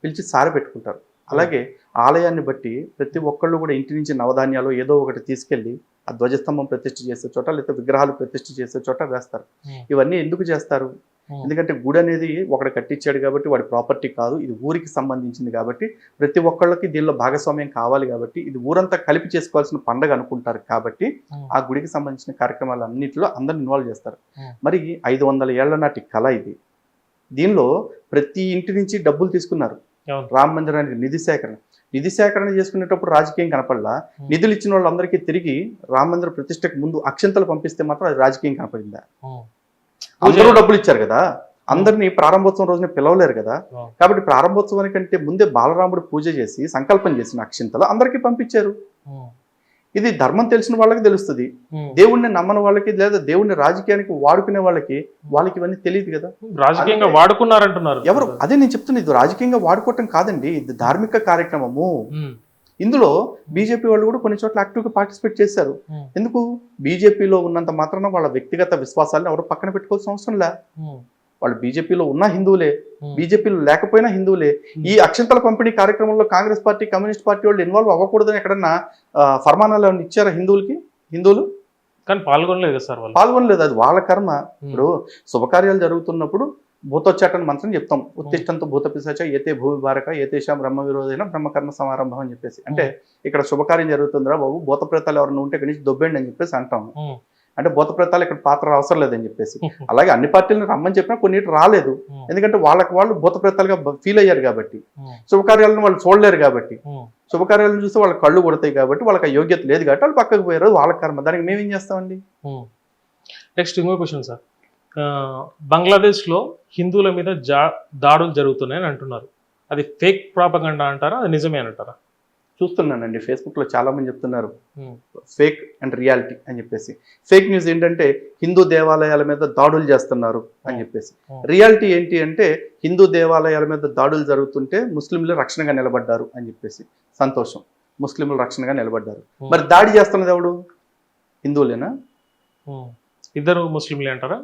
పిలిచి సారె పెట్టుకుంటారు. అలాగే ఆలయాన్ని బట్టి ప్రతి ఒక్కళ్ళు కూడా ఇంటి నుంచి నవధాన్యాలు ఏదో ఒకటి తీసుకెళ్లి ఆ ధ్వజస్తంభం ప్రతిష్ఠ చేసే చోట లేదా విగ్రహాలు ప్రతిష్ఠ చేసే చోట వేస్తారు. ఇవన్నీ ఎందుకు చేస్తారు? ఎందుకంటే గుడి అనేది ఒకటి కట్టించాడు కాబట్టి వాడి ప్రాపర్టీ కాదు, ఇది ఊరికి సంబంధించింది కాబట్టి ప్రతి ఒక్కళ్ళకి దీనిలో భాగస్వామ్యం కావాలి కాబట్టి ఇది ఊరంతా కలిపి చేసుకోవాల్సిన పండగ అనుకుంటారు కాబట్టి ఆ గుడికి సంబంధించిన కార్యక్రమాలు అన్నింటిలో అందరిని ఇన్వాల్వ్ చేస్తారు. మరి 500 ఏళ్ల నాటి కళ ఇది. దీనిలో ప్రతి ఇంటి నుంచి డబ్బులు తీసుకున్నారు. రామ మందిరానికి నిధి సేకరణ చేసుకునేటప్పుడు రాజకీయం కనపడలా. నిధులు ఇచ్చిన వాళ్ళందరికీ తిరిగి రామ మందిర ప్రతిష్టకు ముందు అక్షంతలు పంపిస్తే మాత్రం అది రాజకీయం కనపడిందా? అందరూ డబ్బులు ఇచ్చారు కదా, అందరినీ ప్రారంభోత్సవం రోజున పిలవలేరు కదా. కాబట్టి ప్రారంభోత్సవానికంటే ముందే బాలరాముడు పూజ చేసి సంకల్పం చేసిన అక్షింతలు అందరికీ పంపించారు. ఇది ధర్మం తెలిసిన వాళ్ళకి తెలుస్తుంది, దేవుణ్ణి నమ్మని వాళ్ళకి లేదా దేవుణ్ణి రాజకీయానికి వాడుకునే వాళ్ళకి ఇవన్నీ తెలియదు కదా. రాజకీయంగా వాడుకున్నారంటున్నారు ఎవరు? అదే నేను చెప్తున్నా, ఇది రాజకీయంగా వాడుకోవటం కాదండి, ఇది ధార్మిక కార్యక్రమము. ఇందులో బీజేపీ వాళ్ళు కూడా కొన్ని చోట్ల యాక్టివ్గా పార్టిసిపేట్ చేశారు. ఎందుకు? బీజేపీలో ఉన్నంత మాత్రాన వాళ్ళ వ్యక్తిగత విశ్వాసాలను ఎవరు పక్కన పెట్టుకోవాల్సిన అవసరం లే. వాళ్ళు బీజేపీలో ఉన్న హిందువులే, బీజేపీలో లేకపోయినా హిందువులే. ఈ అక్షంతల పంపిణీ కార్యక్రమంలో కాంగ్రెస్ పార్టీ, కమ్యూనిస్ట్ పార్టీ వాళ్ళు ఇన్వాల్వ్ అవ్వకూడదని ఎక్కడన్నా ఫర్మానాలు ఇచ్చారా హిందువులకి? హిందువులు కానీ పాల్గొనలేదు కదా సార్ వాళ్ళు. పాల్గొనలేదు, అది వాళ్ళ కర్మ. ఇప్పుడు శుభకార్యాలు జరుగుతున్నప్పుడు భూతోచ్చాటన మంత్రం చెప్తాం, ఉత్తిష్టంతో భూత పిశాచ ఏతే భూమి భారక ఏతేషాం బ్రహ్మ విరోధైన బ్రహ్మకర్మ సమారంభం అని చెప్పేసి. అంటే ఇక్కడ శుభకార్యం జరుగుతుందిరా బాబు, భూత ప్రేతాలు ఎవరైనా ఉంటే ఇక్కడి నుంచి దొబ్బేండి అని చెప్పేసి అంటాము. అంటే భూత ప్రేతాలు ఇక్కడ పాత్ర అవసరం లేదని చెప్పేసి. అలాగే అన్ని పార్టీలను రమ్మని చెప్పినా కొన్నిటి రాలేదు, ఎందుకంటే వాళ్ళకి వాళ్ళు భూత ప్రేతాలుగా ఫీల్ అయ్యారు కాబట్టి. శుభకార్యాలను వాళ్ళు చూడలేరు కాబట్టి, శుభకార్యాలను చూస్తే వాళ్ళ కళ్ళు కొడతాయి కాబట్టి, వాళ్ళకి ఆ యోగ్యత లేదు కాబట్టి వాళ్ళు పక్కకు పోయారు, వాళ్ళ కర్మ. దానికి మేమేం చేస్తామండి. నెక్స్ట్ ఇంకో క్వశ్చన్ సార్, బంగ్లాదేశ్లో హిందువుల మీద దాడులు జరుగుతున్నాయని అంటున్నారు, అది ఫేక్ ప్రాపగండా అంటారా, అది నిజమే అంటారా? చూస్తున్నానండి, ఫేస్బుక్లో చాలా మంది చెప్తున్నారు ఫేక్ అండ్ రియాలిటీ అని చెప్పేసి. ఫేక్ న్యూస్ ఏంటంటే హిందూ దేవాలయాల మీద దాడులు చేస్తున్నారు అని చెప్పేసి. రియాలిటీ ఏంటి అంటే హిందూ దేవాలయాల మీద దాడులు జరుగుతుంటే ముస్లింలు రక్షణగా నిలబడ్డారు అని చెప్పేసి. సంతోషం, ముస్లింలు రక్షణగా నిలబడ్డారు. మరి దాడి చేస్తున్నది ఎవడు? హిందువులేనా? ఇద్దరు ముస్లింలే అంటారా?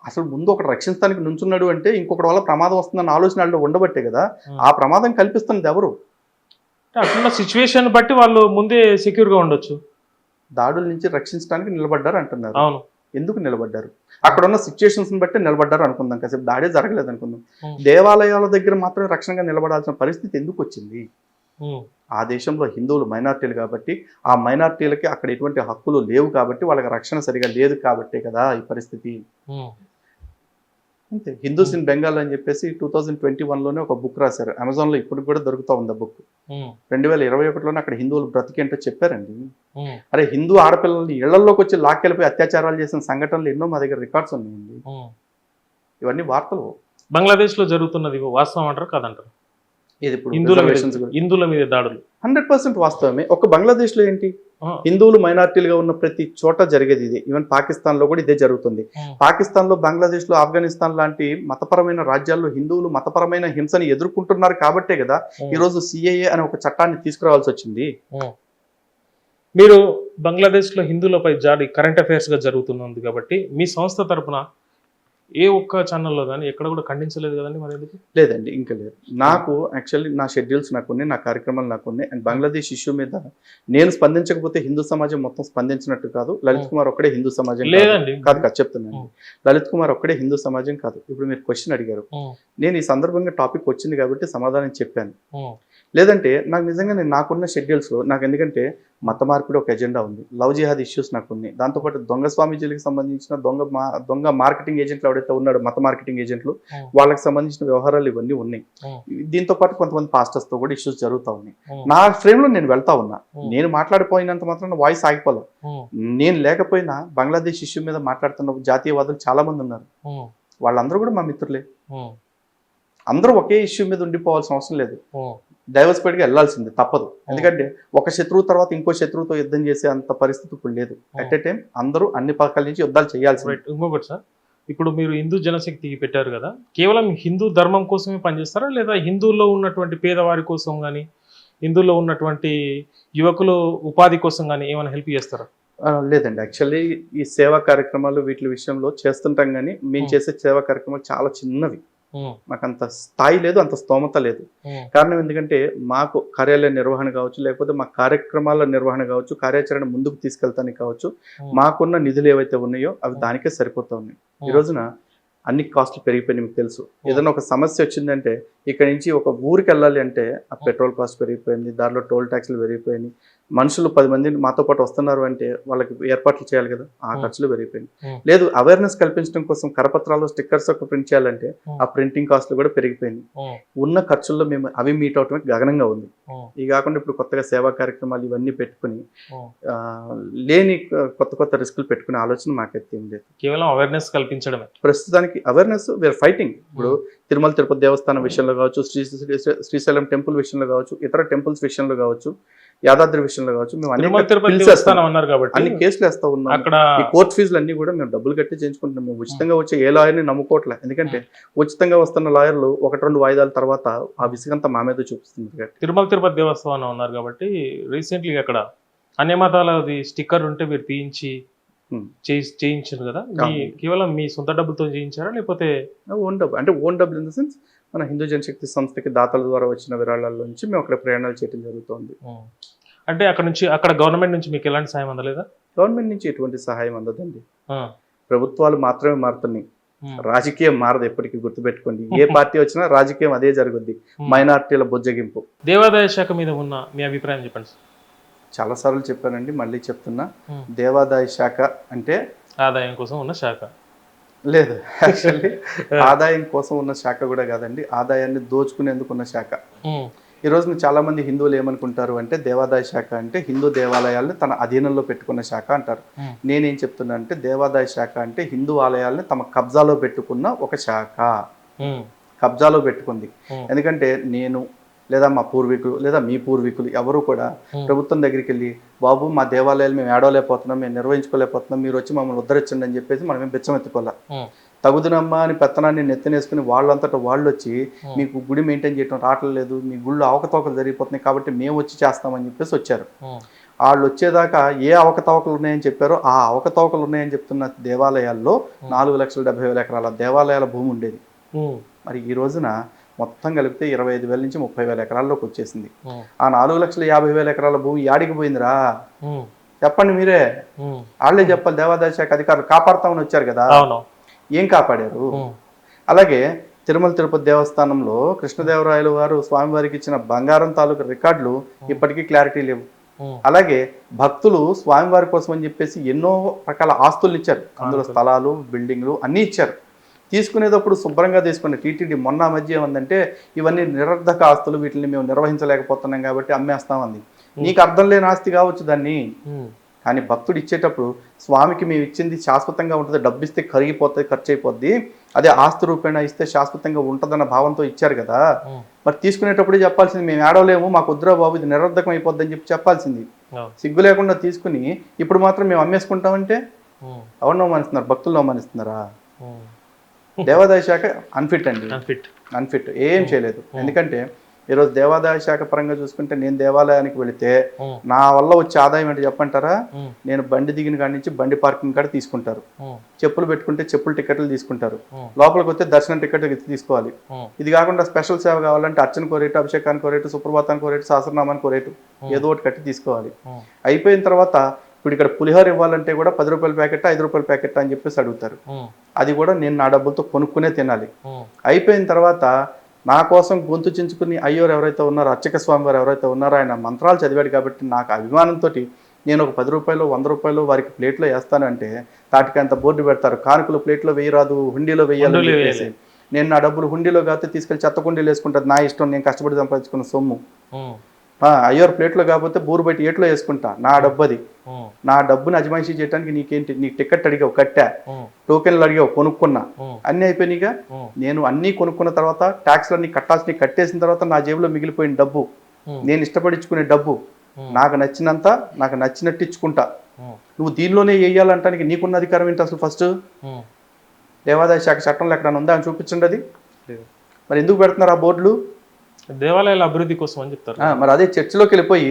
అసలు ముందు ఒకటి రక్షించడానికి నుంచున్నాడు అంటే ఇంకొకటి వల్ల ప్రమాదం వస్తుందన్న ఆలోచన ఉండబట్టే కదా. ఆ ప్రమాదం కల్పిస్తున్నది ఎవరు? అట్లా సిచ్యువేషన్ బట్టి వాళ్ళు ముందే సెక్యూర్ గా ఉండొచ్చు. దాడుల నుంచి రక్షించడానికి నిలబడ్డారు అంటున్నారు. అవును, ఎందుకు నిలబడ్డారు? అక్కడ ఉన్న సిచ్యువేషన్స్ బట్టి నిలబడ్డారు అనుకుందాం, కాసేపు దాడే జరగలేదు అనుకుందాం. దేవాలయాల దగ్గర మాత్రమే రక్షణగా నిలబడాల్సిన పరిస్థితి ఎందుకు వచ్చింది? ఆ దేశంలో హిందువులు మైనార్టీలు కాబట్టి, ఆ మైనార్టీలకి అక్కడ ఎటువంటి హక్కులు లేవు కాబట్టి, వాళ్ళకి రక్షణ సరిగా లేదు కాబట్టే కదా ఈ పరిస్థితి. అంతే. హిందూస్ ఇన్ బెంగాల్ అని చెప్పేసి 2021లోనే ఒక బుక్ రాశారు, అమెజాన్లో ఇప్పుడు కూడా దొరుకుతూ ఉంది ఆ బుక్. 2021లోనే అక్కడ హిందువులు బ్రతికేంటో చెప్పారండి. అరే, హిందూ ఆడపిల్లల్ని ఇళ్లలోకి వచ్చి లాక్కెళ్ళిపోయి అత్యాచారాలు చేసిన సంఘటనలు ఎన్నో మా దగ్గర రికార్డ్స్ ఉన్నాయండి. ఇవన్నీ వార్తలు. బంగ్లాదేశ్లో జరుగుతున్నది వాస్తవం అంటారు కాదంటారు? ఇది ఇప్పుడు హిందువుల మీద దాడులు 100% వాస్తవమే. ఒక బంగ్లాదేశ్లో ఏంటి, హిందువులు మైనార్టీలుగా ఉన్న ప్రతి చోట జరిగేది ఇది. ఈవెన్ పాకిస్తాన్లో కూడా ఇదే జరుగుతుంది. పాకిస్తాన్లో, బంగ్లాదేశ్లో, ఆఫ్ఘనిస్తాన్ లాంటి మతపరమైన రాజ్యాల్లో హిందువులు మతపరమైన హింసని ఎదుర్కొంటున్నారు కాబట్టే కదా ఈరోజు సిఏఏ అనే ఒక చట్టాన్ని తీసుకురావాల్సి వచ్చింది. మీరు బంగ్లాదేశ్లో హిందువులపై దాడి కరెంట్ అఫైర్స్ గా జరుగుతున్నది కాబట్టి మీ సంస్థ తరపున ఏ ఒక్క ఛానల్లో కానీ ఎక్కడ కూడా ఖండించలేదు కదండి? మరి ఎందుకు లేదండి? ఇంకా లేదు. నాకు యాక్చువల్లీ నా షెడ్యూల్స్ నాకున్నాయి, నా కార్యక్రమాలు నాకున్నాయి. అండ్ బంగ్లాదేశ్ ఇష్యూ మీద నేను స్పందించకపోతే హిందూ సమాజం మొత్తం స్పందించినట్టు కాదు. లలిత్ కుమార్ ఒక్కడే హిందూ సమాజం లేదండి. కాదు చెప్తున్నాను. లలిత్ కుమార్ ఒక్కడే హిందూ సమాజం కాదు. ఇప్పుడు మీరు క్వశ్చన్ అడిగారు, నేను ఈ సందర్భంగా టాపిక్ వచ్చింది కాబట్టి సమాధానం చెప్పాను. లేదంటే నాకు నిజంగా నాకున్న షెడ్యూల్స్లో నాకు, ఎందుకంటే మత మార్పిడి ఒక ఎజెండా ఉంది, లవ్ జిహాద్ ఇష్యూస్ నాకు ఉన్నాయి, దాంతోపాటు దొంగ స్వామీజీలకు సంబంధించిన దొంగ మార్కెటింగ్ ఏజెంట్లు ఎవరైతే ఉన్నాడో, మత మార్కెటింగ్ ఏజెంట్లు, వాళ్ళకి సంబంధించిన వ్యవహారాలు ఇవన్నీ ఉన్నాయి. దీంతో పాటు కొంతమంది పాస్టర్స్ తో కూడా ఇష్యూస్ జరుగుతూ ఉన్నాయి. నా ఫ్రేమ్ లో నేను వెళ్తా ఉన్నా. నేను మాట్లాడిపోయినంత మాత్రం వాయిస్ ఆగిపోలే. నేను లేకపోయినా బంగ్లాదేశ్ ఇష్యూ మీద మాట్లాడుతున్న జాతీయవాదులు చాలా మంది ఉన్నారు. వాళ్ళందరూ కూడా మా మిత్రులే. అందరూ ఒకే ఇష్యూ మీద ఉండిపోవాల్సిన అవసరం లేదు. డైవర్సిఫైడ్ గా వెళ్లాల్సింది తప్పదు. ఎందుకంటే ఒక శత్రువు తర్వాత ఇంకో శత్రువుతో యుద్ధం చేసే అంత పరిస్థితి ఇప్పుడు లేదు. అట్ ఏ టైం అందరూ అన్ని పక్కల నుంచి యుద్ధాలు చేయాల్సింది. ఇంకొకటి సార్, ఇప్పుడు మీరు హిందూ జనశక్తి పెట్టారు కదా, కేవలం హిందూ ధర్మం కోసమే పనిచేస్తారా, లేదా హిందువుల్లో ఉన్నటువంటి పేదవారి కోసం కానీ, హిందువుల్లో ఉన్నటువంటి యువకులు ఉపాధి కోసం కానీ ఏమైనా హెల్ప్ చేస్తారా? లేదండి, యాక్చువల్లీ ఈ సేవా కార్యక్రమాలు వీటి విషయంలో చేస్తుంటాం, కానీ మేము చేసే సేవా కార్యక్రమాలు చాలా చిన్నవి. మాకు అంత స్థాయి లేదు, అంత స్తోమత లేదు. కారణం ఎందుకంటే మాకు కార్యాలయ నిర్వహణ కావచ్చు, లేకపోతే మా కార్యక్రమాల నిర్వహణ కావచ్చు, కార్యాచరణ ముందుకు తీసుకెళ్తానికి కావచ్చు, మాకున్న నిధులు ఏవైతే ఉన్నాయో అవి దానికే సరిపోతా ఉన్నాయి. ఈ రోజున అన్ని కాస్ట్లు పెరిగిపోయినాయి. మీకు తెలుసు, ఏదైనా ఒక సమస్య వచ్చిందంటే ఇక్కడ నుంచి ఒక ఊరికి వెళ్ళాలి అంటే ఆ పెట్రోల్ కాస్ట్ పెరిగిపోయింది, దారిలో టోల్ ట్యాక్స్లు పెరిగిపోయినాయి, మనుషులు 10 మంది మాతో పాటు వస్తున్నారు అంటే వాళ్ళకి ఏర్పాట్లు చేయాలి కదా, ఆ ఖర్చులు పెరిగిపోయింది. లేదు, అవేర్నెస్ కల్పించడం కోసం కరపత్రాలు, స్టిక్కర్స్ ఒక ప్రింట్ చేయాలంటే ఆ ప్రింటింగ్ కాస్ట్లు కూడా పెరిగిపోయింది. ఉన్న ఖర్చుల్లో మేము అవి మీట్ అవటమే గగనంగా ఉంది. ఇది కాకుండా ఇప్పుడు కొత్తగా సేవా కార్యక్రమాలు ఇవన్నీ పెట్టుకుని లేని కొత్త రిస్కులు పెట్టుకునే ఆలోచన మాకైతే ఏం లేదు. కేవలం అవేర్నెస్ కల్పించడమే ప్రస్తుతానికి. Awareness, we're fighting. ఇప్పుడు తిరుమల తిరుపతి దేవస్థానం విషయంలో కావచ్చు, శ్రీశైలం టెంపుల్ విషయంలో కావచ్చు, ఇతర టెంపుల్స్ విషయంలో కావచ్చు, యాదాద్రి విషయంలో కావచ్చు, మేము అన్ని కేసులు వేస్తా ఉన్నాం. అక్కడ ఈ కోర్టు ఫీజులు అన్ని కూడా మేము డబ్బులు కట్టి చేయించుకుంటున్నాం. మేము ఉచితంగా వచ్చే ఏ లాయర్ని నమ్ముకోవట్లే. ఎందుకంటే ఉచితంగా వస్తున్న లాయర్లు 1-2 వాయిదాల తర్వాత ఆ విసుగంతా మా మీద చూపిస్తుంది. తిరుమల తిరుపతి దేవస్థానం ఉన్నారు కాబట్టి రీసెంట్లీ అక్కడ అన్ని మతాలది స్టిక్కర్ ఉంటే మీరు చేయించారు కదా, కేవలం మీ సొంత డబ్బులతో చేయించారా, లేకపోతే ఓన్ డబ్బు? అంటే ఓన్ డబ్బులు ఇన్ ద సెన్స్ మన హిందూ జనశక్తి సంస్థకి దాతల ద్వారా వచ్చిన విరాళాల నుంచి మేము అక్కడ ప్రయాణాలు చేయడం జరుగుతుంది. అంటే అక్కడ గవర్నమెంట్ నుంచి మీకు ఎలాంటి సాయం అందలేదా? గవర్నమెంట్ నుంచి ఎటువంటి సహాయం అందదండి. ఆ, ప్రభుత్వాలు మాత్రమే మారుతున్నాయి, ఉమ్, రాజకీయం మారదు. ఎప్పటికీ గుర్తుపెట్టుకోండి, ఏ పార్టీ వచ్చినా రాజకీయం అదే జరుగుద్ది. మైనారిటీల బుజ్జగింపు. దేవాదాయ శాఖ మీద ఉన్న మీ అభిప్రాయం చెప్పండి సార్. చాలాసార్లు చెప్పానండి, మళ్ళీ చెప్తున్నా. ఉమ్, దేవాదాయ శాఖ అంటే ఆదాయం కోసం ఉన్న శాఖ. లేదు, యాక్చువల్లీ ఆదాయం కోసం ఉన్న శాఖ కూడా కాదండి, ఆదాయాన్ని దోచుకునేందుకు ఉన్న శాఖ. ఉమ్, ఈ రోజున చాలా మంది హిందువులు ఏమనుకుంటారు అంటే దేవాదాయ శాఖ అంటే హిందూ దేవాలయాలను తన అధీనంలో పెట్టుకున్న శాఖ అంటారు. ఉమ్, నేనేం చెప్తున్నా అంటే దేవాదాయ శాఖ అంటే హిందూ ఆలయాలను తమ కబ్జాలో పెట్టుకున్న ఒక శాఖ. ఉమ్, కబ్జాలో పెట్టుకుంది. ఉమ్, ఎందుకంటే నేను లేదా మా పూర్వీకులు లేదా మీ పూర్వీకులు ఎవరు కూడా ప్రభుత్వం దగ్గరికి వెళ్ళి బాబు మా దేవాలయాలు మేము ఏడవలేకపోతున్నాం, మేము నిర్వహించుకోలేకపోతున్నాం, మీరు వచ్చి మమ్మల్ని ఉద్ధరించండి అని చెప్పేసి మనం బిచ్చం ఎత్తుకోవాలి. ఉమ్, తగుదునమ్మా అని పెత్తనాన్ని నెత్తనేసుకుని వాళ్ళంతటా వాళ్ళు వచ్చి మీకు గుడి మెయింటైన్ చేయడం రావట్లేదు, మీ గుళ్ళు అవకతవకలు జరిగిపోతున్నాయి కాబట్టి మేము వచ్చి చేస్తామని చెప్పేసి వచ్చారు. ఉమ్, వాళ్ళు వచ్చేదాకా ఏ అవకతవకలు ఉన్నాయని చెప్పారో ఆ అవకతవకలు ఉన్నాయని చెప్తున్న దేవాలయాల్లో 4,70,000 ఎకరాల దేవాలయాల భూమి ఉండేది. ఉమ్, మరి ఈ రోజున మొత్తం కలిపితే 25,000 నుంచి 30,000 ఎకరాల్లోకి వచ్చేసింది. ఉమ్, ఆ 4,50,000 ఎకరాల భూమి యాడికి పోయిందిరా ఉమ్, చెప్పండి మీరే. ఉమ్, వాళ్ళే చెప్పాలి. దేవాదాయ శాఖ అధికారులు కాపాడుతామని వచ్చారు కదా, అవును. ఏం కాపాడారు? ఉమ్, అలాగే తిరుమల తిరుపతి దేవస్థానంలో కృష్ణదేవరాయలు వారు స్వామివారికి ఇచ్చిన బంగారం తాలూకు రికార్డులు ఇప్పటికీ క్లారిటీ లేవు. ఉమ్, అలాగే భక్తులు స్వామివారి కోసం అని చెప్పేసి ఎన్నో రకాల ఆస్తులు ఇచ్చారు, అందులో స్థలాలు బిల్డింగ్లు అన్నీ ఇచ్చారు. తీసుకునేటప్పుడు శుభ్రంగా తీసుకునే టీటీడీ మొన్న మధ్య ఏమందంటే ఇవన్నీ నిరర్ధక ఆస్తులు, వీటిని మేము నిర్వహించలేకపోతున్నాం కాబట్టి అమ్మేస్తామంది. నీకు అర్థం లేని ఆస్తి కావచ్చు దాన్ని, ఉమ్, కానీ భక్తుడు ఇచ్చేటప్పుడు స్వామికి మేము ఇచ్చింది శాశ్వతంగా ఉంటుంది, డబ్బు ఇస్తే కరిగిపోతుంది, ఖర్చు అయిపోద్ది, అదే ఆస్తి రూపేణా ఇస్తే శాశ్వతంగా ఉంటుందన్న భావంతో ఇచ్చారు కదా. ఉమ్, మరి తీసుకునేటప్పుడే చెప్పాల్సింది మేము ఏడవలేము, మాకు వద్దురా బాబు ఇది నిరర్ధకం అయిపోద్ది అని చెప్పి చెప్పాల్సింది. అవును. సిగ్గు లేకుండా తీసుకుని ఇప్పుడు మాత్రం మేము అమ్మేసుకుంటామంటే ఉమ్, ఎవరిని అవమానిస్తున్నారు? భక్తులను అవమానిస్తున్నారా? ఉమ్, దేవాదాయ శాఖ అన్ఫిట్ అండి, అన్ఫిట్. అన్ఫిట్, ఏం చేయలేదు. ఎందుకంటే ఈరోజు దేవాదాయ శాఖ పరంగా చూసుకుంటే నేను దేవాలయానికి వెళితే ఉమ్, నా వల్ల వచ్చే ఆదాయం ఏంటి చెప్పంటారా? ఉమ్, నేను బండి దిగిన కాడి నుంచి బండి పార్కింగ్ కాడ తీసుకుంటారు, ఉమ్, చెప్పులు పెట్టుకుంటే చెప్పులు టికెట్లు తీసుకుంటారు, ఉమ్, లోపలికి వస్తే దర్శనం టికెట్ తీసుకోవాలి. ఉమ్, ఇది కాకుండా స్పెషల్ సేవ కావాలంటే అర్చన కోరేటు, అభిషేకానికి కోరేటు, సుప్రభాతానికి కోరేటు, సహస్రనామానికి కోరేటు, ఏదో ఒకటి కట్టి తీసుకోవాలి. ఉమ్, అయిపోయిన తర్వాత ఇప్పుడు ఇక్కడ పులిహోర ఇవ్వాలంటే కూడా 10 రూపాయల ప్యాకెట్ 5 రూపాయల ప్యాకెట్ అని చెప్పేసి అడుగుతారు. ఉమ్, అది కూడా నేను నా డబ్బులతో కొనుక్కునే తినాలి. ఉమ్, అయిపోయిన తర్వాత నా కోసం గొంతు చించుకుని అయ్యోరు ఎవరైతే ఉన్నారో, అర్చక స్వామి వారు ఎవరైతే ఉన్నారో, ఆయన మంత్రాలు చదివాడు కాబట్టి నాకు అభిమానంతో నేను ఒక 10 రూపాయలు 100 రూపాయలు వారికి ప్లేట్లో వేస్తాను అంటే తాటికి అంత బోర్డు పెడతారు, కానుకలు ప్లేట్లో వేయరాదు, హుండీలో వేయాలని చెప్పేసి. నేను నా డబ్బులు హుండీలో కాకపోతే తీసుకెళ్ళి చెత్త కుండీలు వేసుకుంటాను, నా ఇష్టం, నేను కష్టపడి సంపాదించుకున్న సొమ్ము. ఉమ్, అయ్యోరు ప్లేట్లో కాకపోతే బూరు బయట ఏట్లో వేసుకుంటా, నా డబ్బు అది. ఉమ్, నా డబ్బుని అజమాయిషీ చేయడానికి నీకేంటి? నీకు టికెట్ అడిగావు, కట్టా, ఉమ్, టోకెన్లు అడిగావు, కొనుక్కున్నా, ఉమ్, అన్నీ అయిపోయినాయిగా. ఉమ్, నేను అన్నీ కొనుక్కున్న తర్వాత ట్యాక్స్లు అన్నీ కట్టాల్సినవి కట్టేసిన తర్వాత నా జేబులో మిగిలిపోయిన డబ్బు, ఉమ్, నేను ఇష్టపడించుకునే డబ్బు, నాకు నచ్చినంత నాకు నచ్చినట్టు ఇచ్చుకుంటా. ఉమ్, నువ్వు దీనిలోనే వేయాలంటానికి నీకున్న అధికారం ఏంటి అసలు? ఫస్ట్ ఉమ్, దేవాదాయ శాఖ చట్టంలో ఎక్కడ ఉందా అని చూపించండి అది. లేదు. మరి ఎందుకు పెడుతున్నారు ఆ బోర్డులు? దేవాలయాల అభివృద్ధి కోసం అని చెప్తారు. మరి అదే చర్చిలోకి వెళ్ళిపోయి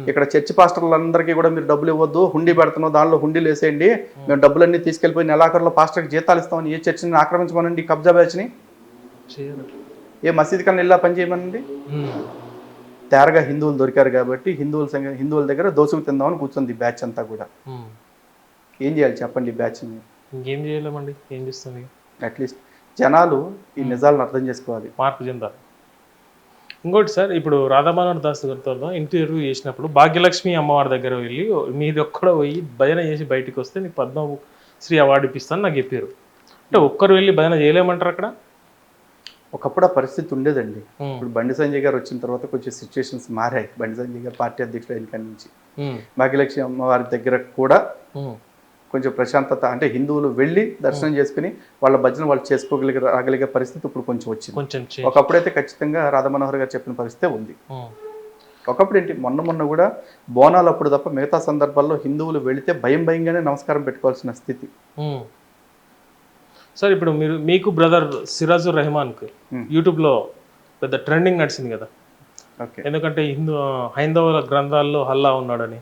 ఇక్కడ చర్చి పాస్టర్లందరికీ కూడా మీరు డబ్బులు ఇవ్వద్దు, హుండీ పెడుతున్నావు దానిలో హుండీలు వేసేయండి, మేము డబ్బులన్నీ తీసుకెళ్ళిపోయి నెలాఖరులో పాస్టర్కి జీతాలు ఇస్తామని ఏ చర్చిని ఆక్రమించమనండి, కబ్జా బ్యాచ్ని. చేయరు. ఏ మసీద్ కన్నా ఇలా పని చేయమనండి. ఉమ్, తేరగా హిందువులు దొరికారు కాబట్టి హిందువుల దగ్గర దోసుకు తిందామని కూర్చుంది ఈ బ్యాచ్ అంతా కూడా. ఉమ్, ఏం చేయాలి చెప్పండి ఈ బ్యాచ్ని? ఇంకేం చేయలేమండి, ఏం చేస్తుంది? అట్లీస్ట్ జనాలు ఈ నిజాలను అర్థం చేసుకోవాలి, మార్పు చెందాలి. ఇంకోటి సార్, ఇప్పుడు రాధామోహన్ దాస్ గారితో ఇంటర్వ్యూ చేసినప్పుడు భాగ్యలక్ష్మి అమ్మవారి దగ్గర వెళ్ళి మీది ఒక్కడ పోయి భజన చేసి బయటికి వస్తే నీకు పద్మశ్రీ అవార్డు ఇప్పిస్తాను నాకు చెప్పారు. అంటే ఒక్కరు వెళ్ళి భజన చేయలేమంటారు అక్కడ? ఒకప్పుడు ఆ పరిస్థితి ఉండేదండి. ఉమ్, ఇప్పుడు బండి సంజయ్ గారు వచ్చిన తర్వాత కొంచెం సిచ్యువేషన్స్ మారాయి. బండి సంజయ్ గారు పార్టీ అధ్యక్షుడు అయిన కాడి నుంచి ఉమ్, భాగ్యలక్ష్మి అమ్మవారి దగ్గర కూడా ఉమ్, కొంచెం ప్రశాంతత, అంటే హిందువులు వెళ్ళి దర్శనం చేసుకుని వాళ్ళ భజన వాళ్ళు రాగలిగే పరిస్థితి ఇప్పుడు కొంచెం వచ్చింది. కొంచెం ఒకప్పుడైతే ఖచ్చితంగా రాధా మనోహర్ గారు చెప్పిన పరిస్థితే ఉంది. ఉమ్, ఒకప్పుడు ఏంటి, మొన్న కూడా బోనాలు అప్పుడు తప్ప మిగతా సందర్భాల్లో హిందువులు వెళితే భయంగానే నమస్కారం పెట్టుకోవాల్సిన స్థితి. ఉమ్. సార్ ఇప్పుడు మీకు బ్రదర్ సిరాజుర్ రెహమాన్కి యూట్యూబ్లో పెద్ద ట్రెండింగ్ నడిచింది కదా. ఓకే. ఎందుకంటే హైందవ గ్రంథాల్లో హల్లా ఉన్నాడని,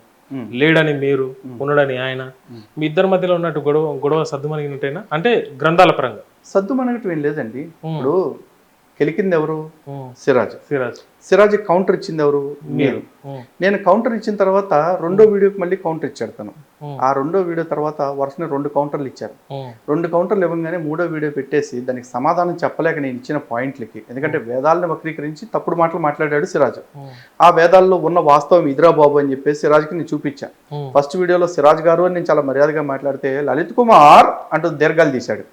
లేడని మీరు, ఉన్నాడని ఆయన, మీ ఇద్దరి మధ్యలో ఉన్నట్టు గొడవ సద్దుమణిగినట్టేనా? అంటే గ్రంథాల పరంగా సద్దు మనగటం ఏం లేదండి. ఇప్పుడు కెలికింది ఎవరు? సిరాజ్. సిరాజ్ కౌంటర్ ఇచ్చింది ఎవరు? నేను. నేను కౌంటర్ ఇచ్చిన తర్వాత రెండో వీడియోకి మళ్ళీ కౌంటర్ ఇచ్చాడు తను. ఆ రెండో వీడియో తర్వాత వరుసనే 2 కౌంటర్లు ఇచ్చారు. 2 కౌంటర్లు ఇవ్వగానే మూడో వీడియో పెట్టేసి దానికి సమాధానం చెప్పలేక నేను ఇచ్చిన పాయింట్లకి, ఎందుకంటే వేదాలను వక్రీకరించి తప్పుడు మాటలు మాట్లాడాడు సిరాజ్. ఆ వేదాల్లో ఉన్న వాస్తవం ఇదిరా బాబు అని చెప్పేసి సిరాజ్కి నేను చూపించాను. ఫస్ట్ వీడియోలో సిరాజ్ గారు అని నేను చాలా మర్యాదగా మాట్లాడితే లలిత్ కుమార్ అంటూ దీర్ఘాలు తీశాడు.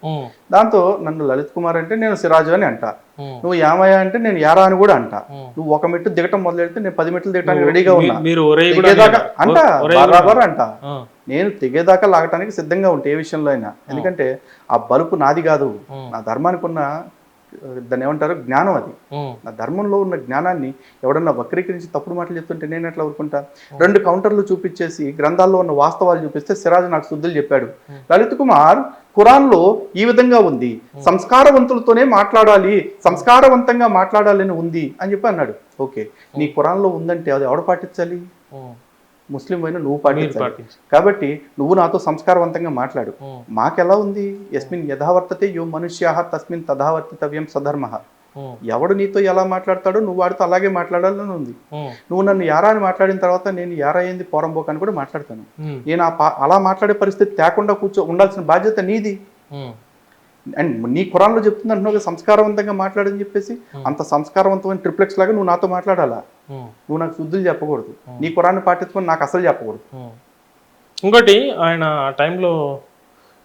దాంతో నన్ను లలిత్ కుమార్ అంటే నేను సిరాజు అని అంటా, నువ్వు యామయ్య అంటే నేను యారా అని కూడా అంటా. నువ్వు 1 మెట్టు దిగటం మొదలెడితే నేను 10 మెట్లు దిగటానికి రెడీగా ఉన్నా. అంట బరాబర్ అంట. నేను తెగేదాకా లాగటానికి సిద్ధంగా ఉంటే ఏ విషయంలో అయినా. ఎందుకంటే ఆ బలుపు నాది కాదు, నా ధర్మానికి ఉన్న దాన్ని ఏమంటారు జ్ఞానం. అది నా ధర్మంలో ఉన్న జ్ఞానాన్ని ఎవడన్నా వక్రీకరించి తప్పుడు మాటలు చెప్తుంటే నేను ఎట్లా ఊరుకుంటా? 2 కౌంటర్లు చూపించేసి గ్రంథాల్లో ఉన్న వాస్తవాలు చూపిస్తే సిరాజ్ నాకు శుద్ధులు చెప్పాడు. లలిత్ కుమార్ ఖురాన్లో ఈ విధంగా ఉంది, సంస్కారవంతులతోనే మాట్లాడాలి, సంస్కారవంతంగా మాట్లాడాలని ఉంది అని చెప్పి అన్నాడు. ఓకే, నీ ఖురాన్లో ఉందంటే అది ఎవడు పాటించాలి? ముస్లిం అయినా నువ్వు పాటించాలి. కాబట్టి నువ్వు నాతో సంస్కారవంతంగా మాట్లాడు. మాకెలా ఉంది? యస్మిన్ యథావర్తతే యో మనుష్యాః తస్మిన్ తథావర్తితవ్యం స్వధర్మః. ఎవడు నీతో ఎలా మాట్లాడతాడో నువ్వు వాడితో అలాగే మాట్లాడాలని ఉంది. నువ్వు నన్ను యారా అని మాట్లాడిన తర్వాత నేను యారా అయింది పోరంబోక్ అని కూడా మాట్లాడతాను. నేను అలా మాట్లాడే పరిస్థితి తేకుండా ఉండాల్సిన బాధ్యత నీది. అండ్ నీ ఖురాన్లో చెప్తుంది అంటున్నావు సంస్కారవంతంగా మాట్లాడని చెప్పేసి, అంత సంస్కారవంతమైన ట్రిప్లెక్స్ లాగా నువ్వు నాతో మాట్లాడాలా? నువ్వు నాకు శుద్ధులు చెప్పకూడదు, నీ ఖురాన్ని పాటించుకొని నాకు అసలు చెప్పకూడదు. ఇంకోటి ఆయన ఆ టైంలో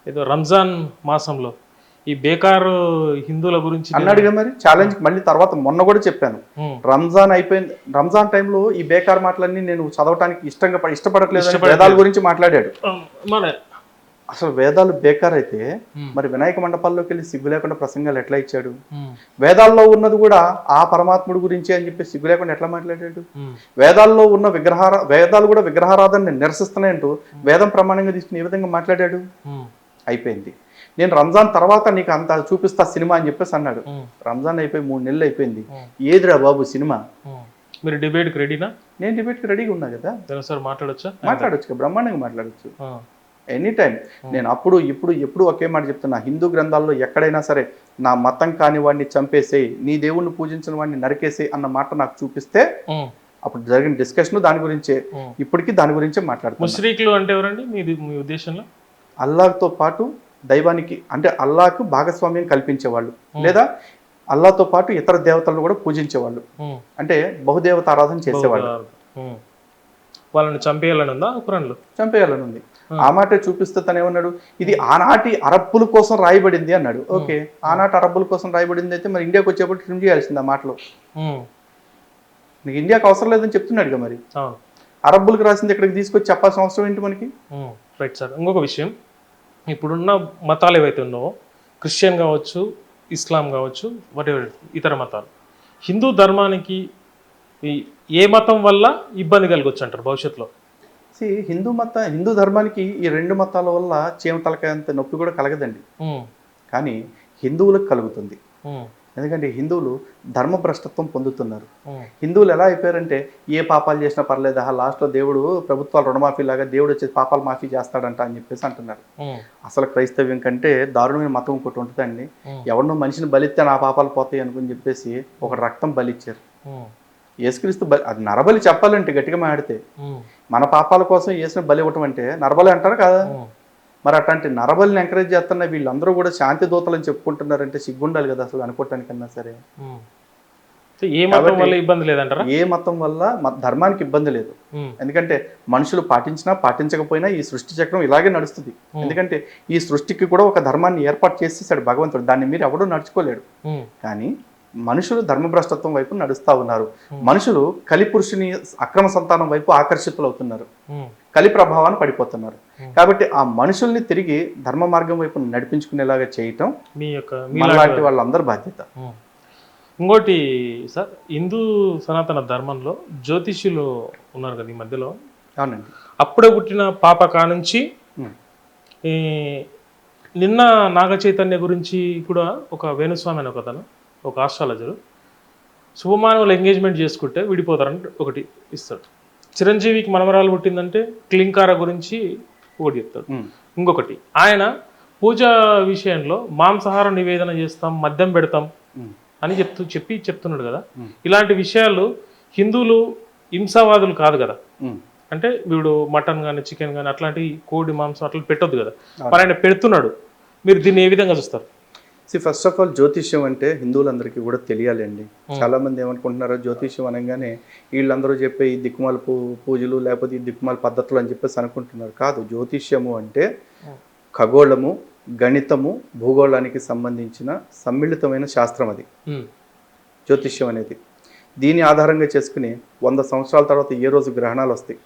ఏదో రంజాన్ మాసంలో ఈ బేకారు హిందువుల గురించి అన్నాడుగా మరి ఛాలెంజ్. మళ్ళీ తర్వాత మొన్న కూడా చెప్పాను, రంజాన్ అయిపోయింది, రంజాన్ టైంలో ఈ బేకార్ మాటలన్నీ నేను చదవటానికి ఇష్టపడట్లేదు, వేదాల గురించి మాట్లాడాడు. అసలు వేదాలు బేకార్ అయితే మరి వినాయక మండపాల్లోకి వెళ్ళి సిగ్గు లేకుండా ప్రసంగాలు ఎట్లా ఇచ్చాడు? వేదాల్లో ఉన్నది కూడా ఆ పరమాత్ముడు గురించి అని చెప్పి సిగ్గు లేకుండా ఎట్లా మాట్లాడాడు? వేదాల్లో ఉన్న వేదాలు కూడా విగ్రహారాధన నిరసిస్తున్నాయంటూ వేదం ప్రమాణంగా తీసుకుని ఏ విధంగా మాట్లాడాడు? అయిపోయింది. నేను రంజాన్ తర్వాత నీకు అంత చూపిస్తా సినిమా అని చెప్పేసి అన్నాడు. రంజాన్ అయిపోయి 3 నెలలు అయిపోయింది, ఏదిరా బాబు సినిమా? మీరు డిబేట్కి రెడీనా? నేను డిబేట్కి రెడీగా ఉన్నా కదా. సార్ మాట్లాడొచ్చు, బ్రహ్మాండంగా మాట్లాడచ్చు ఎనీ టైం. నేను అప్పుడు ఇప్పుడు ఒకే మాట చెప్తున్నా, హిందూ గ్రంథాల్లో ఎక్కడైనా సరే నా మతం కాని వాడిని చంపేసేయి, నీ దేవుణ్ణి పూజించిన వాడిని నరికేసేయి అన్న మాట నాకు చూపిస్తే అప్పుడు జరిగిన డిస్కషన్ దాని గురించే, ఇప్పటికీ దాని గురించే మాట్లాడుతున్నాను. ముష్రికులు అంటే ఎవరండి మీ ఉద్దేశంలో? అల్లాహ్తో పాటు దైవానికి అంటే అల్లాహ్కు భాగస్వామ్యం కల్పించేవాళ్ళు, లేదా అల్లాహ్తో పాటు ఇతర దేవతలను కూడా పూజించేవాళ్ళు, అంటే బహుదేవత ఆరాధన చేసేవాళ్ళు. వాళ్ళని చంపేయాలని ఉందా ఖురాన్లో? చంపేయాలని ఉంది. ఆ మాట చూపిస్తే తను ఏమన్నాడు, ఇది ఆనాటి అరబ్బుల కోసం రాయబడింది అన్నాడు. ఓకే, ఆనాటి అరబ్బుల కోసం రాయబడింది అయితే మరి ఇండియాకి వచ్చేప్పుడు ట్రిమ్ చేయాల్సింది ఆ మాటలో. నీకు ఇండియాకి అవసరం లేదని చెప్తున్నాడుగా, మరి అరబ్బులకు రాసింది ఇక్కడికి తీసుకొచ్చి చెప్పాల్సిన అవసరం ఏంటి మనకి? Right sir. ఇంకొక విషయం, ఇప్పుడున్న మతాలు ఏవైతే ఉన్నావో, క్రిస్టియన్ కావచ్చు, ఇస్లాం కావచ్చు, వాటెవర్ ఇతర మతాలు, హిందూ ధర్మానికి ఏ మతం వల్ల ఇబ్బంది కలగొచ్చు అంటారు భవిష్యత్తులో? హిందూ ధర్మానికి ఈ 2 మతాల వల్ల తలకాయంత నొప్పి కూడా కలగదండి, కానీ హిందువులకు కలుగుతుంది. ఎందుకంటే హిందువులు ధర్మభ్రష్టత్వం పొందుతున్నారు. హిందువులు ఎలా అయిపోయారంటే ఏ పాపాలు చేసినా పర్లేదు, లాస్ట్లో దేవుడు ప్రభుత్వాలు రుణమాఫీ లాగా దేవుడు వచ్చి పాపాలు మాఫీ చేస్తాడంట అని చెప్పేసి అంటున్నారు. అసలు క్రైస్తవ్యం కంటే దారుణమైన మతం ఇంకోటి ఉంటుందండి. ఎవరినో మనిషిని బలిస్తే నా పాపాలు పోతాయి అనుకుని చెప్పేసి ఒక రక్తం బలిచ్చారు. యేసుక్రీస్తు అది నరబలి చెప్పాలంటే గట్టిగా మాడితే, మన పాపాల కోసం యేసుని బలి ఇవ్వటం అంటే నరబలి అంటారు కదా. మరి అట్లాంటి నరబలిని ఎంకరేజ్ చేస్తున్న వీళ్ళందరూ కూడా శాంతి దూతలని చెప్పుకుంటున్నారంటే సిగ్గుండాలి కదా అసలు అనుకోవటానికన్నా సరే. ఏ మతం వల్ల ఇబ్బంది లేదంటారా? ఏ మతం వల్ల ధర్మానికి ఇబ్బంది లేదు. ఎందుకంటే మనుషులు పాటించినా పాటించకపోయినా ఈ సృష్టి చక్రం ఇలాగే నడుస్తుంది. ఎందుకంటే ఈ సృష్టికి కూడా ఒక ధర్మాన్ని ఏర్పాటు చేసేసాడు భగవంతుడు, దాన్ని మీరు ఎవడూ నడుచుకోలేడు. కానీ మనుషులు ధర్మభ్రష్టత్వం వైపు నడుస్తూ ఉన్నారు. మనుషులు కలిపురుషుని అక్రమ సంతానం వైపు ఆకర్షితులు అవుతున్నారు, కలి ప్రభావాన్ని పడిపోతున్నారు. కాబట్టి ఆ మనుషుల్ని తిరిగి ధర్మ మార్గం వైపు నడిపించుకునేలాగా చేయటం మీలాంటి వాళ్ళందరూ బాధ్యత. ఇంకోటి సార్, హిందూ సనాతన ధర్మంలో జ్యోతిష్యులు ఉన్నారు కదా ఈ మధ్యలో. అవునండి. అప్పుడే పుట్టిన పాప కానుంచి నిన్న నాగ చైతన్య గురించి కూడా ఒక వేణుస్వామి అని ఒకతను, ఒక ఆస్ట్రాలజరు, శుభమానవులు ఎంగేజ్మెంట్ చేసుకుంటే విడిపోతారని ఒకటి ఇస్తాడు. చిరంజీవికి మనవరాలు పుట్టిందంటే క్లింకార గురించి ఒకటి చెప్తాడు. ఇంకొకటి ఆయన పూజ విషయంలో మాంసాహారం నివేదన చేస్తాం, మద్యం పెడతాం, అని చెప్తున్నాడు కదా. ఇలాంటి విషయాలు హిందువులు హింసావాదులు కాదు కదా. అంటే వీడు మటన్ కానీ చికెన్ కానీ అట్లాంటి కోడి మాంసం అట్లా పెట్టొద్దు కదా, మరి ఆయన పెడుతున్నాడు. మీరు దీన్ని ఏ విధంగా చూస్తారు? ఫస్ట్ ఆఫ్ ఆల్ జ్యోతిష్యం అంటే హిందువులందరికీ కూడా తెలియాలి అండి. చాలా మంది ఏమనుకుంటున్నారో జ్యోతిష్యం అనగానే వీళ్ళందరూ చెప్పే ఈ దిక్కుమాల పూజలు లేకపోతే ఈ దిక్కుమాల పద్ధతులు అని చెప్పేసి అనుకుంటున్నారు. కాదు, జ్యోతిష్యము అంటే ఖగోళము, గణితము, భూగోళానికి సంబంధించిన సమ్మిళితమైన శాస్త్రం అది జ్యోతిష్యం అనేది. దీని ఆధారంగా చేసుకుని 100 సంవత్సరాల తర్వాత ఏ రోజు గ్రహణాలు వస్తాయి,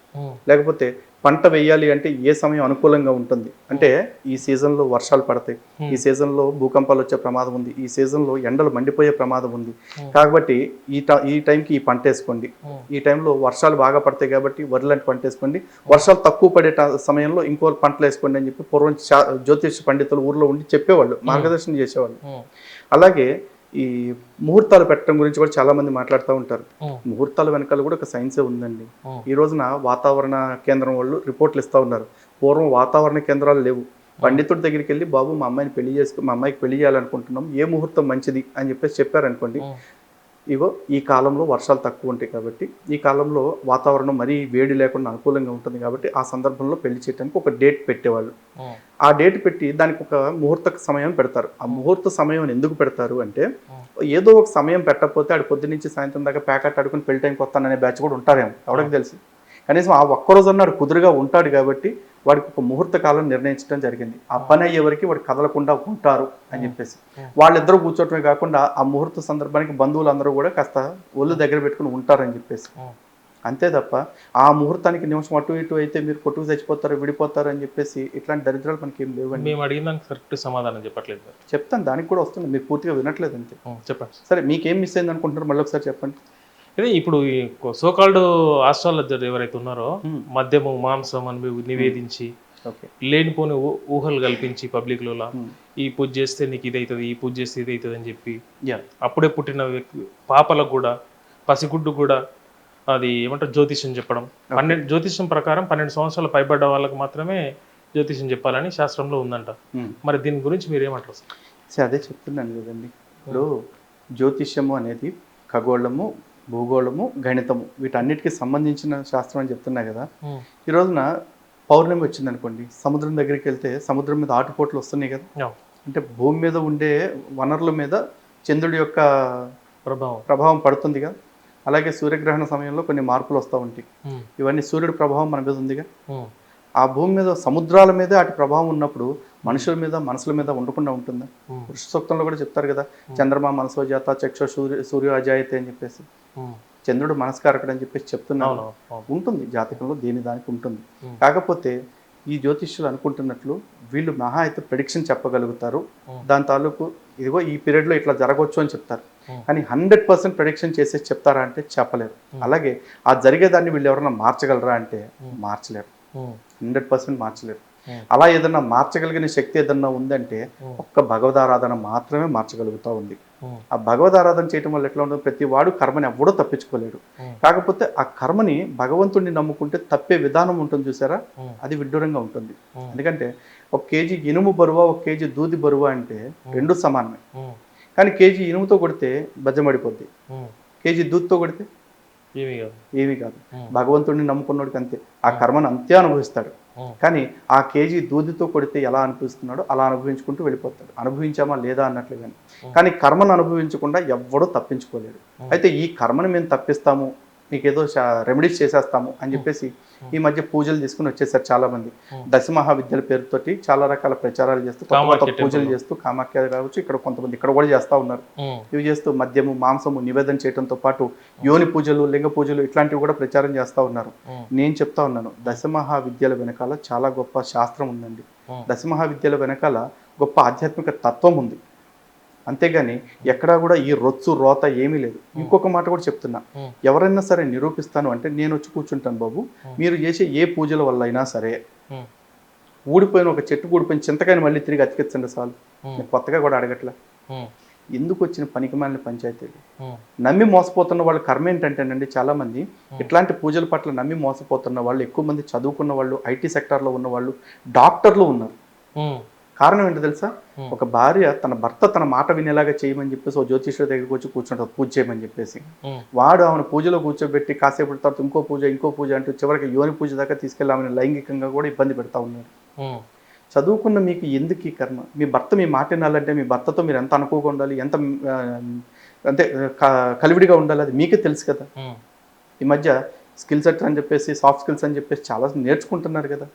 లేకపోతే పంట వేయాలి అంటే ఏ సమయం అనుకూలంగా ఉంటుంది, అంటే ఈ సీజన్లో వర్షాలు పడతాయి, ఈ సీజన్లో భూకంపాలు వచ్చే ప్రమాదం ఉంది, ఈ సీజన్లో ఎండలు మండిపోయే ప్రమాదం ఉంది, కాబట్టి ఈ టైంకి ఈ పంట వేసుకోండి, ఈ టైంలో వర్షాలు బాగా పడతాయి కాబట్టి వరిలాంటి పంట వేసుకోండి, వర్షాలు తక్కువ పడే సమయంలో ఇంకో పంటలు వేసుకోండి అని చెప్పి పూర్వం జ్యోతిష పండితులు ఊర్లో ఉండి చెప్పేవాళ్ళు, మార్గదర్శనం చేసేవాళ్ళు. అలాగే ఈ ముహూర్తాలు పెట్టడం గురించి కూడా చాలా మంది మాట్లాడుతూ ఉంటారు. ముహూర్తాల వెనకాల కూడా ఒక సైన్సే ఉందండి. ఈ రోజున వాతావరణ కేంద్రం వాళ్ళు రిపోర్ట్లు ఇస్తూ ఉన్నారు. పూర్వం వాతావరణ కేంద్రాలు లేవు. పండితుడి దగ్గరికి వెళ్ళి, బాబు మా అమ్మాయికి పెళ్లి చేయాలనుకుంటున్నాం, ఏ ముహూర్తం మంచిది అని చెప్పేసి చెప్పారనుకోండి, ఇగో ఈ కాలంలో వర్షాలు తక్కువ ఉంటాయి కాబట్టి, ఈ కాలంలో వాతావరణం మరీ వేడి లేకుండా అనుకూలంగా ఉంటుంది కాబట్టి ఆ సందర్భంలో పెళ్లి చేయడానికి ఒక డేట్ పెట్టేవాళ్ళు. ఆ డేట్ పెట్టి దానికి ఒక ముహూర్త సమయం పెడతారు. ఆ ముహూర్త సమయం ఎందుకు పెడతారు అంటే, ఏదో ఒక సమయం పెట్టకపోతే ఆడు పొద్దు నుంచి సాయంత్రం దాకా ప్యాకెట్ ఆడుకుని పెళ్లి టైంకి వస్తాననే బ్యాచ్ కూడా ఉంటారేమో, ఎవరికి తెలుసు. కనీసం ఆ ఒక్కరోజు వాడు కుదురుగా ఉంటాడు కాబట్టి వాడికి ఒక ముహూర్త కాలం నిర్ణయించడం జరిగింది. ఆ పని అయ్యేవరకు వాడు కదలకుండా ఉంటారు అని చెప్పేసి. వాళ్ళిద్దరూ కూర్చోటమే కాకుండా ఆ ముహూర్త సందర్భానికి బంధువులు అందరూ కూడా కాస్త ఒళ్ళు దగ్గర పెట్టుకుని ఉంటారని చెప్పేసి. అంతే తప్ప ఆ ముహూర్తానికి నిమిషం అటు ఇటు అయితే మీరు కొట్టుకు చచ్చిపోతారు, విడిపోతారు అని చెప్పేసి ఇట్లాంటి దరిద్రాలు మనకి ఏం లేవండి. మేము అడిగిన దానికి కరెక్ట్ సమాధానం చెప్పట్లేదు. చెప్తాను, దానికి కూడా వస్తుంది, మీరు పూర్తిగా వినట్లేదు అంతే. చెప్పండి. సరే, మీకేం మిస్ అయింది అనుకుంటున్నారు మళ్ళీ ఒకసారి చెప్పండి. అదే ఇప్పుడు ఈ సోకాల్డ్ ఆస్ట్రాలజర్ ఎవరైతే ఉన్నారో మద్యము మాంసం అని నివేదించి లేనిపోని ఊహలు కల్పించి పబ్లిక్లో ఈ పూజ చేస్తే నీకు ఇది అవుతుంది, ఈ పూజ చేస్తే ఇది అవుతుంది అని చెప్పి అప్పుడే పుట్టిన పాపలకు కూడా, పసిగుడ్డు కూడా అది ఏమంటారు జ్యోతిష్యం చెప్పడం. జ్యోతిష్యం ప్రకారం 12 సంవత్సరాలు పైబడ్డ వాళ్ళకి మాత్రమే జ్యోతిష్యం చెప్పాలని శాస్త్రంలో ఉందంట. మరి దీని గురించి మీరు ఏమంటారు? అదే చెప్తున్నాను కదండి. ఇప్పుడు జ్యోతిష్యము అనేది ఖగోళము, భూగోళము, గణితము వీటన్నిటికీ సంబంధించిన శాస్త్రం అని చెప్తున్నా కదా. ఈ రోజున పౌర్ణమి వచ్చింది అనుకోండి, సముద్రం దగ్గరికి వెళ్తే సముద్రం మీద ఆటుపోట్లు వస్తున్నాయి కదా. అంటే భూమి మీద ఉండే వనరుల మీద చంద్రుడి యొక్క ప్రభావం పడుతుంది కదా. అలాగే సూర్యగ్రహణ సమయంలో కొన్ని మార్పులు వస్తూ ఉంటాయి. ఇవన్నీ సూర్యుడి ప్రభావం మన మీద ఉందిగా. ఆ భూమి మీద సముద్రాల మీద అటు ప్రభావం ఉన్నప్పుడు మనుషుల మీద మనసుల మీద ఉండకుండా ఉంటుందా? పురుష సూక్తంలో కూడా చెప్తారు కదా, చంద్రమా మనసో జాత చక్షు సూర్య అజాయతే అని చెప్పేసి. చంద్రుడు మనస్కారకుడు అని చెప్పేసి చెప్తున్నాను. ఉంటుంది జాతకంలో, దేని దానికి ఉంటుంది. కాకపోతే ఈ జ్యోతిష్యులు అనుకుంటున్నట్లు వీళ్ళు మహా అయితే ప్రెడిక్షన్ చెప్పగలుగుతారు, దాని తాలూకు ఇదిగో ఈ పీరియడ్లో ఇట్లా జరగవచ్చు అని చెప్తారు. కానీ 100% ప్రెడిక్షన్ చేసేసి చెప్తారా అంటే చెప్పలేరు. అలాగే ఆ జరిగేదాన్ని వీళ్ళు ఎవరైనా మార్చగలరా అంటే మార్చలేరు, 100% మార్చలేరు. అలా ఏదన్నా మార్చగలిగిన శక్తి ఏదన్నా ఉందంటే ఒక్క భగవదారాధన మాత్రమే మార్చగలుగుతూ ఉంది. ఆ భగవదారాధన చేయటం వల్ల ఎట్లా ఉంటుంది, ప్రతి వాడు కర్మని ఎవడో తప్పించుకోలేడు. కాకపోతే ఆ కర్మని భగవంతుడిని నమ్ముకుంటే తప్పే విధానం ఉంటుంది చూసారా, అది విడ్డూరంగా ఉంటుంది. ఎందుకంటే 1 కేజీ ఇనుము బరువా 1 కేజీ దూది బరువా అంటే రెండు సమానమే. కానీ కేజీ ఇనుముతో కొడితే బజ్జమడిపోద్ది, కేజీ దూదితో కొడితే ఏమీ కాదు. భగవంతుడిని నమ్ముకున్నోడికి అంతే, ఆ కర్మను అంతే అనుభవిస్తాడు. కానీ ఆ కేజీ దూదితో కొడితే ఎలా అనిపిస్తున్నాడో అలా అనుభవించుకుంటూ వెళ్ళిపోతాడు. అనుభవించామా లేదా అన్నట్లు. కానీ కర్మను అనుభవించకుండా ఎవ్వడూ తప్పించుకోలేడు. అయితే ఈ కర్మను మేము తప్పిస్తాము, మీకు ఏదో రెమెడీస్ చేసేస్తాము అని చెప్పేసి ఈ మధ్య పూజలు తీసుకుని వచ్చేసారు చాలా మంది. దశమహావిద్యల పేరుతోటి చాలా రకాల ప్రచారాలు చేస్తూ పూజలు చేస్తూ, కామాఖ్య కావచ్చు, ఇక్కడ కొంతమంది ఇక్కడ కూడా చేస్తూ ఉన్నారు. ఇవి చేస్తూ మద్యము మాంసము నివేదన చేయడంతో పాటు యోని పూజలు, లింగ పూజలు ఇట్లాంటివి కూడా ప్రచారం చేస్తూ ఉన్నారు. నేను చెప్తా ఉన్నాను, దశమహావిద్యల వెనకాల చాలా గొప్ప శాస్త్రం ఉందండి. దశమహావిద్యల వెనకాల గొప్ప ఆధ్యాత్మిక తత్వం ఉంది. అంతేగాని ఎక్కడా కూడా ఈ రొచ్చు రోత ఏమీ లేదు. ఇంకొక మాట కూడా చెప్తున్నా, ఎవరైనా సరే నిరూపిస్తాను అంటే నేను వచ్చి కూర్చుంటాను బాబు, మీరు చేసే ఏ పూజల వల్ల అయినా సరే ఊడిపోయిన ఒక చెట్టు ఊడిపోయిన చింతకాయని మళ్ళీ తిరిగి అతికించండి చాలు. నేను కొత్తగా కూడా అడగట్లా. ఎందుకు వచ్చిన పనికిమాలిన పంచాయతీలు? నమ్మి మోసపోతున్న వాళ్ళ కర్మ ఏంటంటేనండి, చాలా మంది ఇట్లాంటి పూజల పట్ల నమ్మి మోసపోతున్న వాళ్ళు ఎక్కువ మంది చదువుకున్న వాళ్ళు, ఐటీ సెక్టార్లో ఉన్న వాళ్ళు, డాక్టర్లు ఉన్నారు. కారణం ఏంటో తెలుసా? ఒక భార్య తన భర్త తన మాట వినేలాగా చేయమని చెప్పేసి ఓ జ్యోతిష్యుడి దగ్గరికి వచ్చి కూర్చుంటారు పూజ చేయమని చెప్పేసి. వాడు ఆమెను పూజలో కూర్చోబెట్టి కాసేపు తర్వాత ఇంకో పూజ అంటూ చివరికి యోని పూజ దాకా తీసుకెళ్ళి ఆమెను లైంగికంగా కూడా ఇబ్బంది పెడతా ఉన్నారు. చదువుకున్న మీకు ఎందుకు ఈ కర్మ? మీ భర్త మీ మాట వినాలంటే మీ భర్తతో మీరు ఎంత అనుకోగా ఉండాలి, ఎంత అంటే కలివిడిగా ఉండాలి, అది మీకే తెలుసు కదా. ఈ మధ్య స్కిల్ సెట్ అని చెప్పేసి సాఫ్ట్ స్కిల్స్ అని చెప్పేసి చాలా నేర్చుకుంటున్నారు కదా.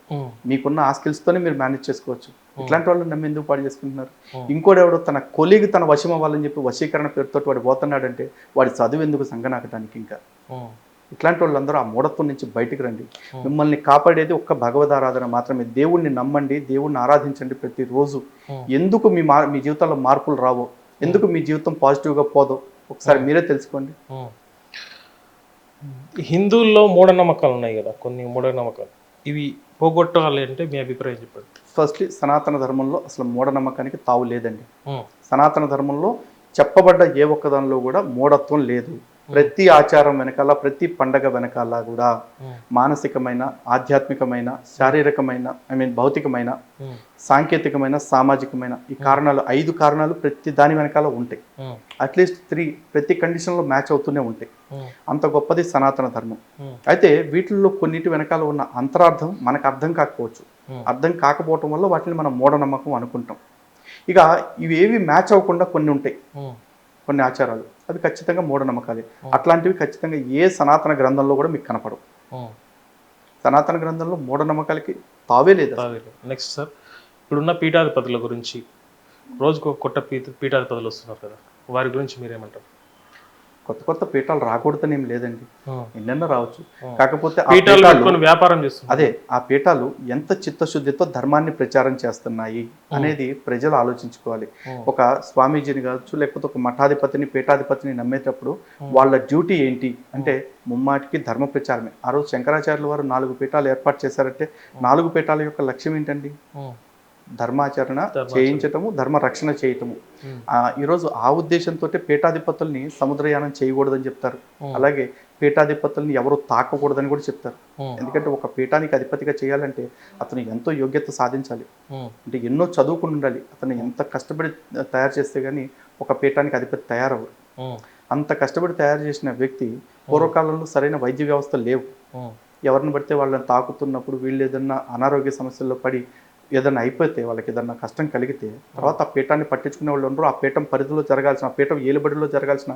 మీకున్న ఆ స్కిల్స్తోనే మీరు మేనేజ్ చేసుకోవచ్చు. ఇట్లాంటి వాళ్ళు నమ్మి ఎందుకు పాడు చేసుకుంటున్నారు? ఇంకోటి ఎవడో తన కొలీగ్ తన వశం అవ్వాలని చెప్పి వశీకరణ పేరుతో వాడు పోతున్నాడంటే వాడి చదువు ఎందుకు సంగనాకటానికి? ఇంకా ఇట్లాంటి వాళ్ళందరూ ఆ మూఢత్వం నుంచి బయటికి రండి. మిమ్మల్ని కాపాడేది ఒక్క భగవదారాధన మాత్రమే. దేవుణ్ణి నమ్మండి, దేవుణ్ణి ఆరాధించండి ప్రతిరోజు. ఎందుకు మీ జీవితంలో మార్పులు రావో, ఎందుకు మీ జీవితం పాజిటివ్గా పోదో ఒకసారి మీరే తెలుసుకోండి. హిందువుల్లో మూఢనమ్మకాలు ఉన్నాయి కదా, కొన్ని మూఢనమ్మకాలు, ఇవి పోగొట్టాలి అంటే మీ అభిప్రాయం చెప్పండి. ఫస్ట్లీ సనాతన ధర్మంలో అసలు మూఢనమ్మకానికి తావు లేదండి. సనాతన ధర్మంలో చెప్పబడ్డ ఏ ఒక్క దానిలో కూడా మూఢత్వం లేదు. ప్రతి ఆచారం వెనకాల, ప్రతి పండగ వెనకాల కూడా మానసికమైన, ఆధ్యాత్మికమైన, శారీరకమైన, భౌతికమైన, సాంకేతికమైన, సామాజికమైన ఈ కారణాలు 5 కారణాలు ప్రతి దాని వెనకాల ఉంటాయి. అట్లీస్ట్ 3 ప్రతి కండిషన్లో మ్యాచ్ అవుతూనే ఉంటాయి. అంత గొప్పది సనాతన ధర్మం. అయితే వీటిల్లో కొన్నిటి వెనకాల ఉన్న అంతరార్థం మనకు అర్థం కాకపోవచ్చు. అర్థం కాకపోవటం వల్ల వాటిని మనం మూఢనమ్మకం అనుకుంటాం. ఇక ఇవేవి మ్యాచ్ అవ్వకుండా కొన్ని ఉంటాయి, కొన్ని ఆచారాలు, అవి ఖచ్చితంగా మూఢనమ్మకాలే. అట్లాంటివి ఖచ్చితంగా ఏ సనాతన గ్రంథంలో కూడా మీకు కనపడవు. సనాతన గ్రంథంలో మూఢనమ్మకాలకి తావే లేదు. నెక్స్ట్ సార్, ఇప్పుడున్న పీఠాధిపతుల గురించి, రోజుకు కొత్త పీఠాధిపతులు వస్తున్నారు కదా, వారి గురించి మీరేమంటారు? కొత్త పీఠాలు రాకూడదని ఏం లేదండి, ఎన్నెన్నో రావచ్చు. కాకపోతే వ్యాపారం చేస్తున్నారు. అదే ఆ పీఠాలు ఎంత చిత్తశుద్ధితో ధర్మాన్ని ప్రచారం చేస్తున్నాయి అనేది ప్రజలు ఆలోచించుకోవాలి. ఒక స్వామీజీని కావచ్చు, లేకపోతే ఒక మఠాధిపతిని, పీఠాధిపతిని నమ్మేటప్పుడు వాళ్ళ డ్యూటీ ఏంటి అంటే ముమ్మాటికి ధర్మ ప్రచారమే. ఆ రోజు శంకరాచార్యుల వారు 4 పీఠాలు ఏర్పాటు చేశారంటే 4 పీఠాల యొక్క లక్ష్యం ఏంటండి? ధర్మాచరణ చేయించటము, ధర్మ రక్షణ చేయటము. ఈరోజు ఆ ఉద్దేశంతో పీఠాధిపతుల్ని సముద్రయానం చేయకూడదని చెప్తారు. అలాగే పీఠాధిపతుల్ని ఎవరు తాకకూడదని కూడా చెప్తారు. ఎందుకంటే ఒక పీఠానికి అధిపతిగా చేయాలంటే అతను ఎంతో యోగ్యత సాధించాలి, అంటే ఎన్నో చదువుకుని ఉండాలి. అతను ఎంత కష్టపడి తయారు చేస్తే గానీ ఒక పీఠానికి అధిపతి తయారవ్వరు. అంత కష్టపడి తయారు చేసిన వ్యక్తి పూర్వకాలంలో సరైన వైద్య వ్యవస్థ లేవు. ఎవరిని పడితే వాళ్ళని తాకుతున్నప్పుడు వీళ్ళు ఏదన్నా అనారోగ్య సమస్యల్లో పడి ఏదైనా అయిపోతే, వాళ్ళకి ఏదన్నా కష్టం కలిగితే తర్వాత ఆ పీఠాన్ని పట్టించుకునే వాళ్ళు ఉండరు. ఆ పీఠం పరిధిలో జరగాల్సిన, ఆ పీఠం ఏలుబడిలో జరగాల్సిన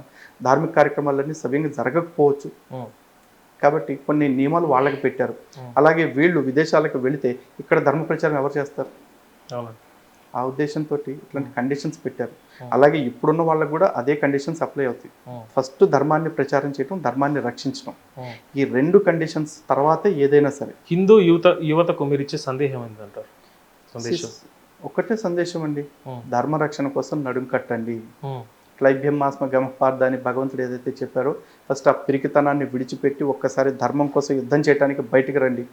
ధార్మిక కార్యక్రమాలన్నీ సవ్యంగా జరగకపోవచ్చు. కాబట్టి కొన్ని నియమాలు వాళ్ళకి పెట్టారు. అలాగే వీళ్ళు విదేశాలకు వెళితే ఇక్కడ ధర్మ ప్రచారం ఎవరు చేస్తారు? ఆ ఉద్దేశంతో ఇట్లాంటి కండిషన్స్ పెట్టారు. అలాగే ఇప్పుడున్న వాళ్ళకు కూడా అదే కండిషన్స్ అప్లై అవుతాయి. ఫస్ట్ ధర్మాన్ని ప్రచారం చేయడం, ధర్మాన్ని రక్షించడం, ఈ 2 కండిషన్స్ తర్వాతే ఏదైనా సరే. హిందూ యువతకు మీరు ఇచ్చే సందేహం ఏంటంటారు? ఒకటే సందేశం అండి, ధర్మ రక్షణ కోసం నడుం కట్టండి. క్లైభ్యం మాస్మ గమపార్థ అని భగవంతుడు ఏదైతే చెప్పారో, ఫస్ట్ ఆ పిరికితనాన్ని విడిచిపెట్టి ఒక్కసారి ధర్మం కోసం యుద్ధం చేయడానికి బయటికి రండి.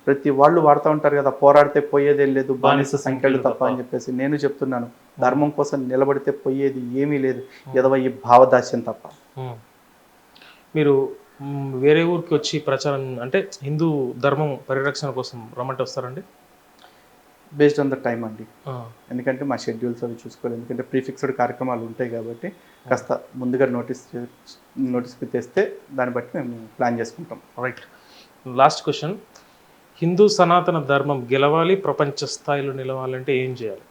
ప్రతి వాళ్ళు వాడుతూ ఉంటారు కదా, పోరాడితే పోయేదేం లేదు, బానిస సంఖ్యలు తప్ప అని చెప్పేసి. నేను చెప్తున్నాను, ధర్మం కోసం నిలబడితే పోయేది ఏమీ లేదు, ఎదవ ఈ భావదాస్యం తప్ప. మీరు వేరే ఊరికి వచ్చి ప్రచారం అంటే హిందూ ధర్మం పరిరక్షణ కోసం రమ్మంటే వస్తారండి? బేస్డ్ ఆన్ ద టైం అండి, ఎందుకంటే మా షెడ్యూల్స్ అవి చూసుకోవాలి. ఎందుకంటే ప్రీఫిక్స్డ్ కార్యక్రమాలు ఉంటాయి కాబట్టి కాస్త ముందుగా నోటీస్కి తెస్తే దాన్ని బట్టి మేము ప్లాన్ చేసుకుంటాం. రైట్. లాస్ట్ క్వశ్చన్, హిందూ సనాతన ధర్మం గెలవాలి, ప్రపంచ స్థాయిలో నిలవాలంటే ఏం చేయాలి?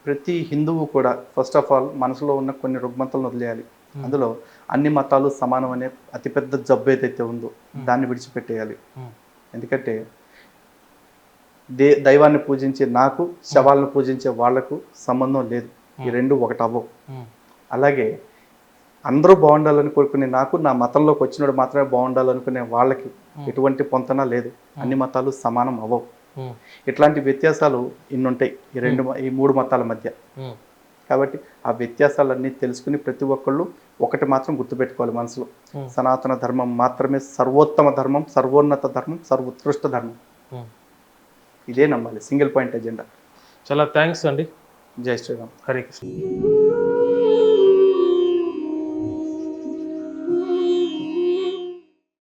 ప్రతి హిందువు కూడా ఫస్ట్ ఆఫ్ ఆల్ మనసులో ఉన్న కొన్ని రుగ్మతలను వదిలేయాలి. అందులో అన్ని మతాలు సమానం అనే అతిపెద్ద జబ్బు ఏదైతే ఉందో దాన్ని విడిచిపెట్టేయాలి. ఎందుకంటే దైవాన్ని పూజించే నాకు, శవాలను పూజించే వాళ్లకు సంబంధం లేదు. ఈ 2 ఒకటి అవ్వవు. అలాగే అందరూ బాగుండాలని కోరుకునే నాకు, నా మతంలోకి వచ్చినోడు మాత్రమే బాగుండాలనుకునే వాళ్ళకి ఎటువంటి పొంతన లేదు. అన్ని మతాలు సమానం అవ్వవు. ఇట్లాంటి వ్యత్యాసాలు ఇన్నుంటాయి ఈ 3 మతాల మధ్య. కాబట్టి ఆ వ్యత్యాసాలన్నీ తెలుసుకుని ప్రతి ఒక్కళ్ళు ఒకటి మాత్రం గుర్తుపెట్టుకోవాలి మనసులో, సనాతన ధర్మం మాత్రమే సర్వోత్తమ ధర్మం, సర్వోన్నత ధర్మం, సర్వోత్కృష్ట ధర్మం. ఇదే నమ్మాలి, సింగిల్ పాయింట్ ఎజెండా. చాలా థ్యాంక్స్ అండి. జై శ్రీరామ్. హరే కృష్ణ.